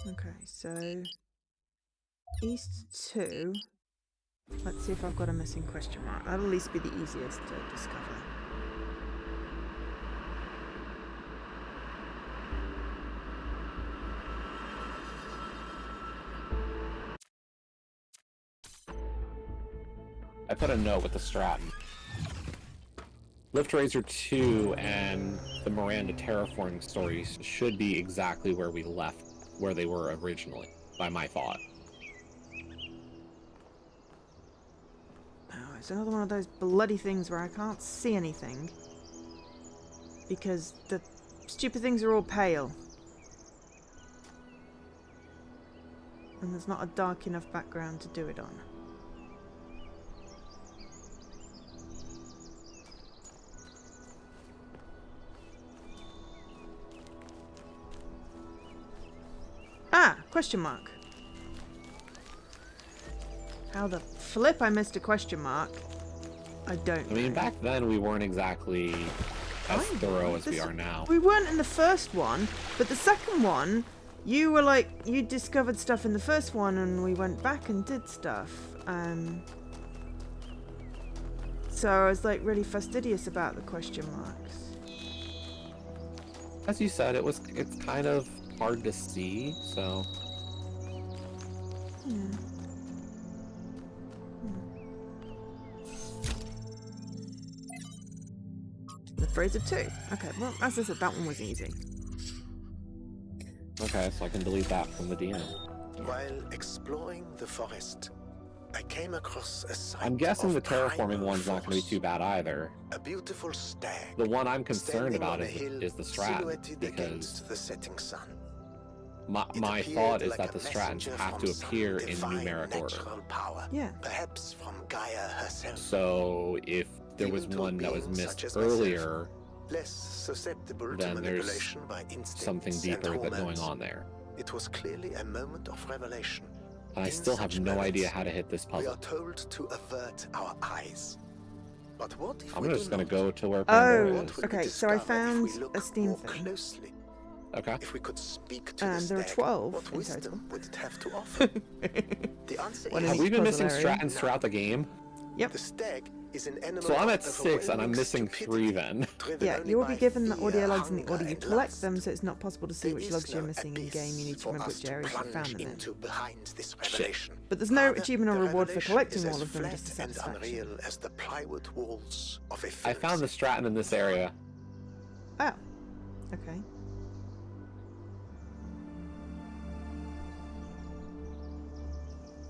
Okay, so East 2. Let's see if I've got a missing question mark. That'll at least be the easiest to discover. I put a note with the Stratton. Lift Razor 2 and the Miranda terraforming stories should be exactly where we left, where they were originally, by my thought. Oh, it's another one of those bloody things where I can't see anything. Because the stupid things are all pale. And there's not a dark enough background to do it on. Ah! Question mark. How the flip I missed a question mark? I don't know. I mean, back then we weren't exactly as thorough as we This- are now. We weren't in the first one, but the second one, you were like, you discovered stuff in the first one and we went back and did stuff. So I was like really fastidious about the question marks. As you said, it's kind of hard to see, so... Yeah. The Fraser 2. Okay, well, as I said, that one was easy. Okay, so I can delete that from the DM. While exploring the forest, I came across a sight I'm guessing of the terraforming primal one's not going to be force. too bad either. A beautiful stag. The one I'm concerned standing about on a hill is the Stratton, silhouetted because against the setting sun. my It thought appeared is like that a the Strattons messenger have from to some appear in divine numeric order. natural power, Yeah. perhaps from Gaia herself. So if there was Even to one that was beings missed such as myself, earlier, less susceptible to then there's manipulation by instincts something and deeper going hormones. on there. It was clearly a moment of revelation. And I In still have such no moments, idea how to hit this We are puzzle. told to avert our eyes. But what if I'm we just do going to not? go to where Pandora Oh, is. What would we okay, so I discover if found we look a Steam more thing. closely? Okay. If we could speak to And the there are stag, 12 what in wisdom total. would it have to offer? The answer What is Have we been puzzle missing area. Strattons throughout the game? Yep. the stag is an animal So I'm of at 6 and I'm overwhelming missing 3 stupidity, then. driven Yeah, only you will by be given the fear, audio logs in the hunger, order you and collect lust. them, so it's not possible to see There which is logs you're no missing in abyss game. You need to for remember us which areas you plunge found them in. into behind this revelation. But there's no Rather, achievement or the reward for revelation collecting is all as of them, flat just a and satisfaction. unreal as the plywood walls of a I found the Stratton in this area. Oh. Okay.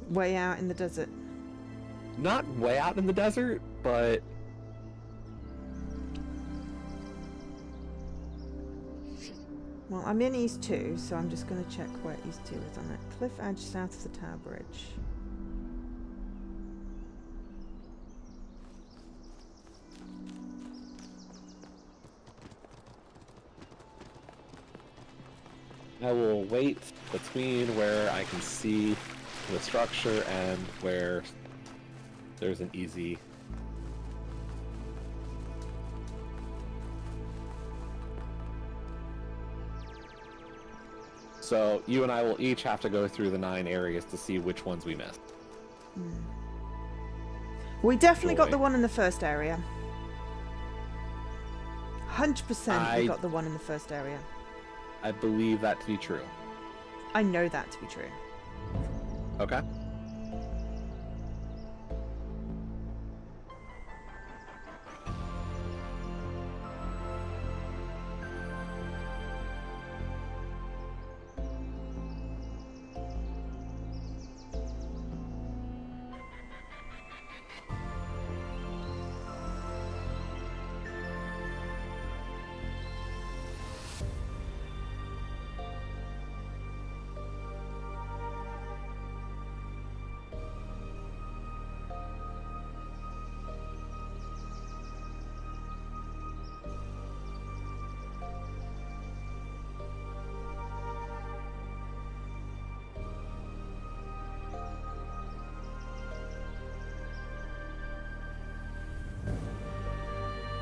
way out in the desert. Not way out in the desert, but Well, I'm in East 2, so I'm just going to check where East 2 is on that cliff edge south of the Tower Bridge. I will wait between where I can see the structure and where there's an easy... So you and I will each have to go through the 9 areas to see which ones we missed. We definitely got Joy. the one in the first area. 100% we got the one in the first area. I believe that to be true. I know that to be true. Okay.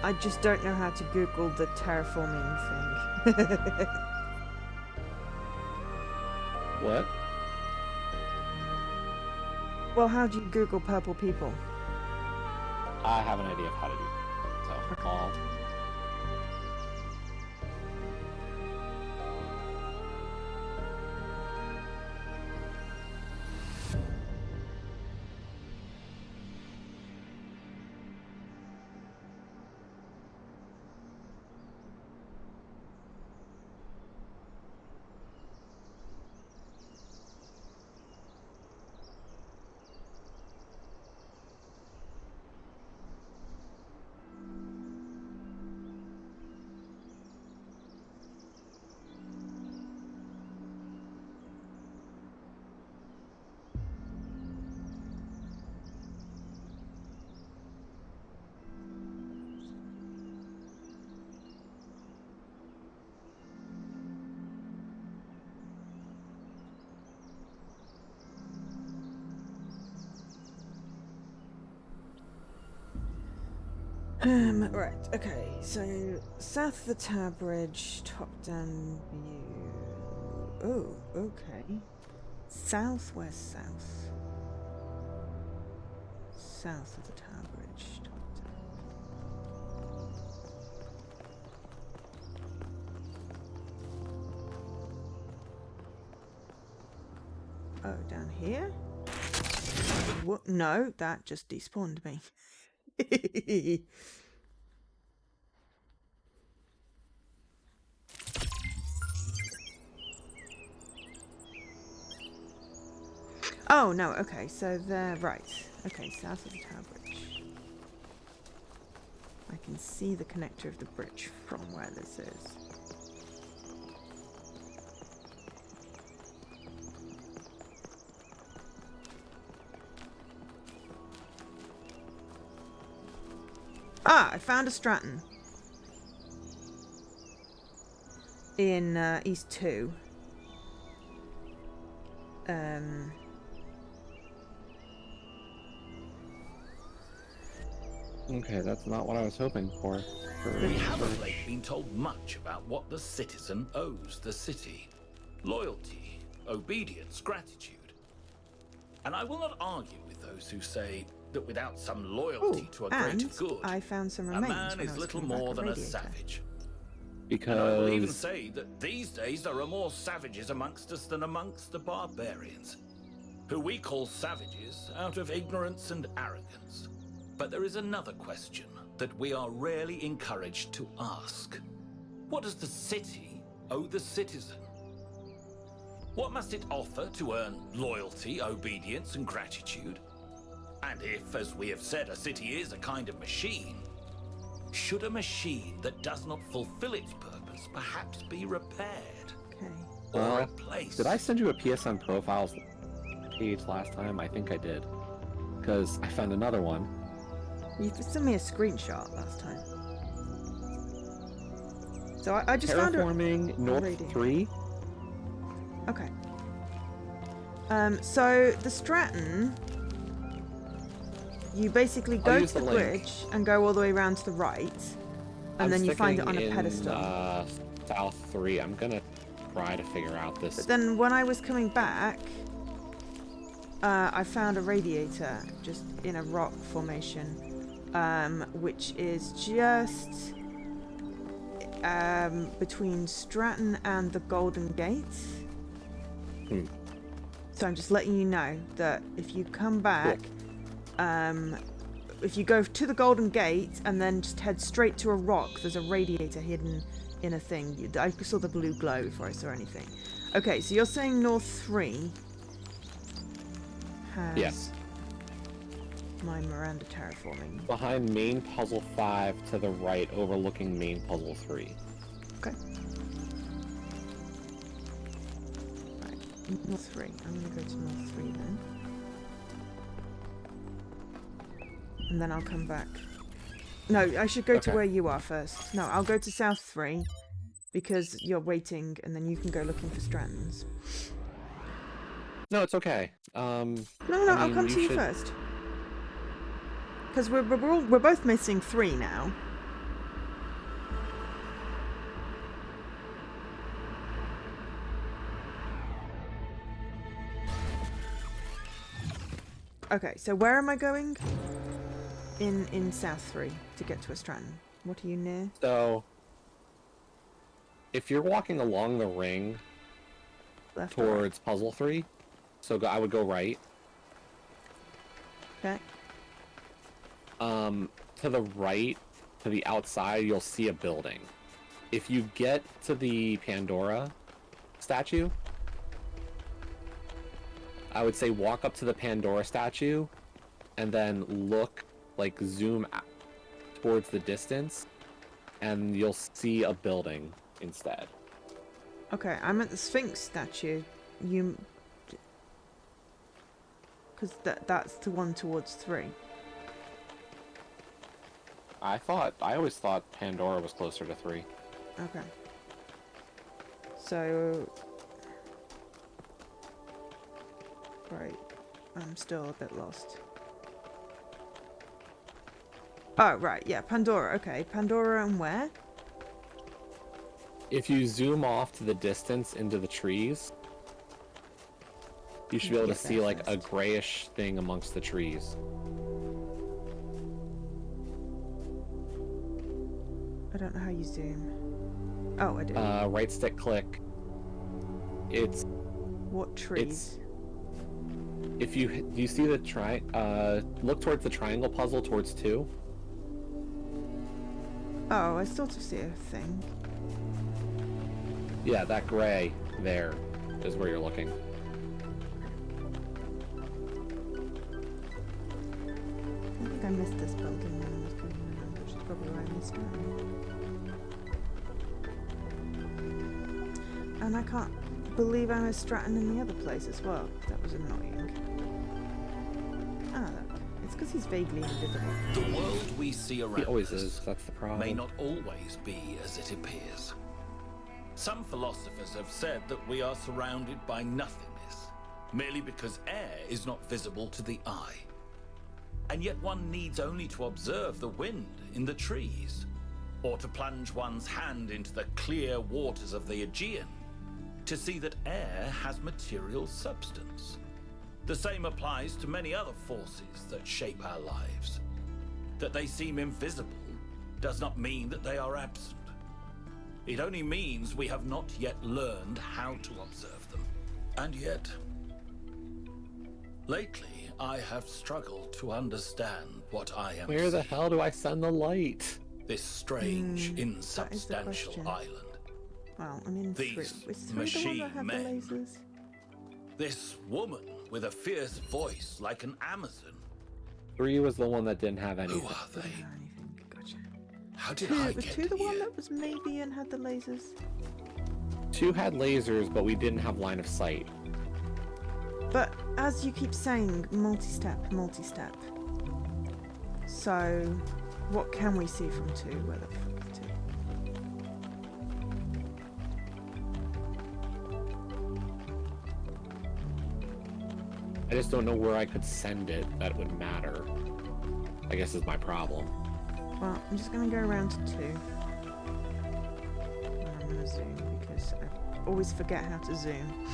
I just don't know how to Google the terraforming thing. What? Well, how do you Google purple people? I have an idea of how to do it. So I'll... Right, okay, so south of the Tower Bridge, top down view. Oh, okay. South, where's south? South of the Tower Bridge, top down. Oh, down here? What? No, that just despawned me. Oh, no, okay, so they're right. Okay, south of the Tower Bridge. I can see the connector of the bridge from where this is. Ah, I found a Stratton. In East 2. Okay, that's not what I was hoping for. We have of late been told much about what the citizen owes the city. Loyalty, obedience, gratitude. And I will not argue with those who say that without some loyalty to a greater good, I found some a remains man when I is was little coming back more of than a Radiator. savage. Because... And I will even say that these days there are more savages amongst us than amongst the barbarians, who we call savages out of ignorance and arrogance. But there is another question that we are rarely encouraged to ask. What does the city owe the citizen? What must it offer to earn loyalty, obedience, and gratitude? And if, as we have said, a city is a kind of machine, should a machine that does not fulfill its purpose perhaps be repaired? Okay. Or replaced? Did I send you a PSN profiles page last time? I think I did. Because I found another one. You sent me a screenshot last time. So I just found a Terraforming North rating. 3. Okay. So the Stratton, you basically go use to the the link. bridge and go all the way around to the right, and then you find it on a pedestal. South 3. I'm gonna try to figure out this. But then when I was coming back, I found a radiator just in a rock formation, which is just between Stratton and the Golden Gate. So I'm just letting you know that if you come back, if you go to the Golden Gate and then just head straight to a rock, there's a radiator hidden in a thing. I saw the blue glow before I saw anything. Okay, so you're saying North 3 has Yes. my Miranda terraforming. Behind main puzzle 5 to the right, overlooking main puzzle 3. Okay. Right, North 3. I'm going to go to North 3 then. And then I'll come back. No, I should go to where you are first. No, I'll go to South 3 because you're waiting, and then you can go looking for strands. No, it's okay. No, I'll come to you first. Because we're both missing 3 now. Okay, so where am I going? In South 3 to get to a strand. What are you near? So, if you're walking along the ring Left or right? towards puzzle 3, so I would go right. Okay. To the right, to the outside, you'll see a building. If you get to the Pandora statue, I would say walk up to the Pandora statue and then look, like zoom out towards the distance, and you'll see a building instead. Okay, I'm at the Sphinx statue. You... Because that's the one towards 3. I always thought Pandora was closer to 3. Okay. So... Right. I'm still a bit lost. Oh, right. Yeah, Pandora. Okay. Pandora and where? If you zoom off to the distance into the trees, you should be able to see like a grayish thing amongst the trees. I don't know how you zoom. Oh, I do. Right stick click. It's... What trees? If you... Do you see the look towards the triangle puzzle towards 2? Oh, I sort of see a thing. Yeah, that gray there is where you're looking. I think I missed this building when I was going around, which is probably why I missed it. And I can't believe I missed Stratton in the other place as well. That was annoying. Ah, look. It's because he's vaguely invisible. The world we see around He always us is, that's the problem. may not always be as it appears. Some philosophers have said that we are surrounded by nothingness, merely because air is not visible to the eye. And yet one needs only to observe the wind in the trees, or to plunge one's hand into the clear waters of the Aegean, to see that air has material substance. The same applies to many other forces that shape our lives. That they seem invisible does not mean that they are absent. It only means we have not yet learned how to observe them. And yet, lately, I have struggled to understand what I am Where the seeing. hell do I send the light? This strange, that is the insubstantial question. island. Well, I'm in These 3. Is 3 the one that machine had the men lasers? This woman with a fierce voice like an Amazon. 3 was the one that didn't have any. Who are they? Anything. Gotcha. How did 2, I was get 2 the one here? that was maybe and had the lasers? 2 had lasers, but we didn't have line of sight. But as you keep saying, multi-step, multi-step. So, what can we see from 2? Where the fuck is 2? I just don't know where I could send it that would matter. I guess is my problem. Well, I'm just going to go around to 2. And I'm going to zoom because I always forget how to zoom.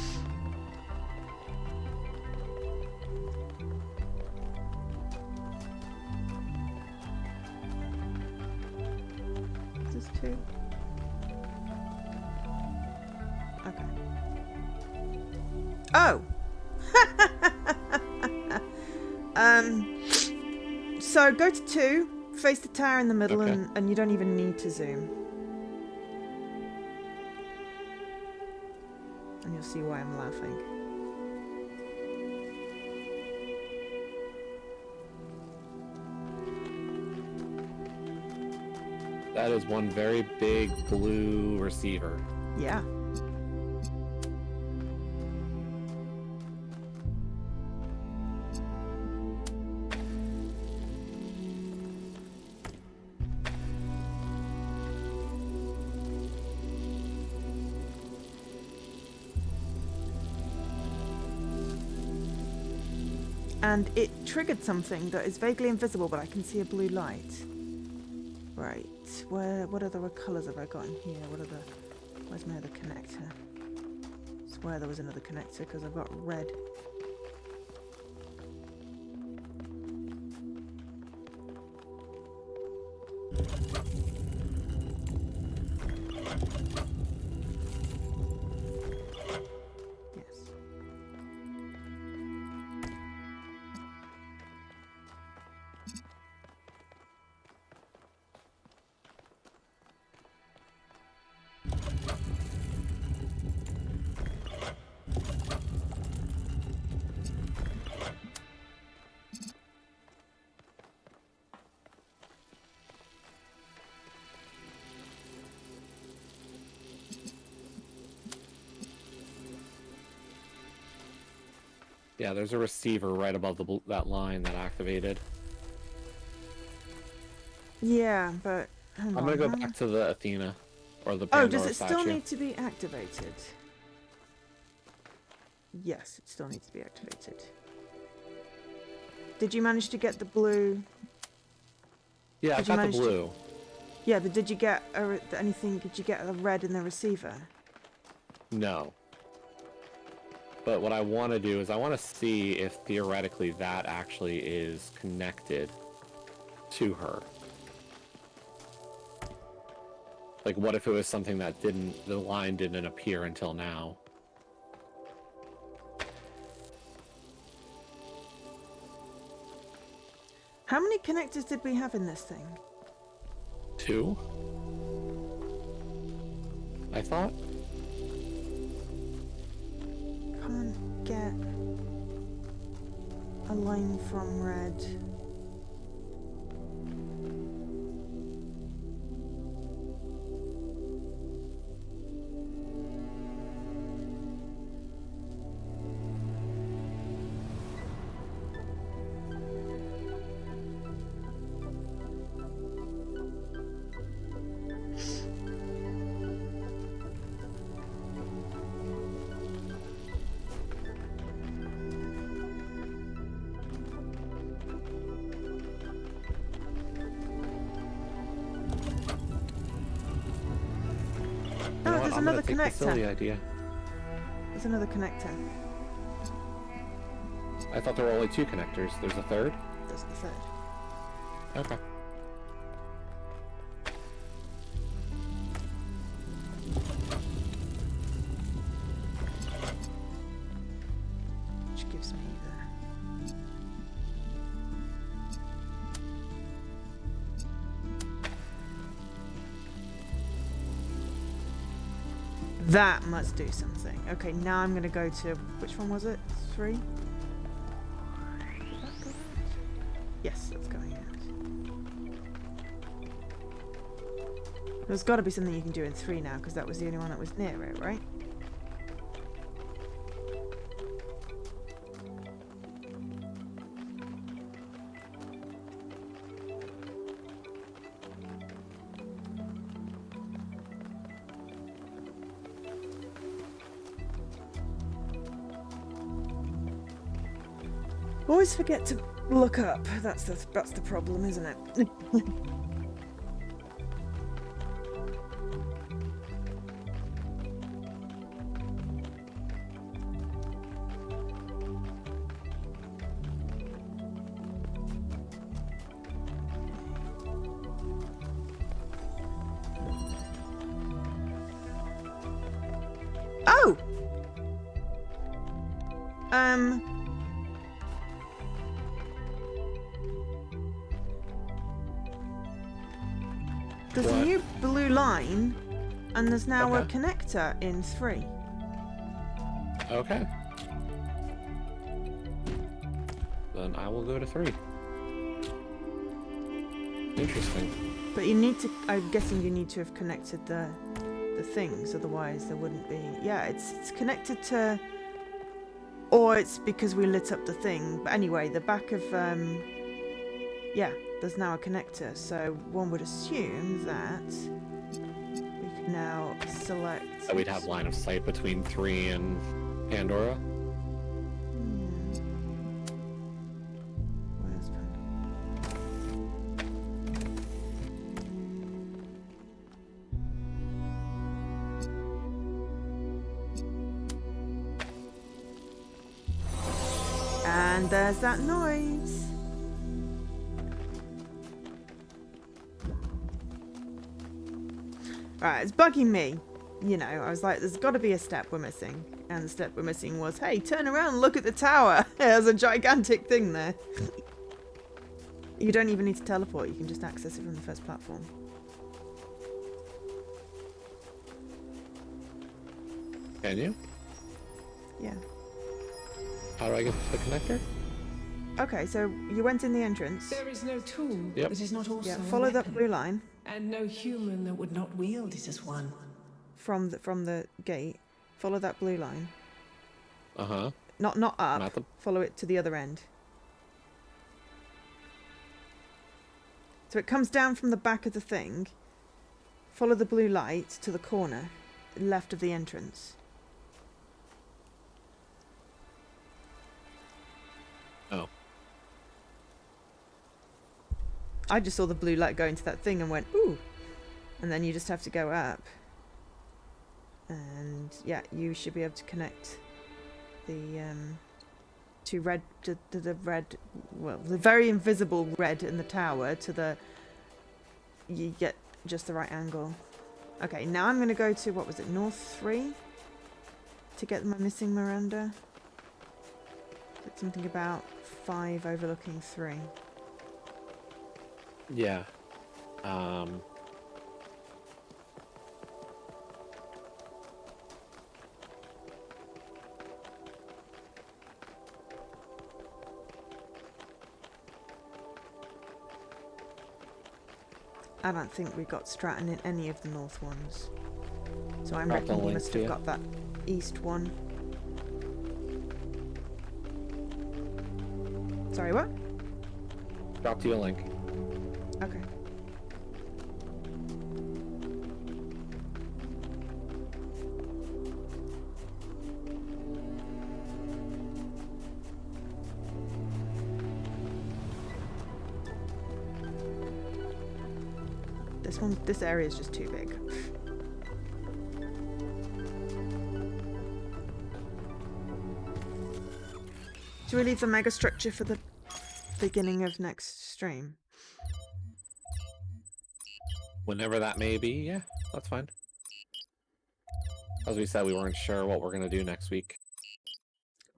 Is this 2? Okay. Oh! So go to 2, face the tower in the middle, Okay. and you don't even need to zoom. And you'll see why I'm laughing. That is one very big blue receiver. Yeah. And it triggered something that is vaguely invisible, but I can see a blue light. Right. What other colours have I got in here? Where's my other connector? I swear there was another connector because I've got red. Yes. Yeah, there's a receiver right above that line that activated. Yeah, but hang I'm on, gonna go huh? back to the Athena or the Oh, Pandora does it statue. still need to be activated? Yes, it still needs to be activated. Did you manage to get the blue? Yeah, I Did you got the manage to- blue. Yeah, but did you get anything? Did you get a red in the receiver? No. But what I want to do is I want to see if theoretically that actually is connected to her. Like, what if it was something that the line didn't appear until now? How many connectors did we have in this thing? 2? I thought? Can't get a line from red. You know what? There's I'm gonna another take the silly connector. idea. There's another connector. I thought there were only 2 connectors. There's a third? There's the third. Okay. Which gives me the... That must do something. Okay, now I'm going to go to... Which one was it? 3? Yes, that's going out. There's got to be something you can do in 3 now, because that was the only one that was near it, right? Always forget to look up. That's the problem, isn't it? Oh. There's a new blue line, and there's now a connector in 3. Okay. Then I will go to 3. Interesting. But you need to... I'm guessing you need to have connected the things, otherwise there wouldn't be... Yeah, it's connected to... Or it's because we lit up the thing. But anyway, the back of... Yeah, there's now a connector, so one would assume that we can now select... So we'd have line of sight between 3 and Pandora? Where's Pandora? And there's that noise. Right, it's bugging me. You know, I was like, there's got to be a step we're missing. And the step we're missing was, hey, turn around and look at the tower. There's a gigantic thing there. You don't even need to teleport. You can just access it from the first platform. Can you? Yeah. How do I get to the connector? Okay, so you went in the entrance. There is no tool Yep. that is not also Yeah, a follow that weapon, blue line and no human that would not wield it as one. from the gate. Follow that blue line. Uh-huh. Not up. Not the... Follow it to the other end. So it comes down from the back of the thing. Follow the blue light to the corner, left of the entrance. Oh. I just saw the blue light go into that thing and went, ooh. And then you just have to go up. And yeah, you should be able to connect the to the red, well, the very invisible red in the tower to the... You get just the right angle. Okay, now I'm going to go to, what was it, North 3? To get my missing Miranda. It's something about 5 overlooking 3. Yeah. I don't think we got Stratton in any of the north ones. So I'm Dropped the reckoning you link must to have you. got that east one. Sorry, what? Dropped you a link. Okay. This area is just too big. Should we leave the mega structure for the beginning of next stream? Whenever that may be, yeah, that's fine. As we said, we weren't sure what we're gonna do next week.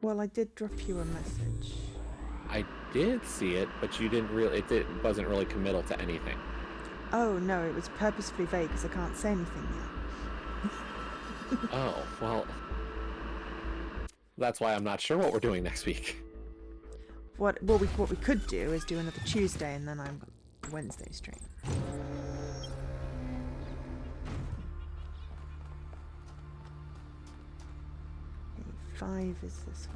Well, I did drop you a message. I did see it, but you didn't really. It wasn't really committal to anything. Oh no, it was purposefully vague because I can't say anything yet. Oh, well. That's why I'm not sure what we're doing next week. What we could do is do another Tuesday and then I'm Wednesday stream. A5 is this way.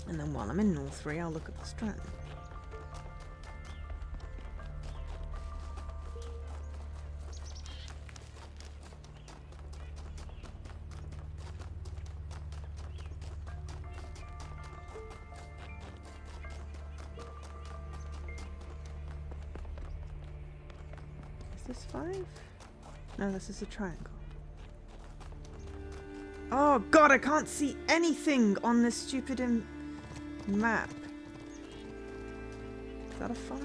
And then while I'm in all three, I'll look at the Stratton. Is this 5? No, this is a triangle. Oh god, I can't see anything on this stupid map. Is that a 5?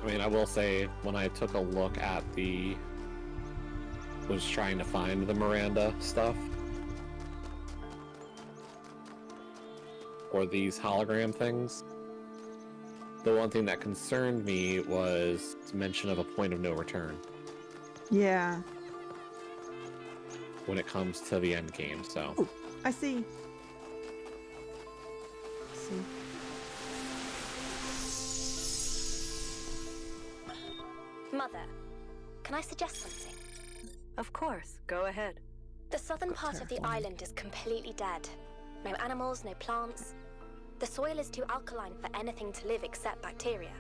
I mean, I will say, when I took a look at was trying to find the Miranda stuff, or these hologram things, the one thing that concerned me was mention of a point of no return. Yeah. When it comes to the end game, so. Ooh, I see. Mother, can I suggest something? Of course, go ahead. The southern part of the island is completely dead. No animals, no plants. The soil is too alkaline for anything to live except bacteria.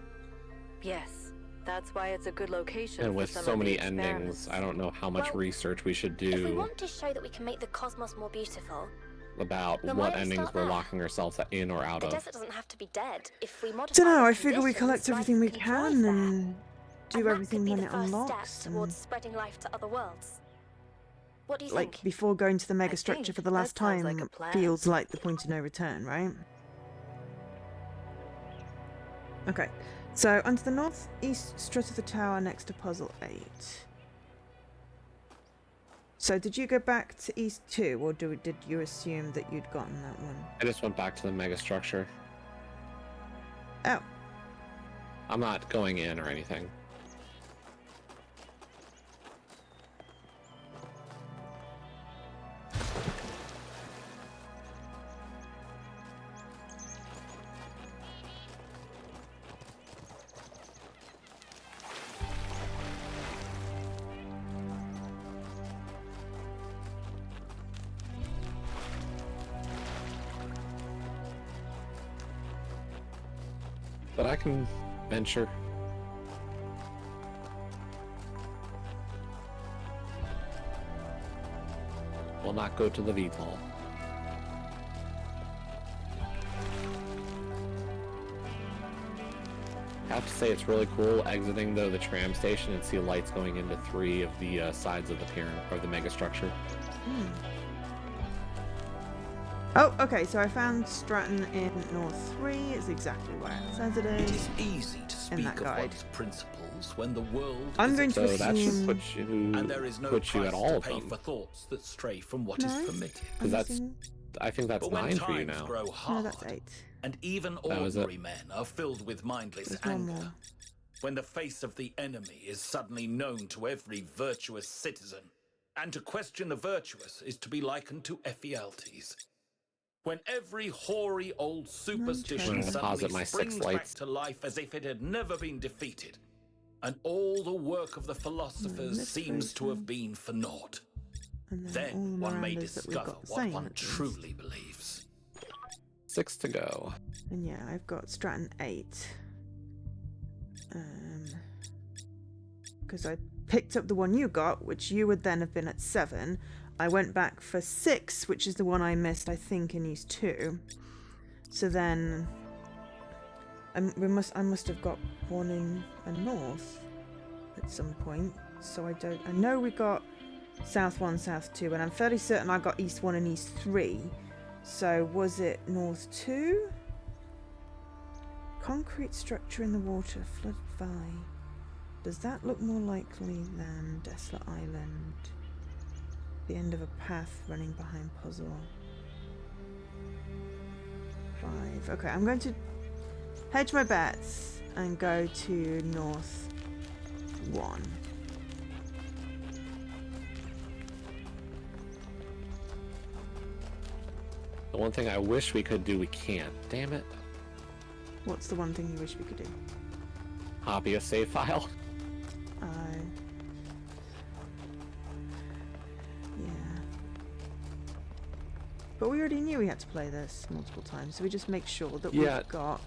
Yes, that's why it's a good location. And for with some so of the many experiments. endings, I don't know how much research we should If we do want to show that we can make the cosmos more beautiful, about then why what don't we endings start we're there? locking ourselves in or out the of. desert doesn't have to be dead. If we modify Dunno, the I figure we conditions, collect life everything we thrive can there. and do And that everything could be when the it first unlocks. step towards spreading life to other worlds. What do you Like, think? before going to the megastructure think for the last that sounds time like a plan. feels like the point of no return, right? Okay, so onto the northeast strut of the tower next to puzzle 8. So did you go back to East 2, or did you assume that you'd gotten that one? I just went back to the megastructure. Oh. I'm not going in or anything. But I can venture. Will not go to the VTOL. I have to say it's really cool exiting the tram station and see lights going into 3 of the sides of the pyramid or the megastructure. Oh, okay, so I found Stratton in North 3. It's exactly where it says it is. It is easy to speak that of guide. one's principles when the world I'm is going a to So that should assume... put you, and there is no put you price at all to of pay them. for thoughts that stray from what is No. permitted. Because that's, I think that's But when 9 for you times now. grow No, hard, that's 8. and even That was it. ordinary men are filled with mindless There's one anger, more. when the face of the enemy is suddenly known to every virtuous citizen. And to question the virtuous is to be likened to Ephialtes. When every hoary old superstition I'm gonna suddenly posit my 6 springs back lights. to life as if it had never been defeated, and all the work of the philosophers this seems to version. have been for naught, And then then all the one may Mirandas that we've discover got the what same, one at least. truly believes. 6 to go. And yeah, I've got Stratton 8. Because I picked up the one you got, which you would then have been at 7. I went back for 6, which is the one I missed, I think, in East 2. So then I must have got one in a North at some point. So I know we got South 1, South 2, and I'm fairly certain I got East 1 and East 3. So was it North 2? Concrete structure in the water, flood valley. Does that look more likely than Desolate Island? The end of a path running behind puzzle. 5. Okay, I'm going to hedge my bets and go to North 1. The one thing I wish we could do, we can't. Damn it. What's the one thing you wish we could do? Copy a save file. Yeah. But we already knew we had to play this multiple times, so we just make sure that we've got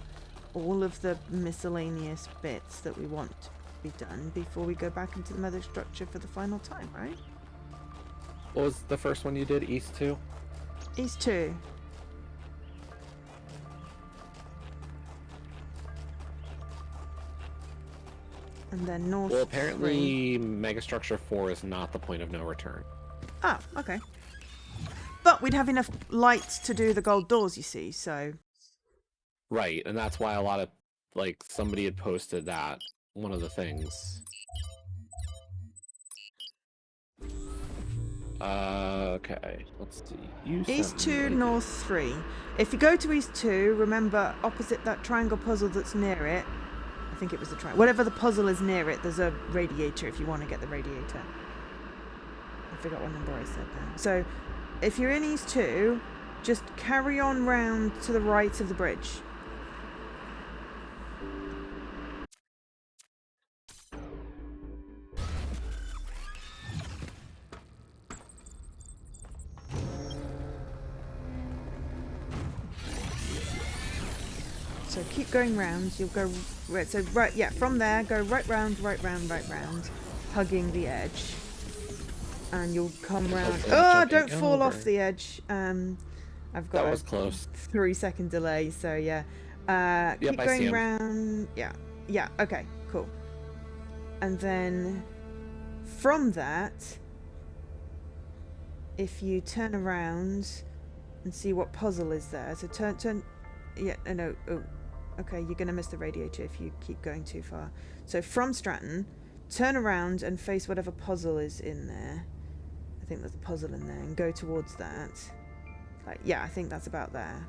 all of the miscellaneous bits that we want to be done before we go back into the mother structure for the final time, right? What was the first one you did? East 2? East 2. And then North. Well, apparently Megastructure 4 is not the point of no return. Oh, okay. But we'd have enough lights to do the gold doors, you see, so... Right, and that's why a lot of, like, somebody had posted that, one of the things. Okay, let's see. East 2, North 3. If you go to East 2, remember, opposite that triangle puzzle that's near it, I think it was the triangle, whatever the puzzle is near it, there's a radiator if you want to get the radiator. I forgot what number I said now. So, if you're in East 2, just carry on round to the right of the bridge. So keep going round, you'll go right, so right, yeah, from there, go right round, hugging the edge. And you'll come round. Oh, don't fall off the edge. I've got that was close. 3-second delay, so yeah. Keep going round. Yeah, okay, cool. And then from that, if you turn around and see what puzzle is there. So turn, yeah, no, oh, okay, you're gonna miss the radiator if you keep going too far. So from Stratton, turn around and face whatever puzzle is in there. I think there's a puzzle in there, and go towards that. Like, yeah, I think that's about there.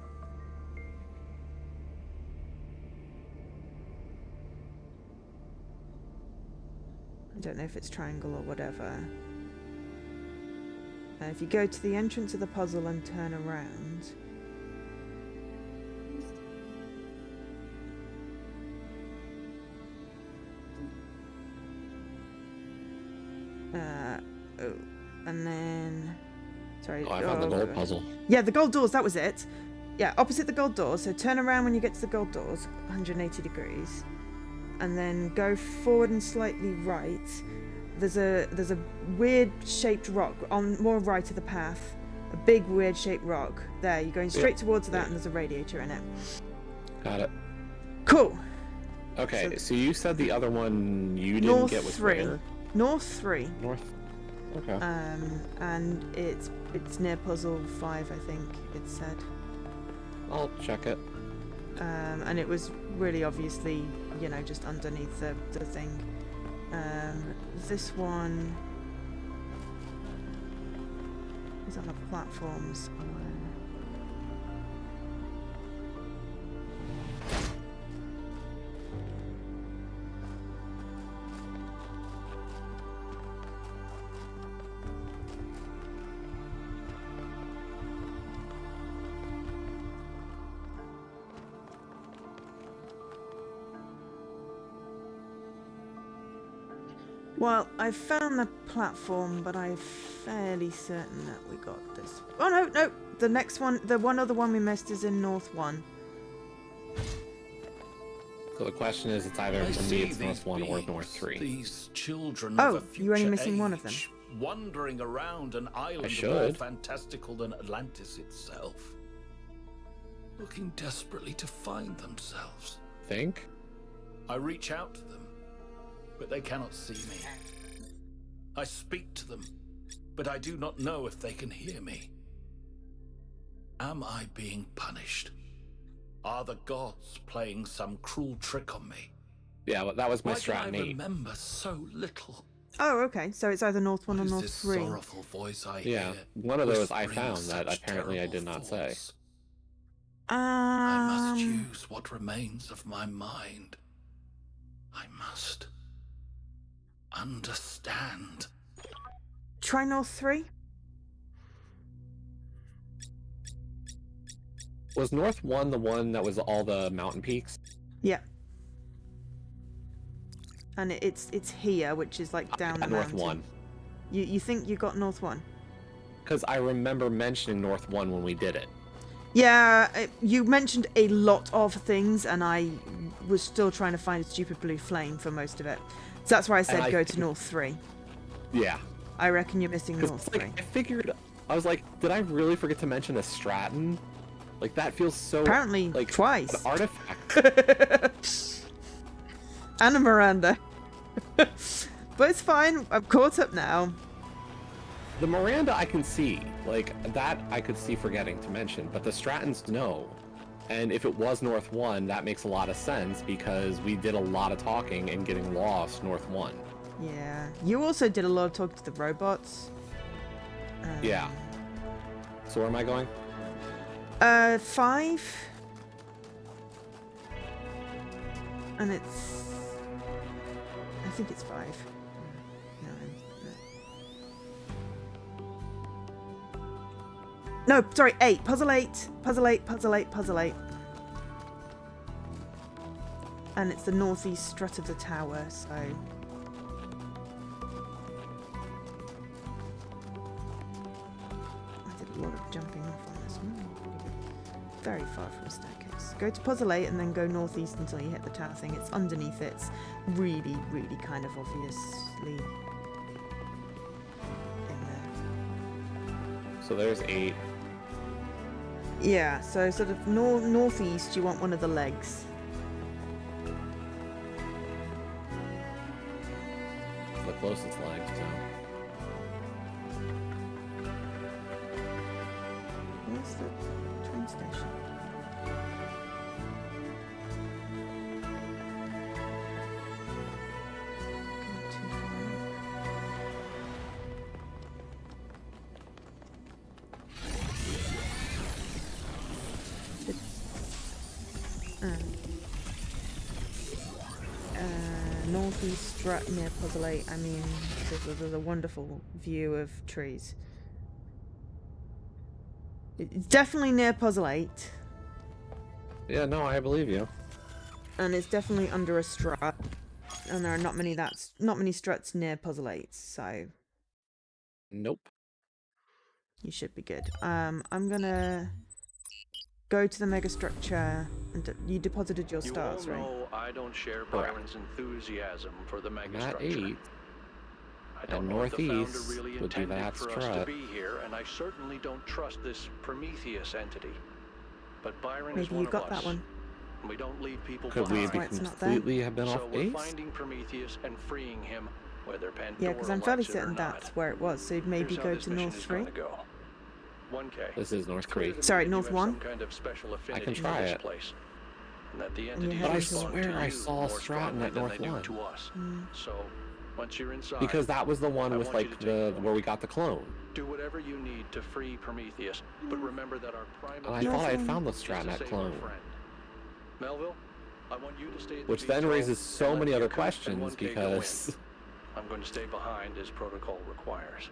I don't know if it's triangle or whatever. If you go to the entrance of the puzzle and turn around. Oh, and then... Sorry. Oh, I found the gold puzzle. Yeah, the gold doors, that was it. Yeah, opposite the gold doors. So turn around when you get to the gold doors, 180 degrees. And then go forward and slightly right. There's a weird shaped rock on more right of the path. A big weird shaped rock. There, you're going straight towards that, and there's a radiator in it. Got it. Cool. Okay, so you said the other one you didn't get was where? North 3. North. Okay. And it's near puzzle 5, I think it said. I'll check it. And it was really obviously, you know, just underneath the thing. This one is on a platform somewhere. Well, I found the platform, but I'm fairly certain that we got this. Oh no, no! The next one, the one other one we missed is in North 1. So the question is, it's either for me it's North 1 or North 3. These children Oh, of a you're only future missing one of them. age, wandering around an island more should. fantastical than Atlantis itself, looking desperately to find themselves. Think? I reach out to them, but they cannot see me. I speak to them, but I do not know if they can hear me. Am I being punished? Are the gods playing some cruel trick on me? Yeah, well, that was my Why strat can I 8. remember so little? Oh, okay. So it's either North 1 or What is North this 3. sorrowful voice I Yeah, hear, one of those I whispering found that such apparently I did terrible not say. thoughts? I must Um, use what remains of my mind. I must understand. try North 3. Was North 1 the one that was all the mountain peaks? Yeah. And it's here, which is like down the North mountain. 1. You think you got North 1? Because I remember mentioning North 1 when we did it. Yeah, you mentioned a lot of things, and I was still trying to find a stupid blue flame for most of it. So that's why I said go to North 3. Yeah. I reckon you're missing North 3. I figured, I was like, did I really forget to mention a Stratton? Like, that feels so... Apparently, like, twice. An artifact. And a Miranda. But it's fine. I'm caught up now. The Miranda I can see. Like, that I could see forgetting to mention. But the Strattons, no. And if it was North 1, that makes a lot of sense because we did a lot of talking and getting lost North 1. Yeah. You also did a lot of talking to the robots. Yeah. So where am I going? 5. And it's... I think it's 5. No, sorry, 8. Puzzle 8. Puzzle 8, puzzle 8, puzzle 8. And it's the northeast strut of the tower, so... I did a lot of jumping off on this one. Very far from a staircase. Go to puzzle 8 and then go northeast until you hit the tower thing. It's underneath it. It's really, really kind of obviously in there. So there's 8. Yeah, so sort of northeast, you want one of the legs. The closest leg, so... Where's the train station? Going too far. Northeast strut near puzzle 8. I mean, there's a wonderful view of trees. It's definitely near puzzle 8. Yeah, no, I believe you. And it's definitely under a strut. And there are not many struts near puzzle 8, so Nope. you should be good. I'm gonna go to the mega structure, and you deposited your stars, you all right? know I don't share Byron's enthusiasm for the Not megastructure. 8. I don't And know if the founder northeast really would be intended that for us to strut. be here, and I certainly don't trust this Prometheus entity. But Byron is Maybe one you got of us. that one. We don't leave people Could we behind. be Why it's not completely have been So off we're base? finding Prometheus and freeing him, whether Pandora Yeah, because I'm fairly likes it or certain not. that's where it was. So maybe Here's how go this to mission North is 3. gonna go. 1K. This is North It's clear 3. to me Sorry, that you North have 1? some kind of special I affinity can for try this it. place. And that the you entities But I respond swear to I you saw more Stratton strongly at than North they do 1. to us. So once you're inside, Because that was the I one with want you like to take the where we got the clone. do whatever you need to free Prometheus, but remember that our primary And I thought I had Nothing. found the is to Stratton at save our clone. friend. Melville, I want you to stay at the Which then bistro raises and so let many other Yukon and questions 1K go in. because... I'm going to stay behind as protocol requires.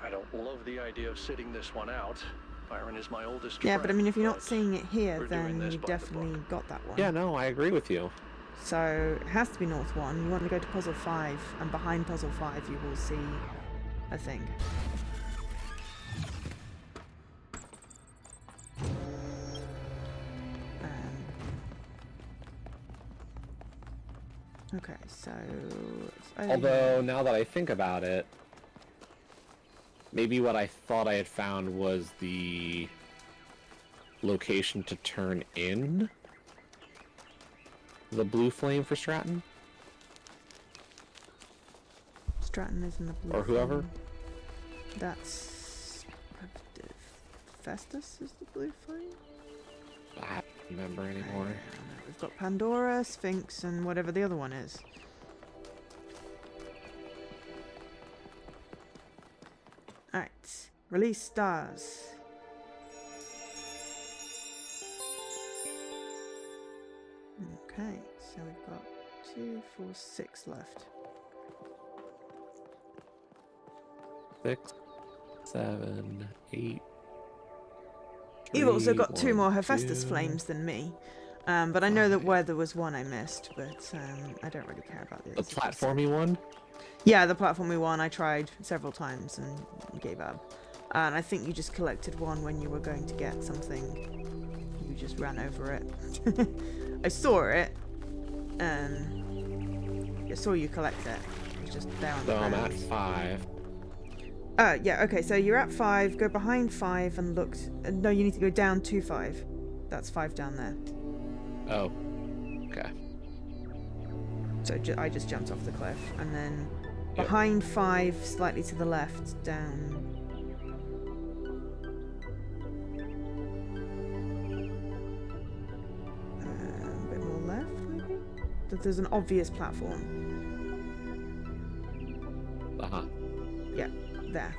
I don't love the idea of sitting this one out. Byron is my oldest Yeah, friend, but I mean, if you're not seeing it here, we're doing then this you by the definitely book. got that one. Yeah, no, I agree with you. So it has to be North 1. You want to go to puzzle 5, and behind puzzle 5 you will see a thing. Okay, so... Although, now that I think about it, maybe what I thought I had found was the location to turn in the blue flame for Stratton? Stratton is in the blue or whoever? flame. That's... Festus is the blue flame? I don't remember anymore. We've got Pandora, Sphinx, and whatever the other one is. Alright. Release stars. Okay, so we've got 2, 4, 6 left. 6, 7, 8. You've also got 2 more 1, Hephaestus 2. flames than me. But I know that where there was one I missed, but I don't really care about the The others. platformy one? Yeah, the platformy one I tried several times and gave up. And I think you just collected one when you were going to get something. You just ran over it. I saw it. I saw you collect it. It was just there on the ground. So I'm at 5. Yeah, okay, so you're at 5. Go behind 5 and look... no, you need to go down to 5. That's 5 down there. Oh. Okay. So I just jumped off the cliff. And then behind 5, slightly to the left, down... a bit more left, maybe? There's an obvious platform. Uh-huh. Yeah, there.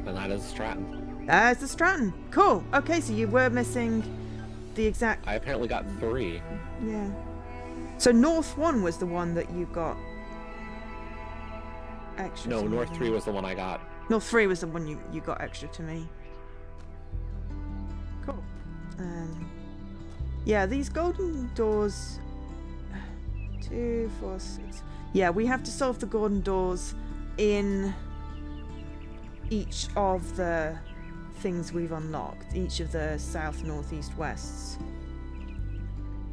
And that is Stratton. There's the Stratton. Cool. Okay, so you were missing the exact... I apparently got 3. Yeah. So North 1 was the one that you got extra No, to North me. 3 was the one I got. North 3 was the one you got extra to me. Cool. Yeah, these golden doors... 2, 4, 6... Yeah, we have to solve the golden doors in each of the things we've unlocked. Each of the south, north, east, wests.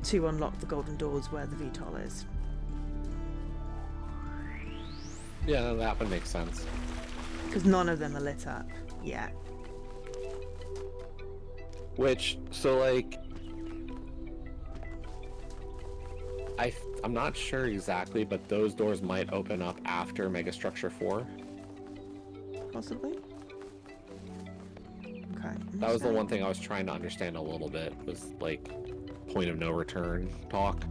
To unlock the golden doors where the VTOL is. Yeah, that would make sense. Because none of them are lit up yet. Which, so like... I'm not sure exactly, but those doors might open up after Megastructure 4. Possibly. Okay. That was the one thing I was trying to understand a little bit, was like point of no return talk.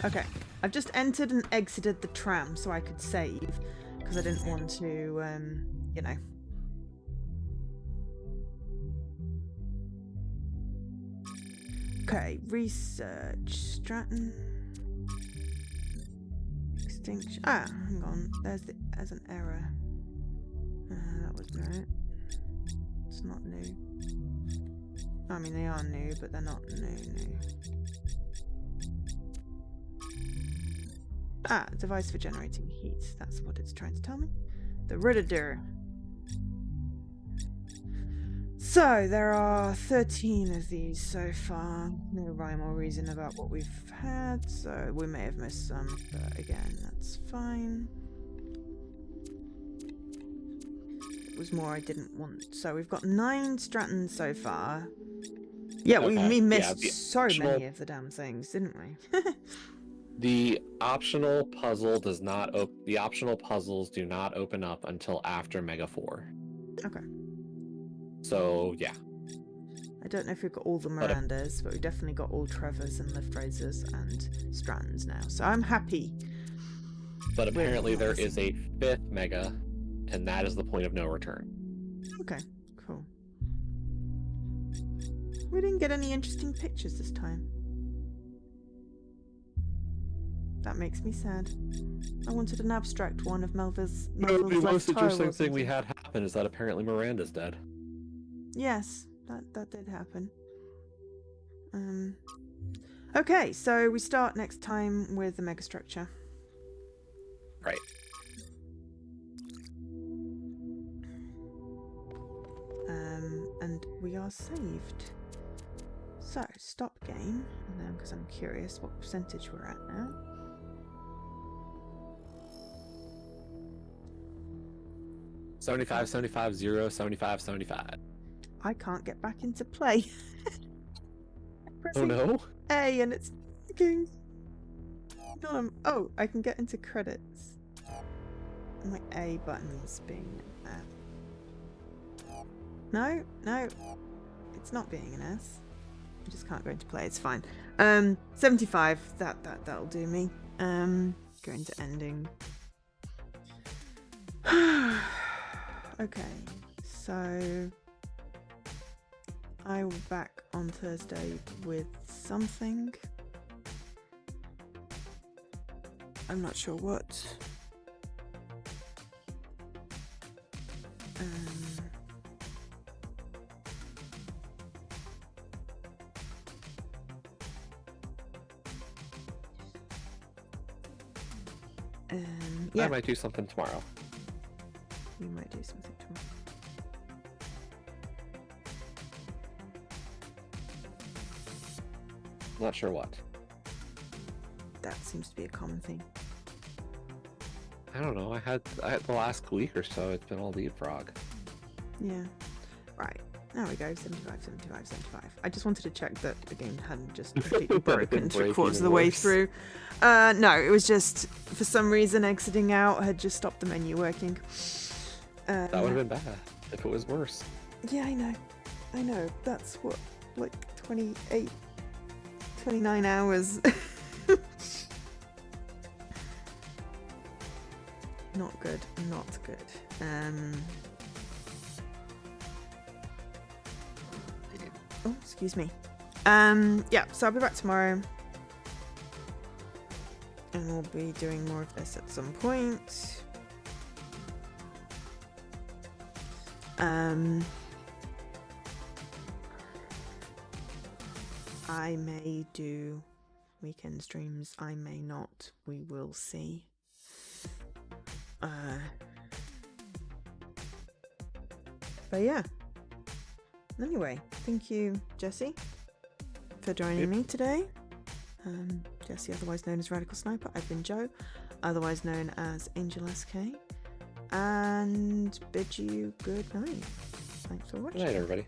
Okay. I've just entered and exited the tram so I could save, because I didn't want to, you know. Okay, research. Stratton. Extinction. Ah, hang on. There's an error. That was right. It's not new. I mean, they are new, but they're not new. Ah, device for generating heat. That's what it's trying to tell me. The Ritter. So, there are 13 of these so far. No rhyme or reason about what we've had, so we may have missed some, but again, that's fine. It was more I didn't want. So, we've got 9 Strattons so far. Yeah, Okay. we missed Yeah, so many of the damn things, didn't we? The optional puzzle does not the optional puzzles do not open up until after Mega 4. Okay. So, yeah. I don't know if we've got all the Mirandas, but we've definitely got all Trevors and Liftrazers and Strattons now. So I'm happy. But apparently there is a 5th Mega, and that is the point of no return. Okay, cool. We didn't get any interesting pictures this time. That makes me sad. I wanted an abstract one of Melville's The most left toe interesting or thing we something. had happen happened is that apparently Miranda's dead. Yes, that did happen. Okay, so we start next time with the megastructure. Right. And we are saved. So, stop game, and then because I'm curious what percentage we're at now. $75, $75, 0, $75, $75. I can't get back into play. Oh no? A and it's fucking. Oh, I can get into credits. My A button is being No, it's not being an S. I just can't go into play. It's fine. 75. That'll do me. Go into ending. Okay, so I will be back on Thursday with something. I'm not sure what. Yeah. I might do something tomorrow. We might do something tomorrow. Not sure what. That seems to be a common thing. I don't know. I had the last week or so. It's been all leapfrog. Yeah. Right. There we go. 75, 75, 75. I just wanted to check that the game hadn't just completely broken 3/4 of the way through. No, it was just for some reason exiting out had just stopped the menu working. That would have been bad if it was worse. Yeah, I know. That's what, like 28, 29 hours. Not good. Oh, excuse me. Yeah, so I'll be back tomorrow. And we'll be doing more of this at some point. I may do weekend streams, I may not. We will see. But yeah. Anyway, thank you, Jesse, for joining me today. Jesse, otherwise known as Radical Sniper. I've been Joe, otherwise known as Angel SK, and bid you good night. Thanks for watching. Good night, everybody.